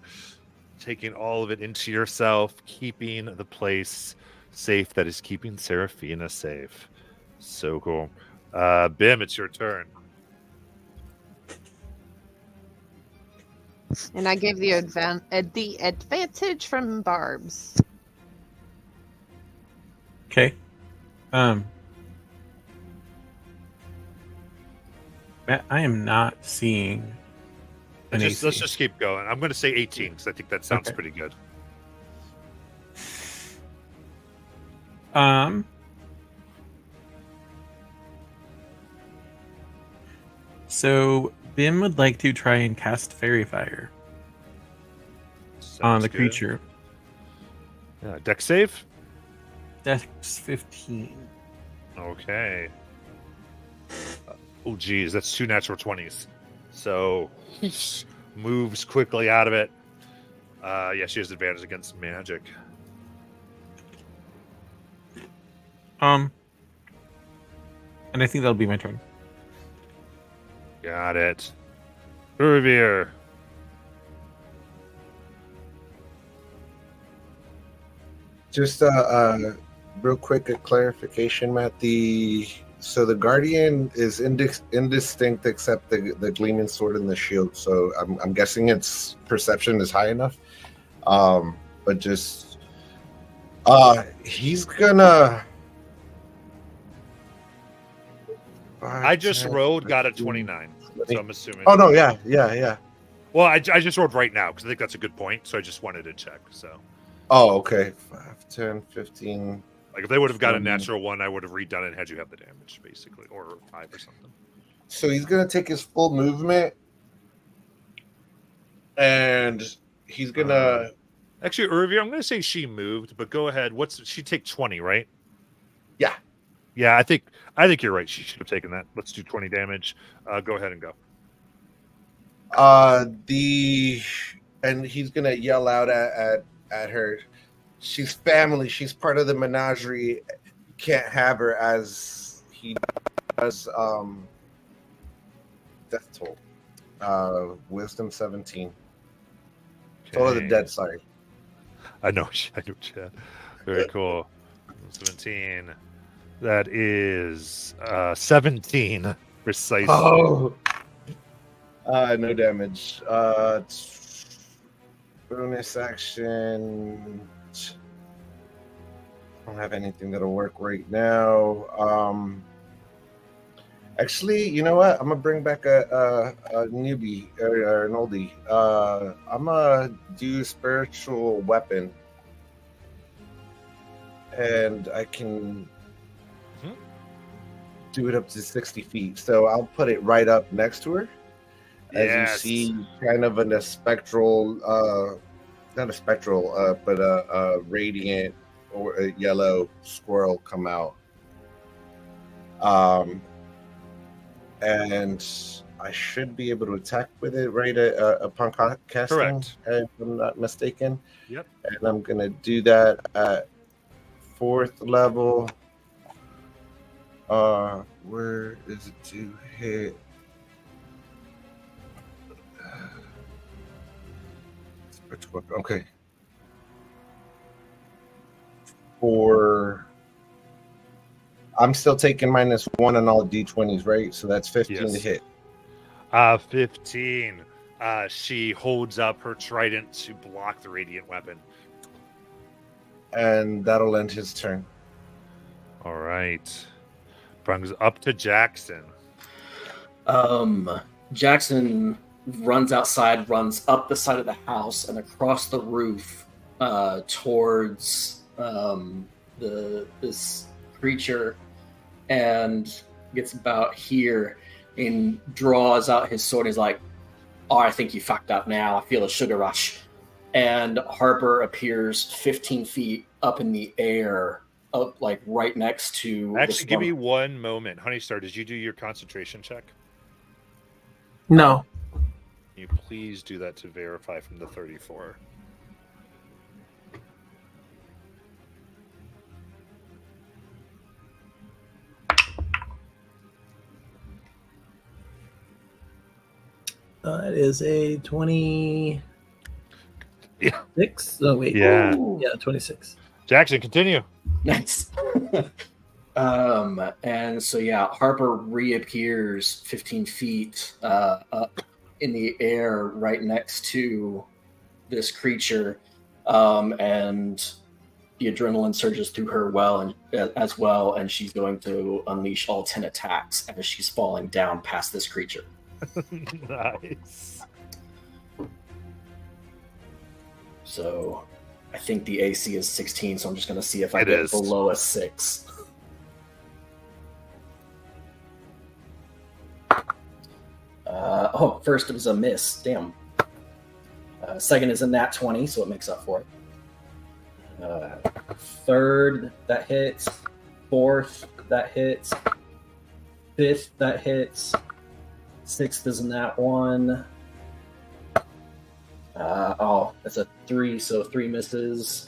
Taking all of it into yourself, keeping the place safe that is keeping Seraphina safe. So cool. Bim, it's your turn. And I gave the advantage from barbs. Okay. I am not seeing an Let's AC. just keep going. I'm going to say 18 because I think that sounds Okay. pretty good. So Bim would like to try and cast Fairy Fire on Sounds the good. creature. Yeah, deck save. Dex 15. Okay. Oh, geez, that's 2 natural 20s. So moves quickly out of it. Yeah, she has advantage against magic. And I think that'll be my turn. Got it. Urvir. Just real quick a clarification, Matt. So the Guardian is indistinct except the gleaming sword and the shield. So I'm guessing its perception is high enough. But just he's gonna. I just 10, rolled, got a 15, 29. 20. So I'm assuming. Oh no, yeah. Well, I just rolled right now because I think that's a good point. So I just wanted to check. So, Oh, okay. 5, 10, 15. like, if they would have got a 20. natural 1, I would have redone it and had you have the damage, basically, or 5 or something. So he's gonna take his full movement, and he's gonna. Actually, Urvir, I'm going to say she moved, but go ahead. She take 20, right? Yeah. Yeah, I think you're right. She should have taken that. Let's do 20 damage. Go ahead and go. And he's gonna yell out at her. She's family. She's part of the menagerie. Can't have her as he does. Death toll. Wisdom 17. Toll of the Okay. dead. Sorry. I know, Chad. Very cool. 17. That is 17 precisely. Oh. No damage. Bonus action. I don't have anything that'll work right now. Actually, you know what? I'm gonna bring back a newbie or an oldie. I'm gonna do spiritual weapon, and I can do it up to 60 feet. So I'll put it right up next to her. As Yes. you see, kind of in a spectral, not a spectral, but a radiant or a yellow squirrel come out. And I should be able to attack with it right upon casting. Correct. If I'm not mistaken. Yep. And I'm gonna do that at 4th level. Where is it to hit? Okay. I'm still taking -1 on all d20s, right? So that's 15 to Yes. hit. 15. She holds up her trident to block the radiant weapon. And that'll end his turn. All right. Brings up to Jackson. Jackson runs outside, runs up the side of the house and across the roof towards this creature, and gets about here and draws out his sword. He's like, "Oh, I think you fucked up now. I feel a sugar rush." And Harper appears 15 feet up in the air, up like right next to. Actually, give me one moment. Honeystar, did you do your concentration check? No. Can you please do that to verify from the 34? It is a 26. Yeah. Oh wait. Yeah. Yeah, 26. Jackson, continue. Nice. And so yeah, Harper reappears 15 feet up in the air right next to this creature, and the adrenaline surges through her as well, and she's going to unleash all 10 attacks as she's falling down past this creature. Nice. So I think the AC is 16, so I'm just going to see if I It get is. below a 6. First it was a miss. Damn. Second is a nat 20, so it makes up for it. Third, that hits. Fourth, that hits. Fifth, that hits. Sixth is a nat 1. It's a 3, so 3 misses.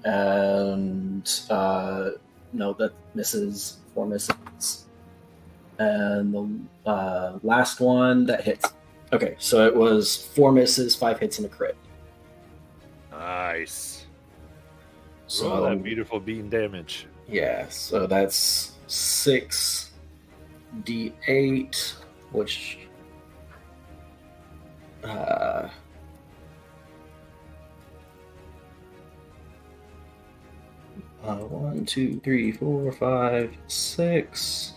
And no, that misses. 4 misses. And the last one that hits. Okay, so it was 4 misses, 5 hits, and a crit. Nice. So Roll that beautiful bean damage. yeah, so that's 6d8, which 1, 2, 3, 4, 5, 6.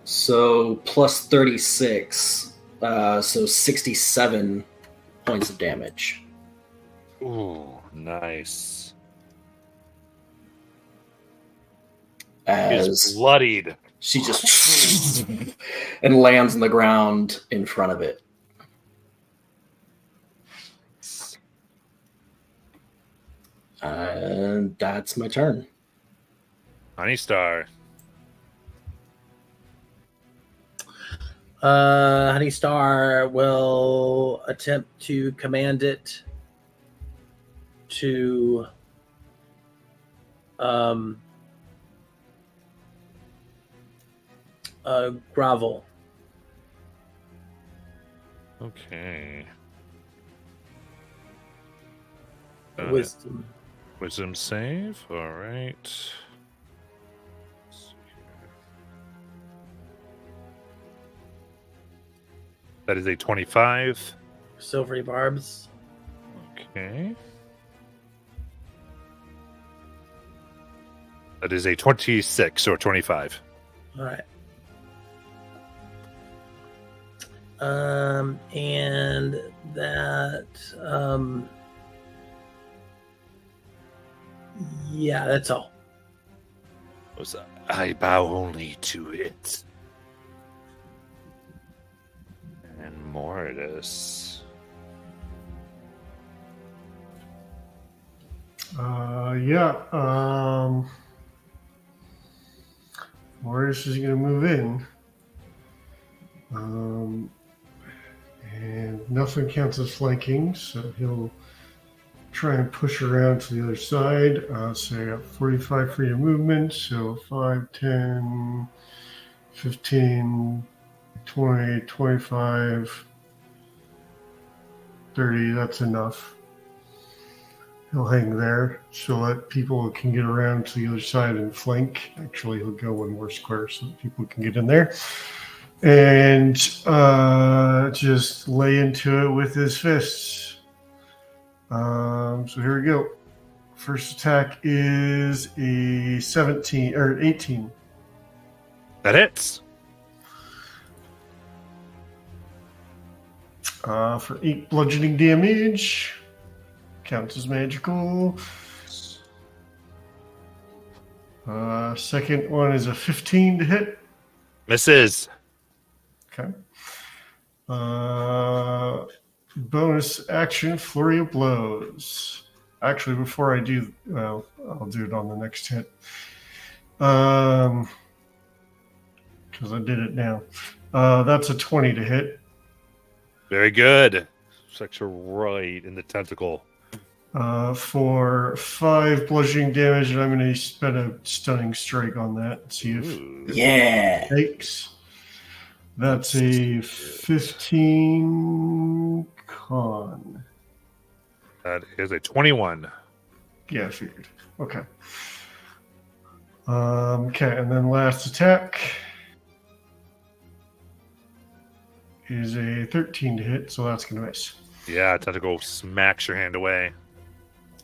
So plus 36, so 67 points of damage. Ooh, nice. As He's bloodied. she just and lands on the ground in front of it. And that's my turn. Honey Star. Honey Star will attempt to command it to grovel. Okay. Wisdom. Wisdom save. All right. That is a 25. Silvery barbs. Okay. That is a 26 or 25. All right. And that, yeah, that's all. I bow only to it. And Mortis. Mortis is going to move in. And nothing counts as flanking, so he'll try and push around to the other side. So I got 45 feet of movement, so 5, 10, 15, 20, 25, 30, that's enough. He'll hang there so that people can get around to the other side and flank. Actually, he'll go one more square so that people can get in there. And just lay into it with his fists. So here we go. First attack is a 17 or 18. That hits. For 8 bludgeoning damage. Counts as magical. Second one is a 15 to hit. Misses. Okay. Bonus action, flurry of blows. Actually, before I do, well, I'll do it on the next hit. Because I did it now. That's a 20 to hit. Very good. Strikes her right in the tentacle. for 5 bludgeoning damage, and I'm going to spend a stunning strike on that. See if Ooh. Yeah. it takes. That's a 15 con. That is a 21. Yeah, I figured. Okay. Okay, and then last attack is a 13 to hit, so that's going to miss. Yeah, tentacle smacks your hand away.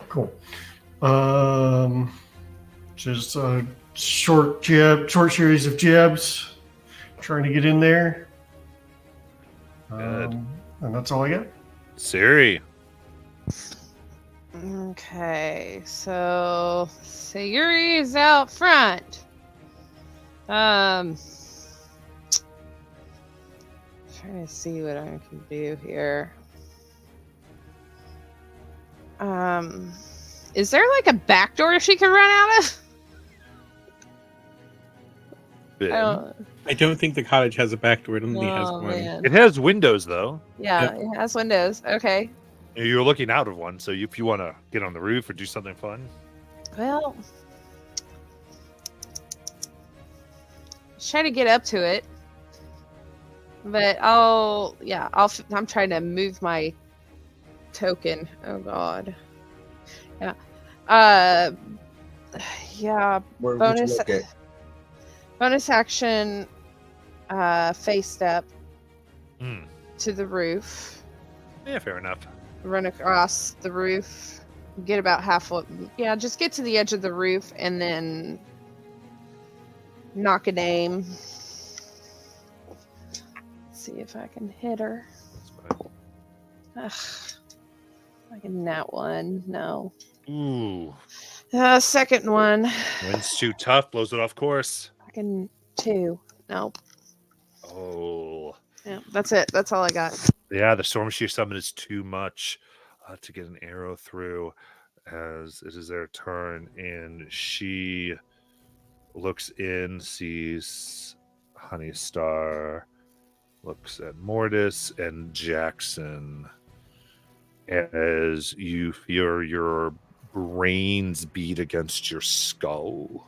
Cool. Just a short series of jabs, trying to get in there. Good. And that's all I got. Siri. Okay, so Sayuri is out front. Trying to see what I can do here. Is there like a back door she can run out of? Bim. I don't think the cottage has a back door. It only has Oh, one. man. It has windows, though. Yeah, Yep. it has windows. Okay. You're looking out of one, so if you want to get on the roof or do something fun. Well, try to get up to it, but I'm trying to move my token. Oh God. Yeah. Yeah. Where would you Bonus. look at? Bonus action. Face step Hmm. to the roof. Yeah, fair enough. Run across the roof. Get about halfway. Yeah, just get to the edge of the roof and then knock an aim. See if I can hit her. That's Ugh. I can nat one. No. fine. Ooh. Second one. Wind's too tough. Blows it off course. I can 2. Nope. Oh. Yeah, that's it. That's all I got. Yeah, the Storm Shear Summon is too much to get an arrow through as it is their turn. And she looks in, sees Honeystar, looks at Mortis and Jackson as you feel your brains beat against your skull.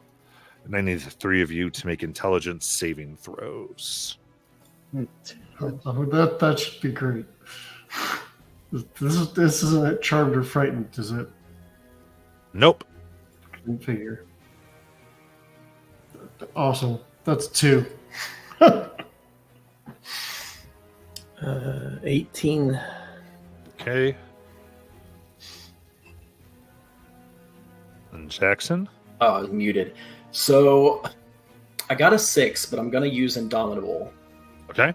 And I need the 3 of you to make intelligence saving throws. Oh, that should be great. This isn't it charmed or frightened, is it? Nope. Couldn't figure. Awesome. That's 2. 18. Okay. And Jackson? Oh, I was muted. So I got a 6, but I'm gonna use Indomitable. Okay.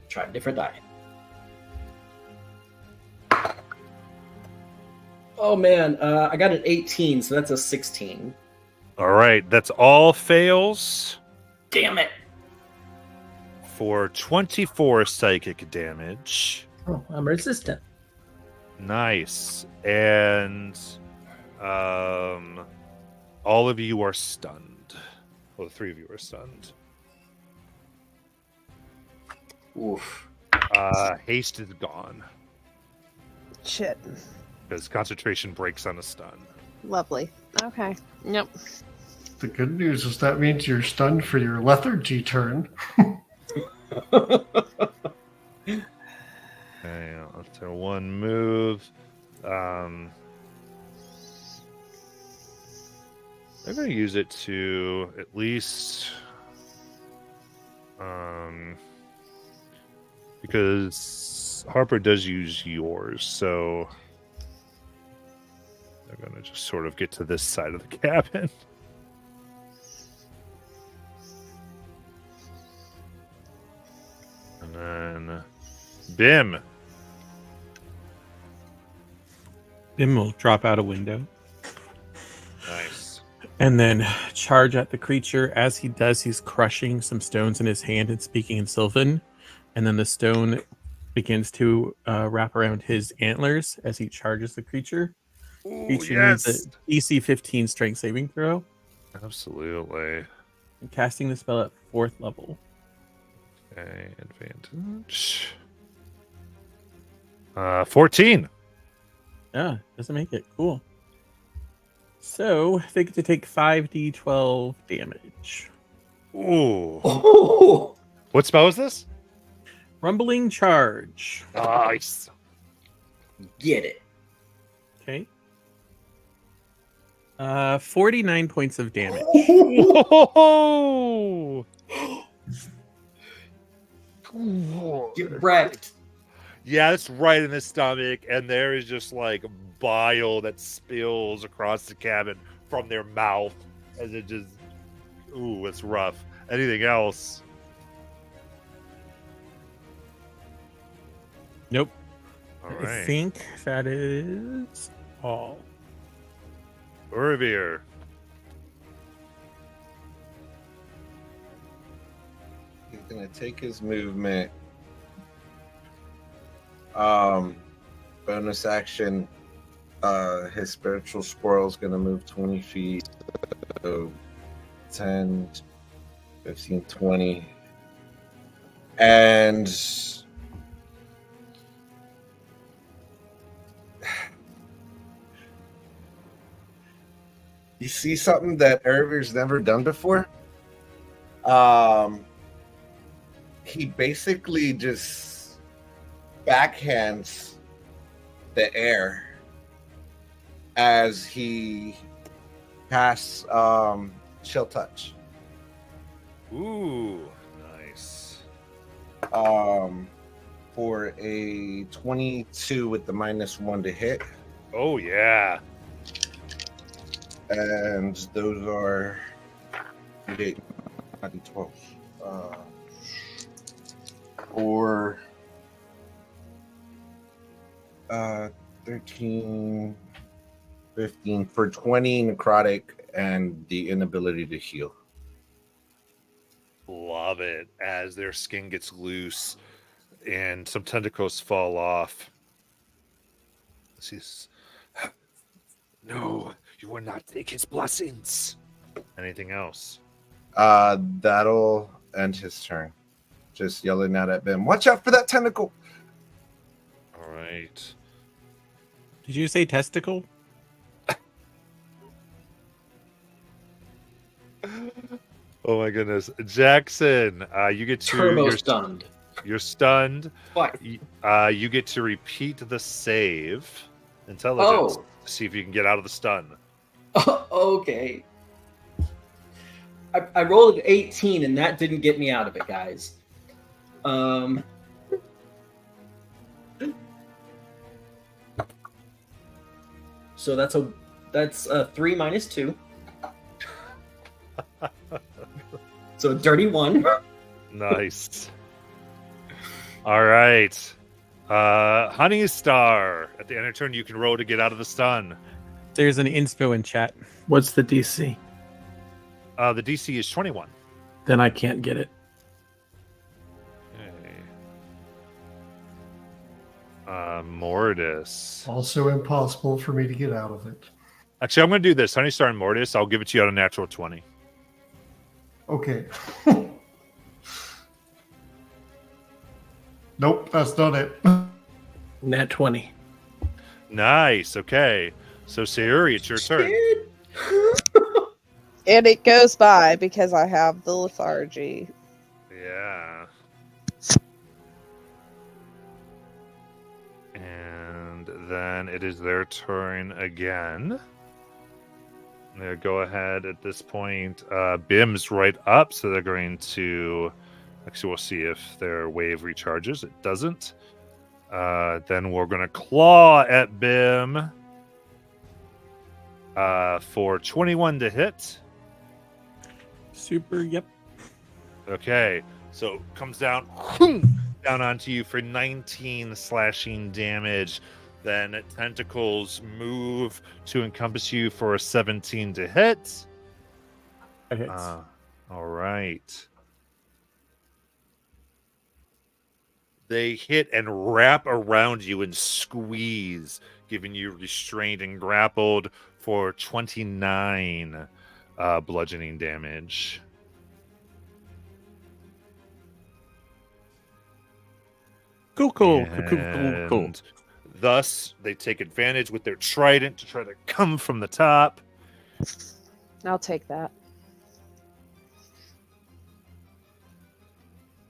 Try a different die. Oh man, I got an 18, so that's a 16. All right. That's all fails Damn it! for 24 psychic damage. Oh, I'm resistant. Nice. And all of you are stunned. Well, the 3 of you are stunned. Oof. Haste is gone Shit. because concentration breaks on a stun. Lovely. Okay. Yep. The good news is that means you're stunned for your lethargy turn. Okay, after one move, I'm going to use it to at least, because Harper does use yours, so they're going to just sort of get to this side of the cabin. And then Bim. Bim will drop out a window Nice. and then charge at the creature. As he does, he's crushing some stones in his hand and speaking in Sylvan. And then the stone begins to wrap around his antlers as he charges the creature. Ooh, Creature needs a DC 15 strength saving throw. Absolutely. And casting the spell at 4th level. Okay, advantage. 14. Yeah, doesn't make it. Cool. So they get to take 5d12 damage. Ooh. Oh, What spell is this? Rumbling charge. Nice. get it. Okay. 49 points of damage. Whoa! Get wrecked. Yeah, it's right in the stomach, and there is just like bile that spills across the cabin from their mouth as it just. Ooh, it's rough. Anything else? Nope. All I right. think that is all. Urvir. He's gonna take his movement. Bonus action. His spiritual squirrel is gonna move 20 feet. So 10, 15, 20. And you see something that Irvir's never done before? He basically just backhands the air as he casts Chill Touch. Ooh, nice. For a 22 with the -1 to hit. Oh yeah. And those are 8, 12. Or 13, 15 for 20 necrotic and the inability to heal. Love it. As their skin gets loose and some tentacles fall off. She's, no, you will not take his blessings. Anything else? That'll end his turn. Just yelling out at Bim, watch out for that tentacle. All right. Did you say testicle? Oh my goodness, Jackson! You get to Turbo stunned. You're stunned. What? You get to repeat the save. Intelligence. Oh. To see if you can get out of the stun. Okay. I rolled an 18 and that didn't get me out of it, guys. So that's a 3 minus 2. So a dirty 1. Nice. All right. Honey Star. At the end of turn, you can roll to get out of the stun. There's an inspo in chat. What's the DC? The DC is 21. Then I can't get it. Okay. Mortis. Also impossible for me to get out of it. Actually, I'm going to do this. Honey Star and Mortis. I'll give it to you on a natural 20. Okay. Nope, that's not it. Nat 20. Nice. Okay. So, Sayuri, it's your turn. And it goes by because I have the lethargy. Yeah. And then it is their turn again. They'll go ahead at this point. Bim's right up, so they're going to... Actually, we'll see if their wave recharges. It doesn't. Then we're going to claw at Bim for 21 to hit. Super, yep. Okay, so comes down onto you for 19 slashing damage. Then tentacles move to encompass you for a 17 to hit. That hits. All right. They hit and wrap around you and squeeze, giving you restrained and grappled for 29 bludgeoning damage. Cool. And thus they take advantage with their trident to try to come from the top. I'll take that.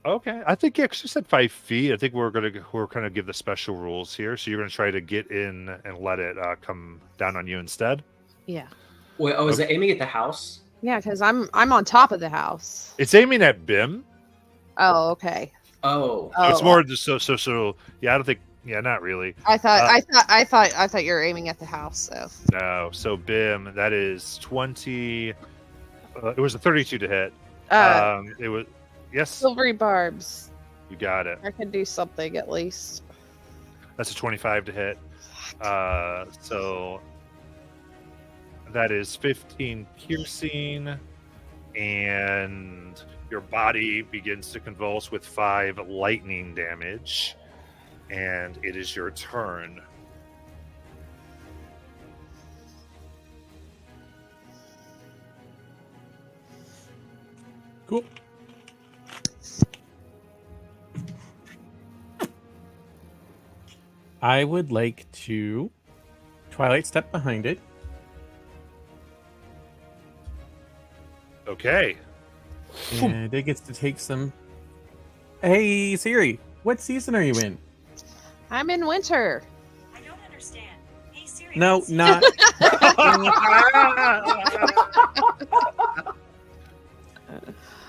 Okay, I think you actually said 5 feet. I think we're kind of give the special rules here. So you're gonna try to get in and let it come down on you instead. Yeah. Wait, oh, is it aiming at the house? Yeah, because I'm on top of the house. It's aiming at Bim. Oh, okay. Oh, So it's Oh, more just so. Yeah, I don't think. Yeah, not really. I thought you were aiming at the house. So No. So Bim, that is 20. It was a 32 to hit. It was yes. silvery barbs. You got it. I can do something at least. That's a 25 to hit. So that is 15 piercing, and your body begins to convulse with 5 lightning damage, and it is your turn. Cool. I would like to Twilight Step behind it. Okay. And it gets to take some. Hey Siri, what season are you in? I'm in winter. I don't understand. Hey Siri. No, what's- not.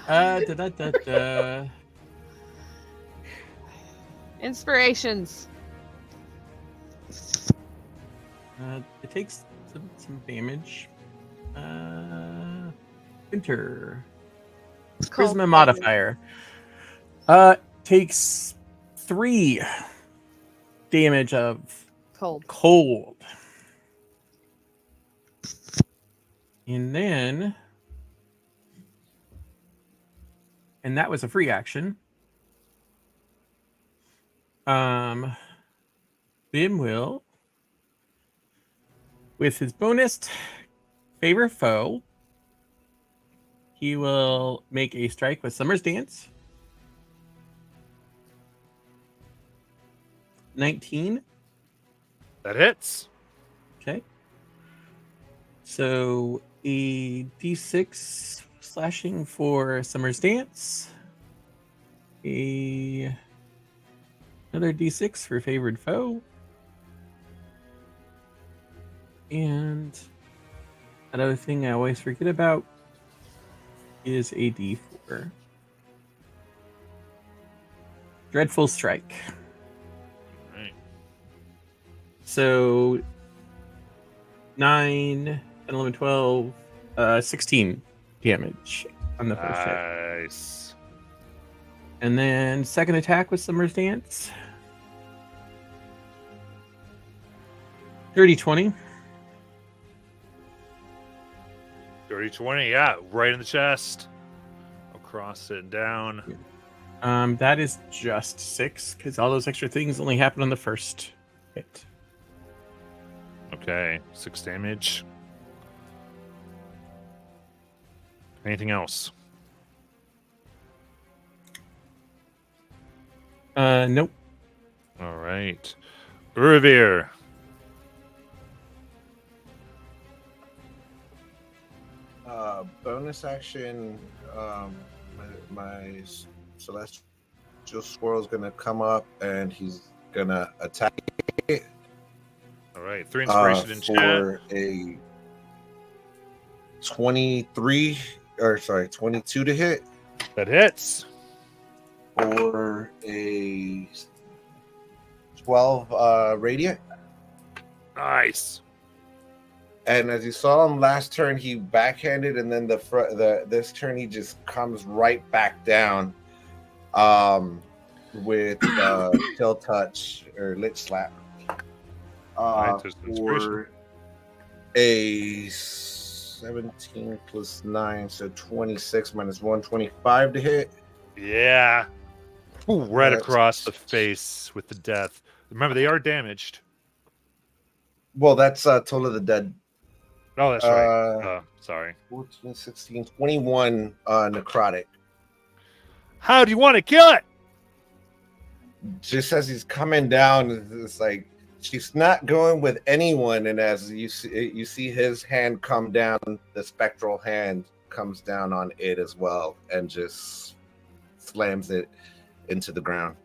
Da, da, da, da. Inspirations. It takes some damage. Winter. Cold Charisma modifier. Takes 3 damage of Cold. cold. And then. And that was a free action. Bim will, with his bonus favor foe, he will make a strike with Summer's Dance. 19. That hits. Okay. So a d6 slashing for Summer's Dance. Another d6 for favored foe. And another thing I always forget about is a d4. Dreadful Strike. Right. So 9, 10, 11, 12, 16 damage on the first hit. Nice. And then second attack with Summer's Dance. 30-20. 30-20, yeah, right in the chest. Across it down. That is just 6, because all those extra things only happen on the first hit. Okay, 6 damage. Anything else? Nope. All right. Urvir. Bonus action. My celestial squirrel is gonna come up and he's gonna attack it. All right, 3 inspiration in chat. For a 22 to hit, That hits. or a 12 radiant. Nice. And as you saw him last turn, he backhanded, and then this turn he just comes right back down, with tail touch or lich slap. Alright, there's an inspiration. For a 17 plus 9, so 26 minus 1, 25 to hit. Yeah. Ooh, right That's- across the face with the death. Remember, they are damaged. Well, that's Toll of the Dead. Oh, that's right. Sorry. 14, 16, 21 necrotic. How do you want to kill it? Just as he's coming down, it's like She's not going with anyone, and as you see his hand come down, the spectral hand comes down on it as well, and just slams it into the ground.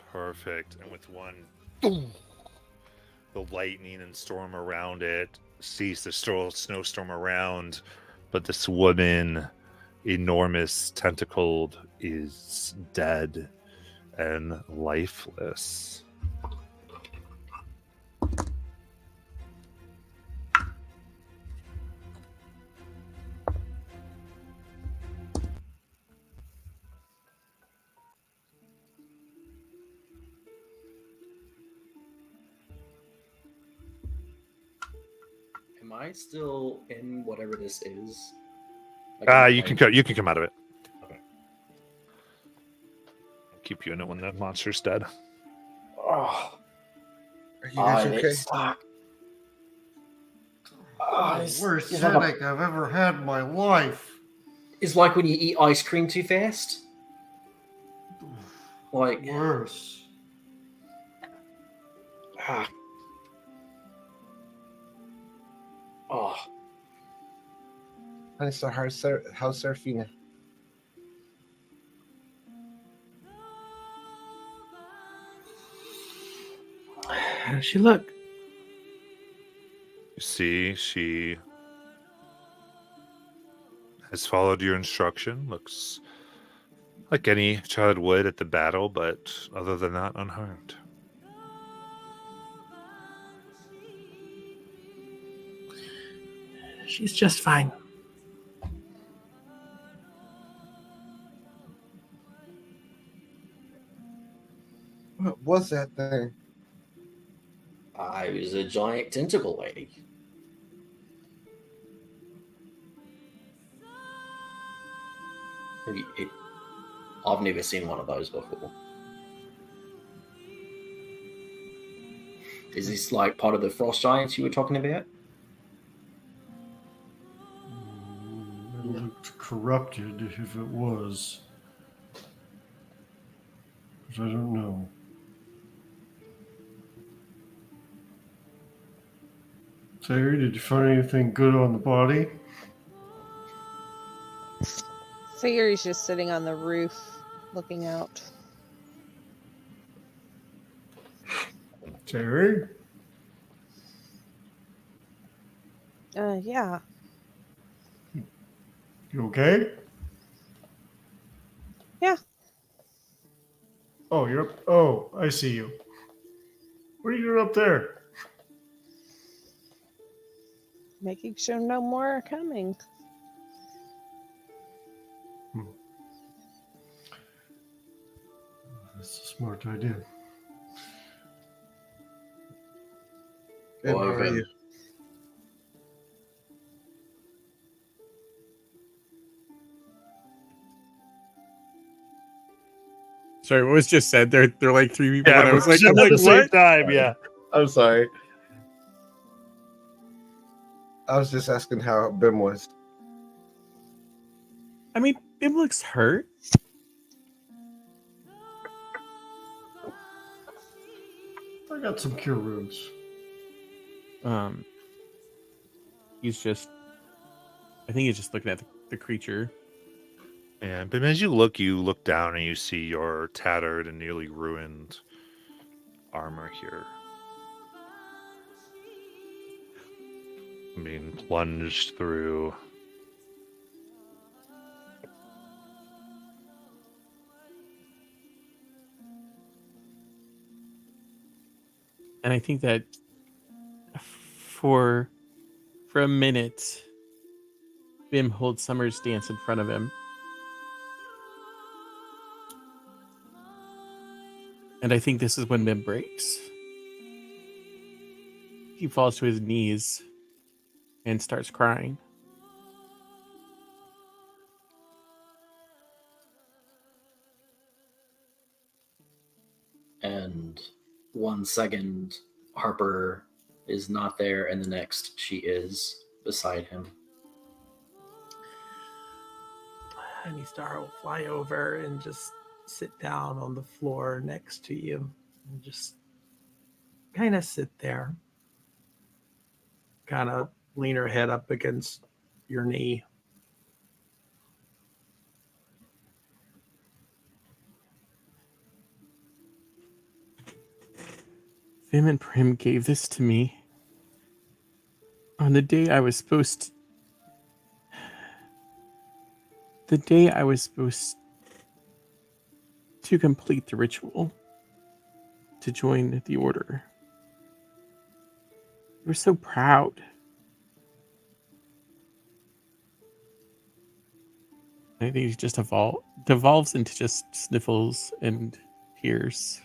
Perfect. And with one, the lightning and storm around it sees the snowstorm around, but this woman, enormous tentacled, is dead and lifeless. Am I still in whatever this is? You can come out of it. Okay. I'll keep you in it when the monster's dead. Oh, Are you guys okay? Worst headache I've ever had in my life. It's like when you eat ice cream too fast. Like, Worse. ah. Oh, Honey Star, how's Seraphina? How does she look? You see, she has followed your instruction. Looks like any child would at the battle, but other than that, unharmed. She's just fine. What was that thing? I was a giant tentacle lady. I've never seen one of those before. Is this like part of the frost giants you were talking about? It looked corrupted if it was. But I don't know. Terry, did you find anything good on the body? Sayori's just sitting on the roof looking out. Terry? Yeah. You okay? Yeah. Oh, you're up. Oh, I see you. What are you doing up there? Making sure no more are coming. That's a smart idea. Good, how are okay. you? Sorry, what was just said? They're like three people. Yeah, and I was we're like, at I'm the like, same what? time, yeah. I'm sorry. I was just asking how Bim was. I mean, Bim looks hurt. I got some cure wounds. He's just. I think he's just looking at the creature. And but as you look down and you see your tattered and nearly ruined armor here. Being plunged through. And I think that for a minute, Bim holds Summer's dance in front of him. And I think this is when Bim breaks. He falls to his knees and starts crying. And 1 second, Harper is not there, and the next, she is beside him. Honey Star will fly over and just sit down on the floor next to you and just kind of sit there, kind of lean her head up against your knee. Vim and Prim gave this to me on the day I was supposed to complete the ritual to join the order. They were so proud. I think it just devolves into just sniffles and tears.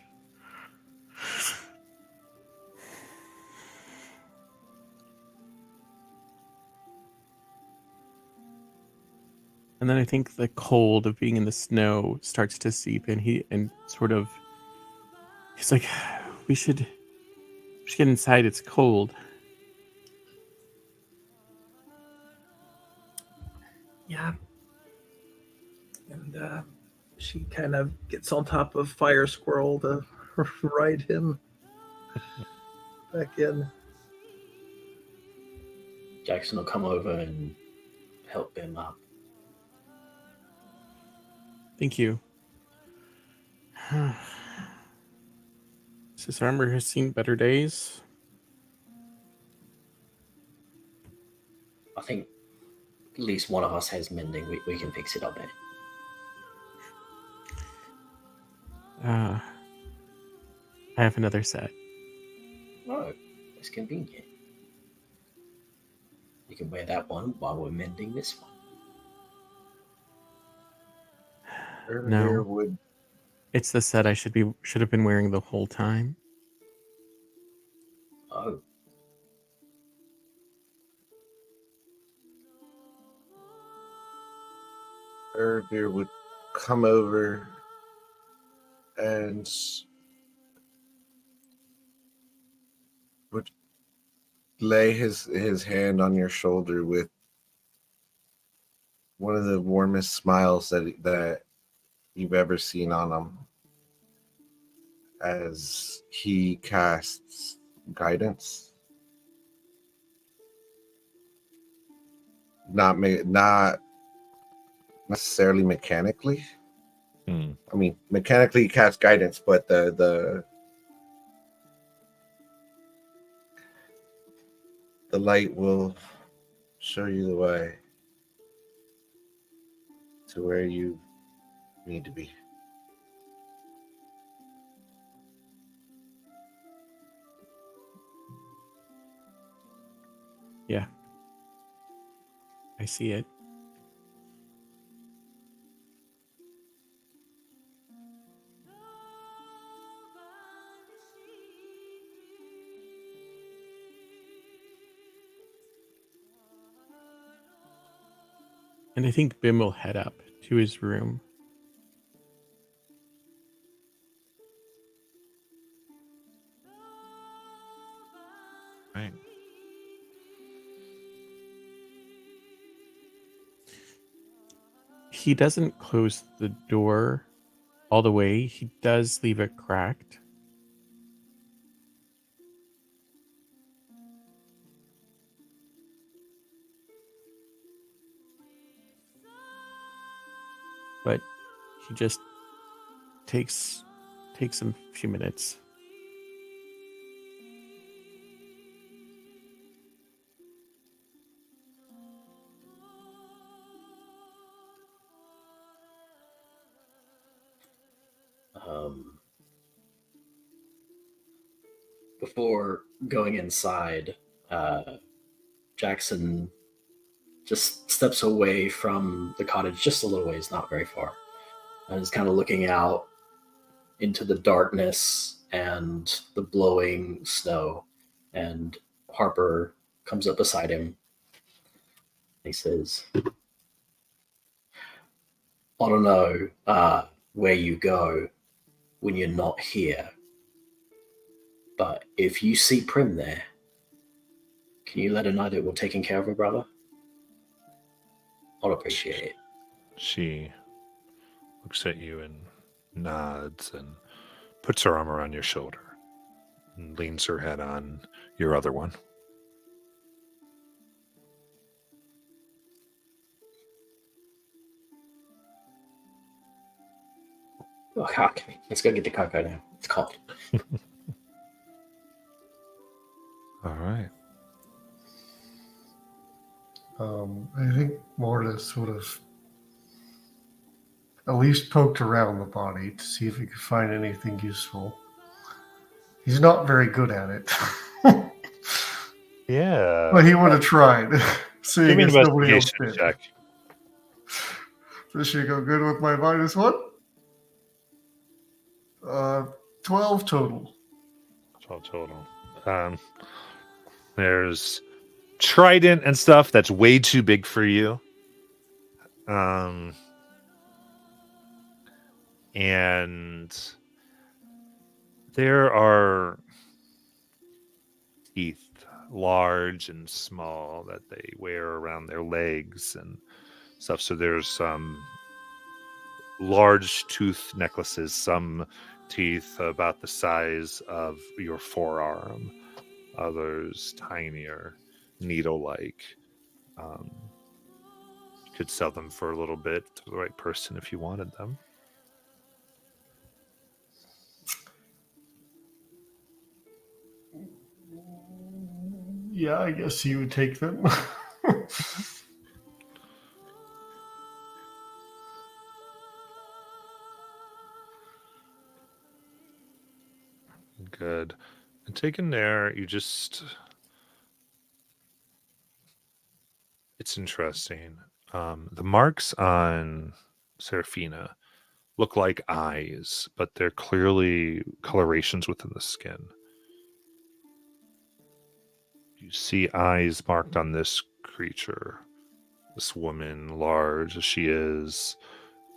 And then I think the cold of being in the snow starts to seep in. He's like, we should get inside. It's cold. Yeah. And she kind of gets on top of Fire Squirrel to ride him back in. Jackson will come over and help him up. Thank you. This armor has seen better days. I think at least one of us has mending. We can fix it up there. I have another set. Oh, it's convenient. You can wear that one while we're mending this one. No. Would It's the set I should have been wearing the whole time. Oh. Erdir would come over and would lay his hand on your shoulder with one of the warmest smiles that you've ever seen on him as he casts guidance. Not necessarily mechanically. Hmm. I mean, mechanically he casts guidance, but the light will show you the way to where you need to be. Yeah. I see it. And I think Bim will head up to his room. Right. He doesn't close the door all the way. He does leave it cracked. But he just takes him a few minutes. Before going inside, Jackson just steps away from the cottage just a little ways, not very far, and is kind of looking out into the darkness and the blowing snow. And Harper comes up beside him. He says, I don't know where you go when you're not here, but if you see Prim there, can you let her know that we're taking care of her, brother? I'll appreciate it. She looks at you and nods and puts her arm around your shoulder. and leans her head on your other one. Okay, let's go get the cocoa now. It's cold. All right. I think Mortis would have at least poked around the body to see if he could find anything useful. He's not very good at it. Yeah. But he would have tried, Give seeing me an as nobody else investigation did. check. Does she go good with my -1? 12 total. 12 total. There's trident and stuff that's way too big for you. And there are teeth, large and small, that they wear around their legs and stuff. So there's some large tooth necklaces, some teeth about the size of your forearm, others tinier, needle-like. You could sell them for a little bit to the right person if you wanted them. Yeah, I guess he would take them. Good. And taken there, you just... It's interesting. The marks on Seraphina look like eyes, but they're clearly colorations within the skin. You see eyes marked on this creature, this woman, large as she is,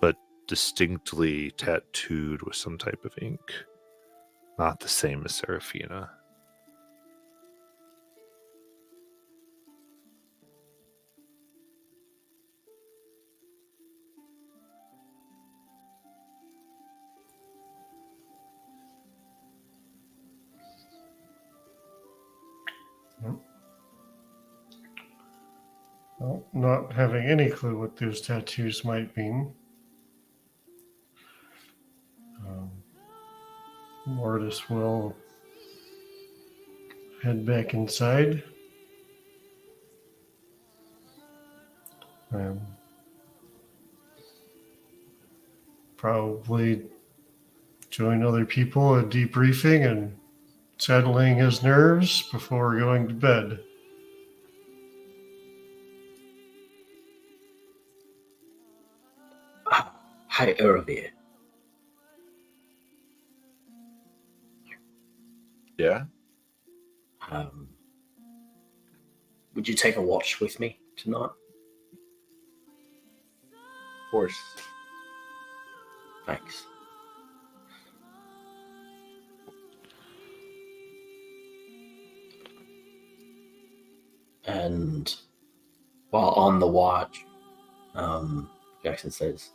but distinctly tattooed with some type of ink. Not the same as Seraphina. Well, not having any clue what those tattoos might mean. Mortis will head back inside. Probably join other people at debriefing and settling his nerves before going to bed. Hi, Earlier. Yeah. Would you take a watch with me tonight? Of course. Thanks. And while on the watch, Jackson says,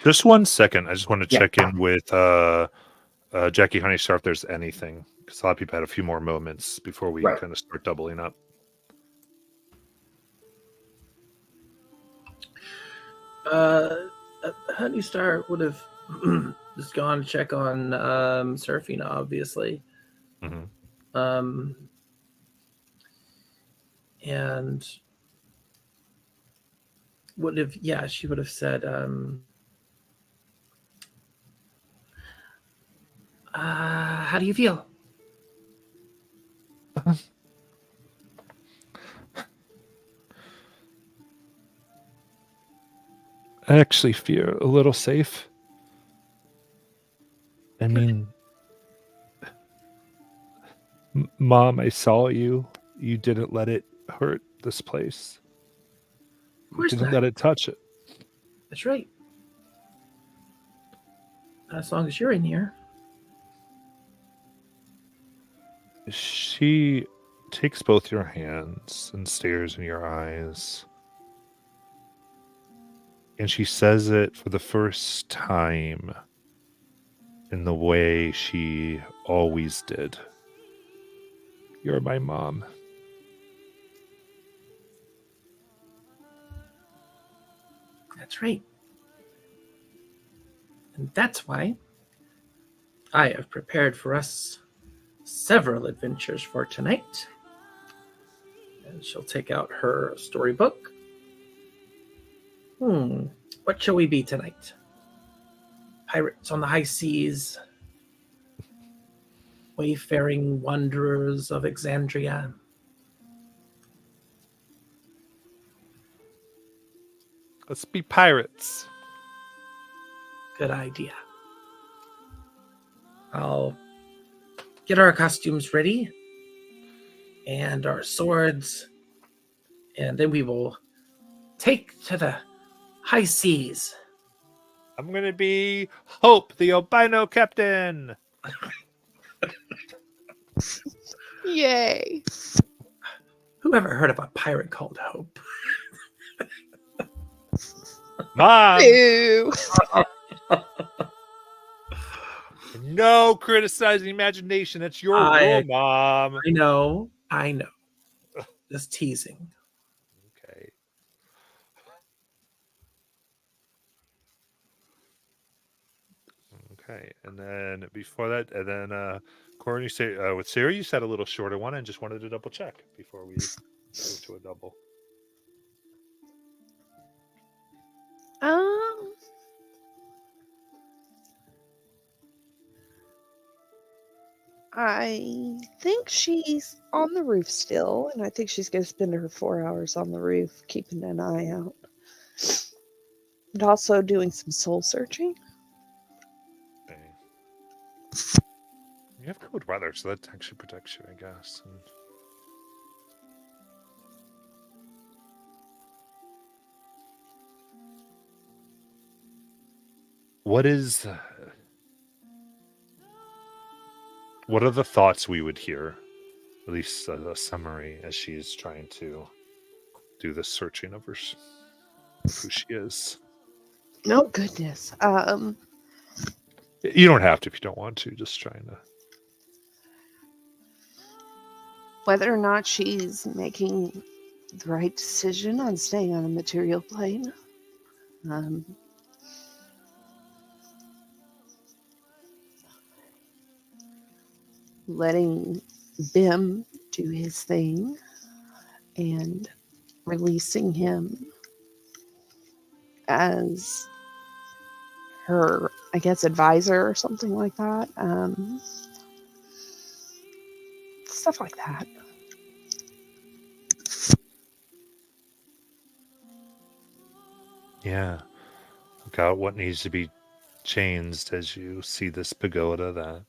Just 1 second. I just want to Yeah. check in with Jackie Honeystar if there's anything. Because a lot of people had a few more moments before we Right. kind of start doubling up. Honeystar would have just gone to check on Seraphina, obviously. Mhm. And would have, yeah, she would have said, how do you feel? I actually feel a little safe. I mean, Mom, I saw you. You didn't let it hurt this place. Of You course didn't not. let it touch it. That's right. As long as you're in here. She takes both your hands and stares in your eyes. And she says it for the first time in the way she always did. You're my mom. That's right. And that's why I have prepared for us several adventures for tonight. And she'll take out her storybook. What shall we be tonight? Pirates on the high seas, wayfaring wanderers of Exandria. Let's be pirates. Good idea. I'll get our costumes ready and our swords, and then we will take to the high seas. I'm going to be Hope, the albino captain. Yay. Who ever heard of a pirate called Hope? Mom, Ew. no criticizing imagination. That's your role, Mom. I know. Just teasing. Okay. Okay, and then before that, and then Courtney, say with Sarah, you said a little shorter one, and just wanted to double check before we go to a double. I think she's on the roof still, and I think she's going to spend her 4 hours on the roof keeping an eye out. And also doing some soul searching. Okay. You have cold weather, so that actually protects you, I guess. And... What are the thoughts we would hear? At least a summary as she's trying to do the searching of who she is. Oh, goodness. You don't have to if you don't want to. Just trying to. Whether or not she's making the right decision on staying on a material plane. Letting Bim do his thing and releasing him as her, I guess, advisor or something like that. Stuff like that. Yeah. Look out what needs to be changed as you see this pagoda that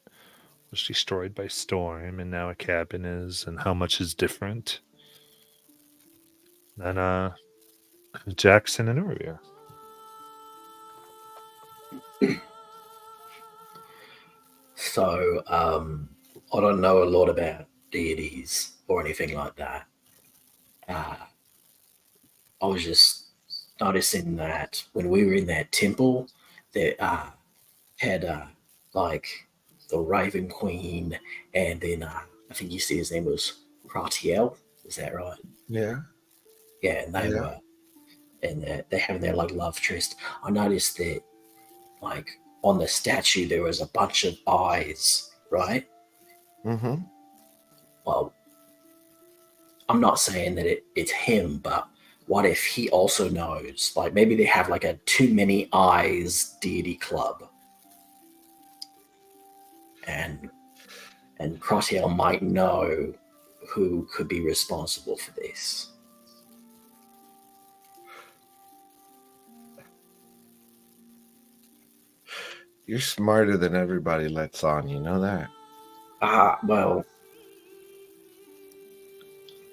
was destroyed by storm and now a cabin is, and how much is different than Jackson and Urvia. So, I don't know a lot about deities or anything like that. I was just noticing that when we were in that temple, that had like the Raven Queen, and then I think you said his name was Ratiel. Is that right? Yeah. Yeah, and they were, and they're having their like love tryst. I noticed that, like on the statue, there was a bunch of eyes, right? Mm-hmm. Well, I'm not saying that it's him, but what if he also knows? Like maybe they have like a too many eyes deity club, and Crosshair might know who could be responsible for this. You're smarter than everybody lets on. You know that. Well,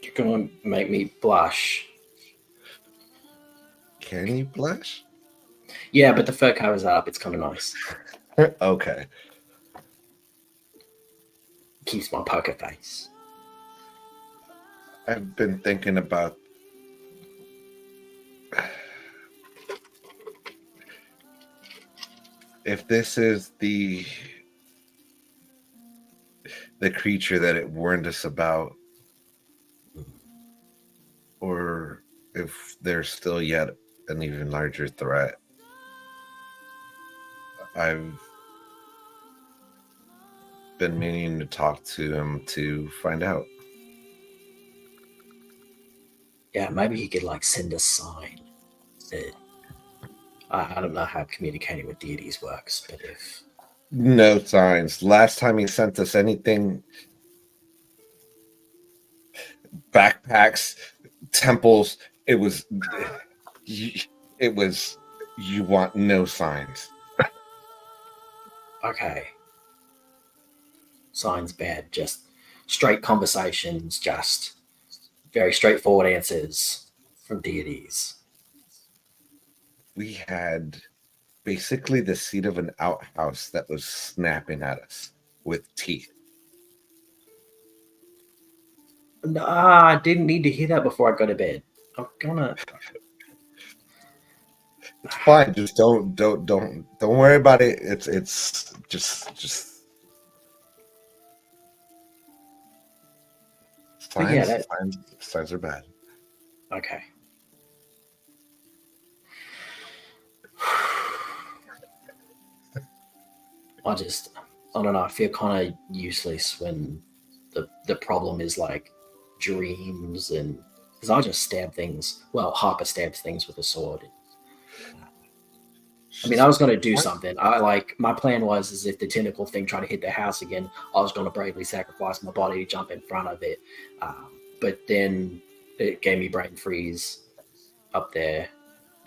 you're going to make me blush. Can you blush? Yeah, but the fur covers up. It's kind of nice. Okay. Keeps my poker face. I've been thinking about if this is the creature that it warned us about, or if there's still yet an even larger threat. I've been meaning to talk to him to find out. Yeah, maybe he could like send a sign. That, I don't know how communicating with deities works, but if No signs. Last time he sent us anything, backpacks, temples, it was you want no signs. okay, signs bad, just straight conversations, just very straightforward answers from deities. We had basically the seat of an outhouse that was snapping at us with teeth. Nah, I didn't need to hear that before I go to bed. I'm gonna. It's fine. Just don't worry about it. It's just But signs. yeah, Signs are bad. Okay. I don't know. I feel kind of useless when the problem is like dreams, and because I just stab things. Well, Harper stabs things with a sword. I mean, I was going to do something. My plan was, is if the tentacle thing tried to hit the house again, I was going to bravely sacrifice my body to jump in front of it. But then it gave me brain freeze up there,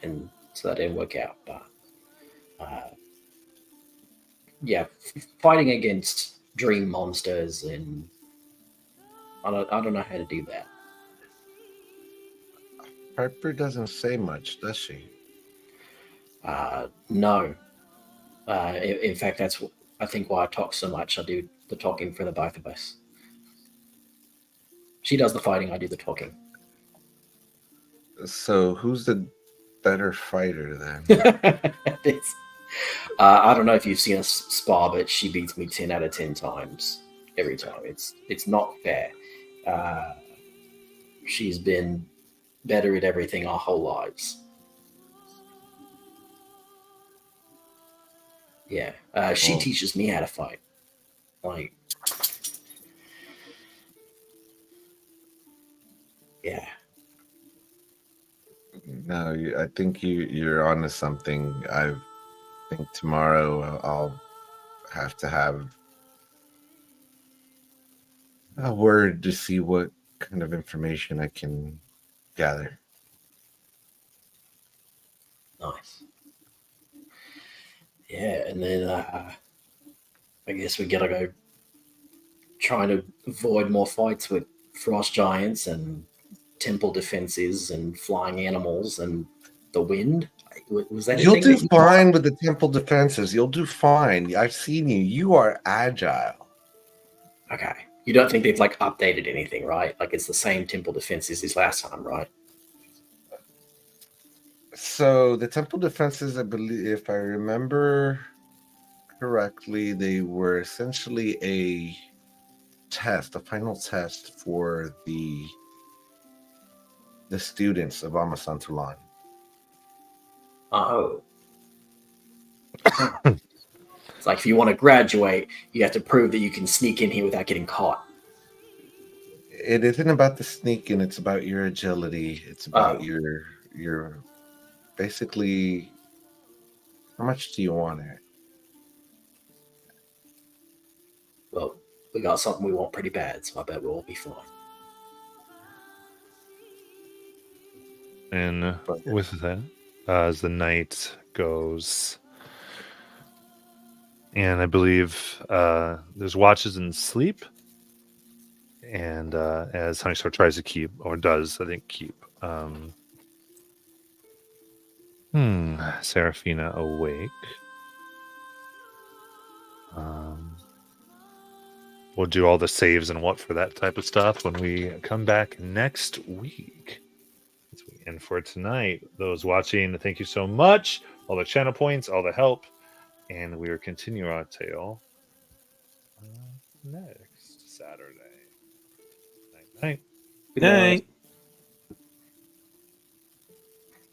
and so that didn't work out. But yeah, fighting against dream monsters, and I don't know how to do that. Harper doesn't say much, does she? No. In fact, that's I think why I talk so much. I do the talking for the both of us. She does the fighting, I do the talking. So who's the better fighter then? I don't know if you've seen us spar, but she beats me 10 out of 10 times every time. It's not fair. She's been better at everything our whole lives. Yeah, she teaches me how to fight. Like, yeah. No, I think you're onto something. I think tomorrow I'll have to have a word to see what kind of information I can gather. Nice. Yeah, and then I guess we gotta go trying to avoid more fights with frost giants and temple defenses and flying animals and the wind. Was that? You'll do fine with the temple defenses. You'll do fine. I've seen you. You are agile. Okay. You don't think they've like updated anything, right? Like it's the same temple defenses as last time, right? So the temple defenses, I believe, if I remember correctly, they were essentially a final test for the students of Amasantulan. Oh. It's like if you want to graduate, you have to prove that you can sneak in here without getting caught. It isn't about the sneaking, it's about your agility. It's about your basically, how much do you want it? Well, we got something we want pretty bad, so I bet we'll all be fine. And with that, as the night goes, and I believe there's watches in sleep, and as Honeystar tries to keep, or does, I think, keep Seraphina awake. We'll do all the saves and what for that type of stuff when we come back next week. And for tonight, those watching, thank you so much. All the channel points, all the help. And we are continuing our tale next Saturday. Night night. Good night.